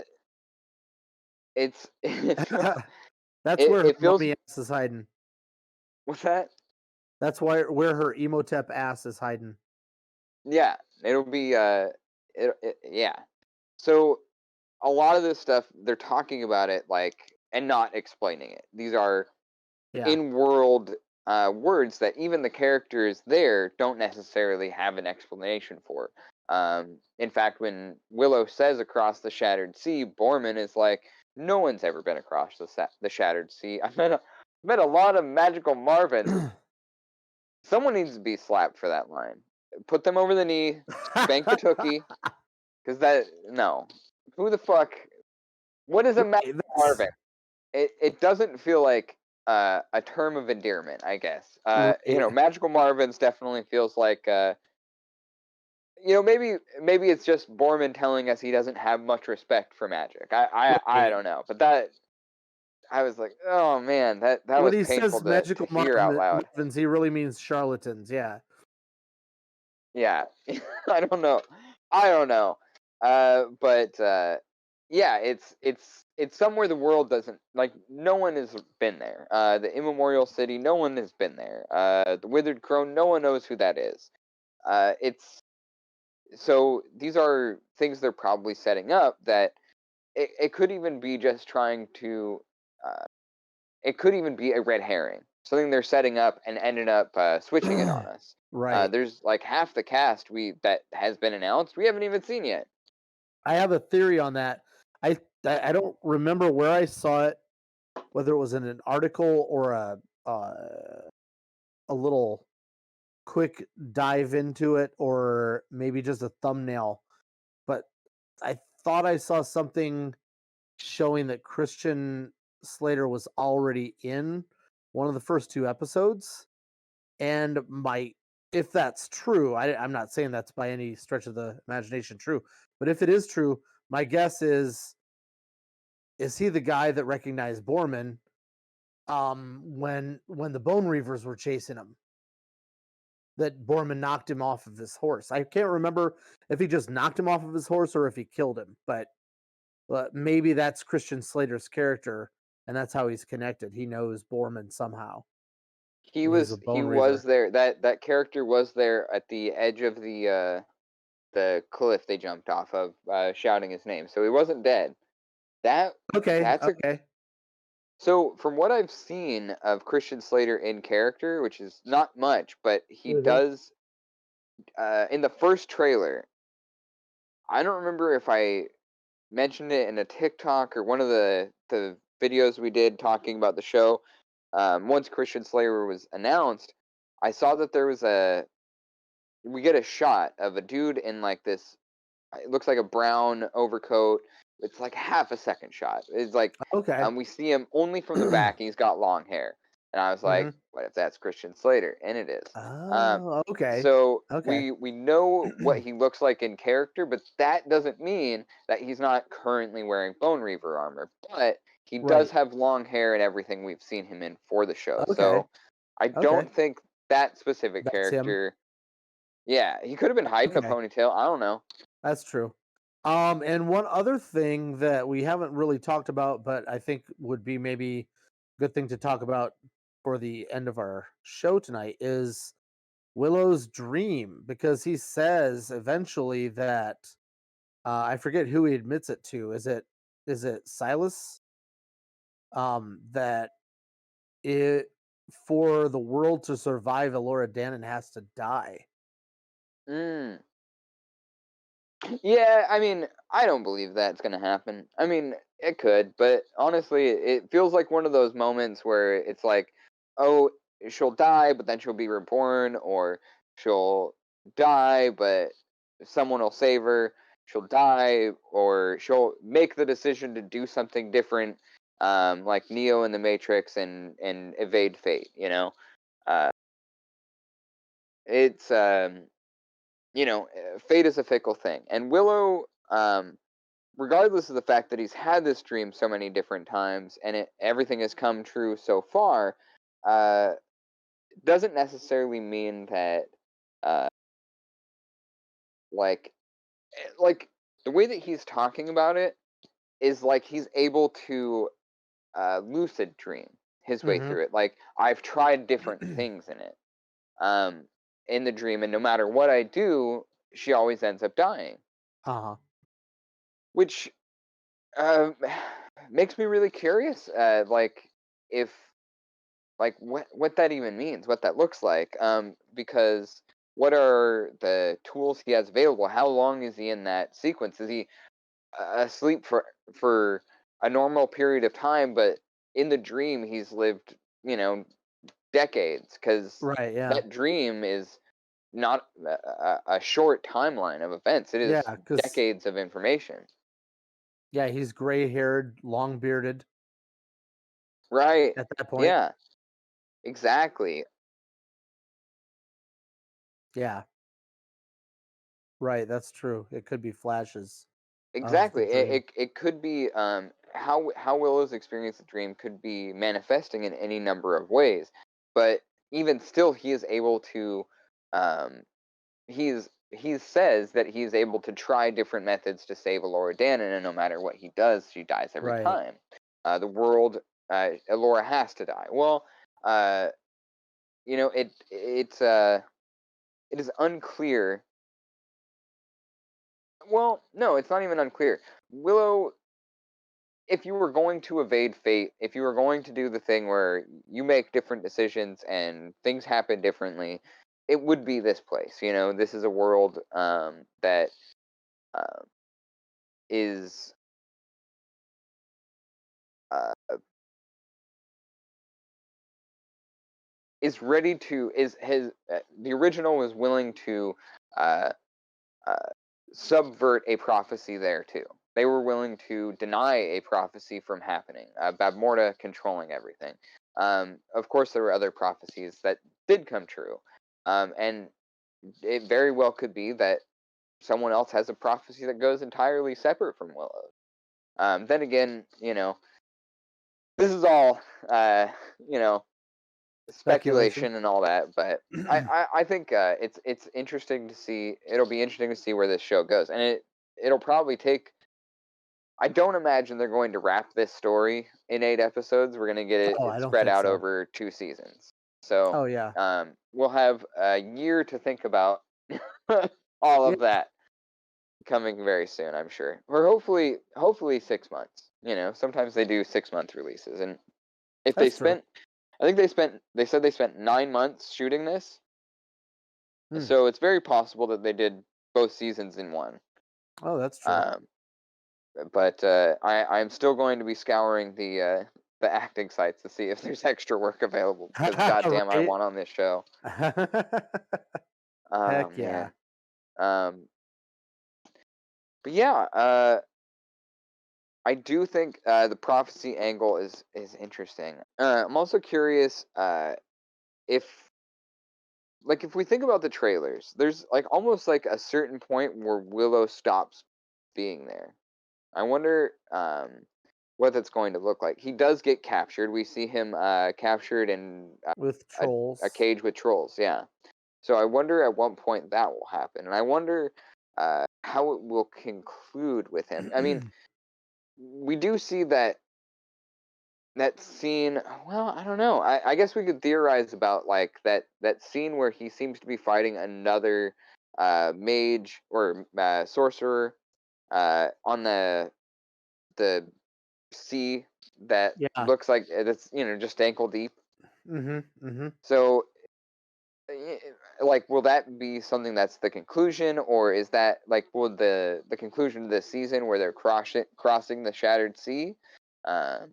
it's it feels That's it, where her it feels mummy ass is hiding. what's that? That's where her Emotep ass is hiding. Yeah, it'll be yeah. So a lot of this stuff they're talking about it like and not explaining it. These are Yeah. in-world words that even the characters there don't necessarily have an explanation for. In fact, when Willow says across the shattered sea, Borman is like, "No one's ever been across the shattered sea. I met a lot of magical Marvins. Someone needs to be slapped for that line. Put them over the knee, spank the tookie, because that no, who the fuck? What is a magical Right, that's Marvin? It doesn't feel like a term of endearment, I guess. right. Magical Marvins definitely feels like maybe it's just Borman telling us he doesn't have much respect for magic. I Right. don't know, but that I was like, oh man, that When was he painful says to magical hear out loud. Marvins, he really means charlatans. Yeah. Yeah, I don't know, I don't know, but yeah, it's somewhere the world doesn't like. No one has been there. The Immemorial City, no one has been there. The Withered Crone, no one knows who that is. It's so these are things they're probably setting up that it could even be just trying to. Uh, it could even be a red herring, something they're setting up and ended up switching it on us. Right. There's like half the cast that has been announced we haven't even seen yet. I have a theory on that. I don't remember where I saw it, whether it was in an article or a little quick dive into it, or maybe just a thumbnail. But I thought I saw something showing that Christian Slater was already in one of the first 2 episodes. And if that's true, I'm not saying that's by any stretch of the imagination true, but if it is true, my guess is he the guy that recognized Borman when the Bone Reavers were chasing him? That Borman knocked him off of his horse. I can't remember if he just knocked him off of his horse or if he killed him, but maybe that's Christian Slater's character, and that's how he's connected. He knows Borman somehow, and he's a He Bone was Reaver. there. That character was there at the edge of the cliff they jumped off of, shouting his name. So he wasn't dead. That Okay, that's a okay. so from what I've seen of Christian Slater in character, which is not much, but he Mhm. does in the first trailer. I don't remember if I mentioned it in a TikTok or one of the videos we did talking about the show. Once Christian Slater was announced, I saw that there was we get a shot of a dude in like this. It looks like a brown overcoat. It's like half a second shot. It's like Okay. we see him only from the back, and he's got long hair. And I was like, Mhm. "What if that's Christian Slater?" And it is. Um, Oh, okay. so Okay. we know what he looks like in character, but that doesn't mean that he's not currently wearing Bone Reaver armor. But he does Right. have long hair and everything we've seen him in for the show. Okay. So I Okay. don't think that specific That's him. character. Yeah, he could have been hiding a Okay. ponytail. I don't know. That's true. And one other thing that we haven't really talked about, but I think would be maybe a good thing to talk about for the end of our show tonight is Willow's dream, because he says eventually that I forget who he admits it to. Is it Silas? That it for the world to survive, Elora Danon has to die. Mm. Yeah, I mean, I don't believe that's gonna happen. I mean, it could, but honestly, it feels like one of those moments where it's like, oh, she'll die, but then she'll be reborn, or she'll die, but someone will save her. She'll die, or she'll make the decision to do something different, like Neo in the Matrix, and evade fate. Uh, it's fate is a fickle thing, and Willow, regardless of the fact that he's had this dream so many different times and everything has come true so far, uh, doesn't necessarily mean that, uh, like, like the way that he's talking about it is like he's able to lucid dream his way Mhm. through it. Like I've tried different things in it, um, in the dream, and no matter what I do, she always ends up dying, Uh-huh. which uh, makes me really curious. Like if what that even means, what that looks like. Because what are the tools he has available? How long is he in that sequence? Is he asleep for a normal period of time, but in the dream he's lived, you know, decades? Because Right, yeah. that dream is not a short timeline of events. It is Yeah, cuz decades of information. yeah, he's gray-haired, long-bearded Right. at that point. Yeah. Exactly. Yeah. Right, that's true. It could be flashes of the Exactly. It, dream. it it could be how Willow's experience the dream could be manifesting in any number of ways, but even still, he is able to um, he is he says that he's able to try different methods to save Elora Danan, and no matter what he does, she dies every Right. time. The world, Elora has to die. Well, it is unclear. Well, no, it's not even unclear. Willow, if you were going to evade fate, if you were going to do the thing where you make different decisions and things happen differently, it would be this place. This is a world that uh, is uh, ready to the original was willing to uh, uh, subvert a prophecy there too. They were willing to deny a prophecy from happening. Babmorda controlling everything. Of course, there were other prophecies that did come true, and it very well could be that someone else has a prophecy that goes entirely separate from Willow's. Then again, this is all speculation and all that, but I think it's interesting to see. It'll be interesting to see where this show goes, and it'll probably take. I don't imagine they're going to wrap this story in 8 episodes. We're going to get I it don't spread think out so. over 2 seasons. So, Oh yeah. we'll have a year to think about all of that coming very soon, I'm sure. Or hopefully 6 months. Sometimes they do 6-month releases, and if they That's true. spent, I think they said they spent 9 months shooting this. Hmm. So it's very possible that they did both seasons in one. Oh, that's true. But I'm still going to be scouring the acting sites to see if there's extra work available, because goddamn, I Right? want on this show. Oh Heck yeah. man. Um, but yeah, I do think the prophecy angle is interesting. I'm also curious if if we think about the trailers, there's almost like a certain point where Willow stops being there. I wonder what that's going to look like. He does get captured. We see him captured in With a trolls. cage with trolls. Yeah. So I wonder at what point that will happen, and I wonder how it will conclude with him. I mean, we do see that scene. Well, I don't know. I guess we could theorize about that scene where he seems to be fighting another mage or sorcerer on the sea that Yeah. looks like it's just ankle deep. Mm-hmm. Mm-hmm. So, will that be something that's the conclusion, or is that will the conclusion of this season where they're crossing the shattered sea? And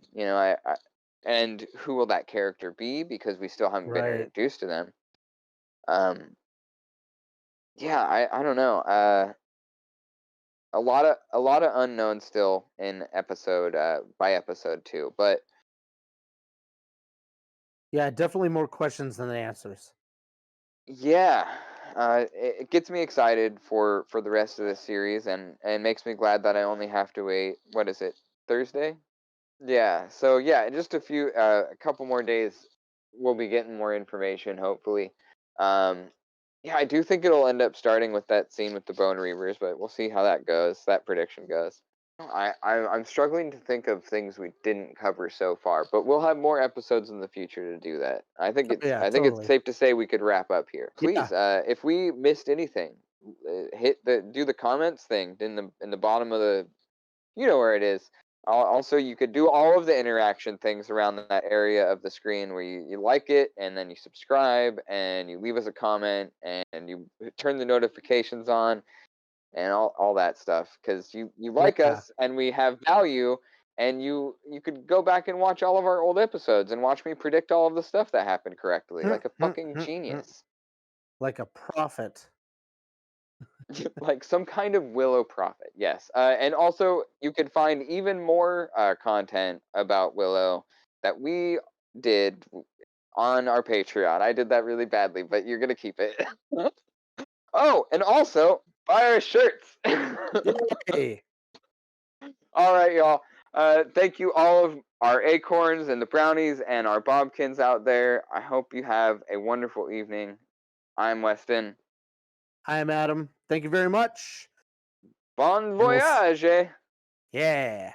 who will that character be? Because we still haven't been Right. introduced to them. Yeah, I don't know. A lot of unknown still in episode by episode 2, but Yeah, definitely more questions than answers. yeah, it gets me excited for the rest of the series, and makes me glad that I only have to wait. What is it? Thursday? Yeah. So yeah, in just a couple more days, we'll be getting more information. Hopefully. Um, yeah, I do think it'll end up starting with that scene with the Bone Reavers, but we'll see how that goes. That prediction goes. I'm struggling to think of things we didn't cover so far, but we'll have more episodes in the future to do that. Oh, yeah, I think it's totally. safe to say we could wrap up here. Yeah. Please, if we missed anything, do the comments thing in the bottom of the, you know where it is. Also, you could do all of the interaction things around that area of the screen where you like it, and then you subscribe, and you leave us a comment, and you turn the notifications on, and all that stuff, because you like Yeah. us and we have value, and you could go back and watch all of our old episodes and watch me predict all of the stuff that happened correctly, like a fucking genius. Like a prophet. Like some kind of Willow prophet, yes. And also you could find even more content about Willow that we did on our Patreon. I did that really badly, but you're gonna keep it. Oh, and also buy our shirts. Yay. All right, y'all. Thank you, all of our acorns and the brownies and our bobkins out there. I hope you have a wonderful evening. I'm Weston. I am Adam. Thank you very much. Bon And voyage. yeah.